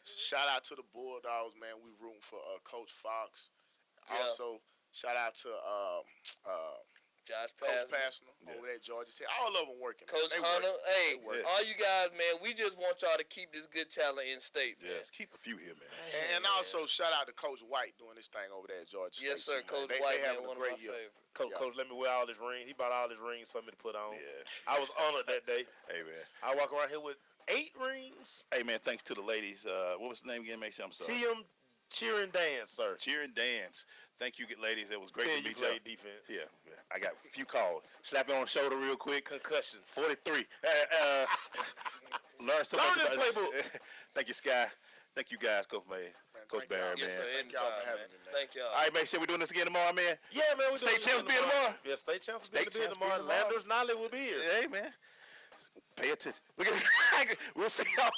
Shout out to the Bulldogs, man. We rooting for Coach Fox. Yeah. Also, shout out to Josh Coach Pastner. Pastner over there at Georgia Tech. All of them working. Coach They Hunter. working. Hey, all you guys, man, we just want y'all to keep this good talent in state, man. Yes, keep a few here, man. And also shout out to Coach White doing this thing over there at Georgia State. Yes, sir. too, Coach they White, having man, one a of my great year. favorites. Coach, let me wear all his rings. He bought all his rings for me to put on. Yeah. I was honored that day. Hey, man. I walk around here with 8 rings. Hey, man, thanks to the ladies. What was the name again, Macy? I'm sorry. TMDance, sir. TMDance. Thank you, ladies. It was great to meet you. Play defense. Yeah, I got a few calls. Slap you on the shoulder real quick. Concussions. 43. Learn so much this about playbook. Thank you, Sky. Thank you, guys. Coach Barry, Yes, man. sir. Thank y'all for having me, man. Thank y'all. All right, make sure we're doing this again tomorrow, man. Yeah, man. We're State champs being tomorrow. Yeah, state champs State being champs tomorrow. being tomorrow. Landers Nolly will be here. Hey, man. Pay attention. Look at we'll see y'all.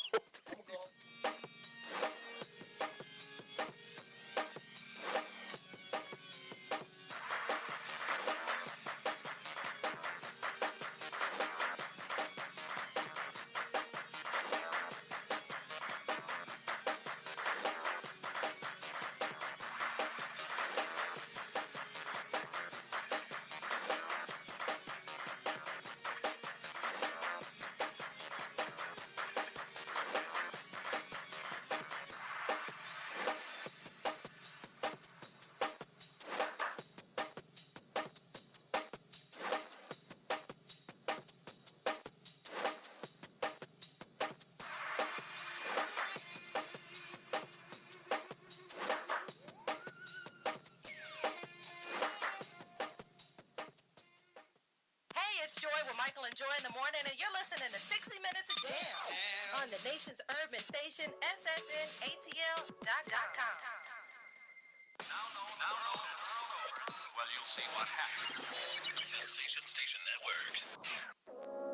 Michael and Joy in the morning, and you're listening to 60 Minutes of Jam on the nation's urban station, SSNATL.com. Well, you'll see what happens. Sensation Station Network.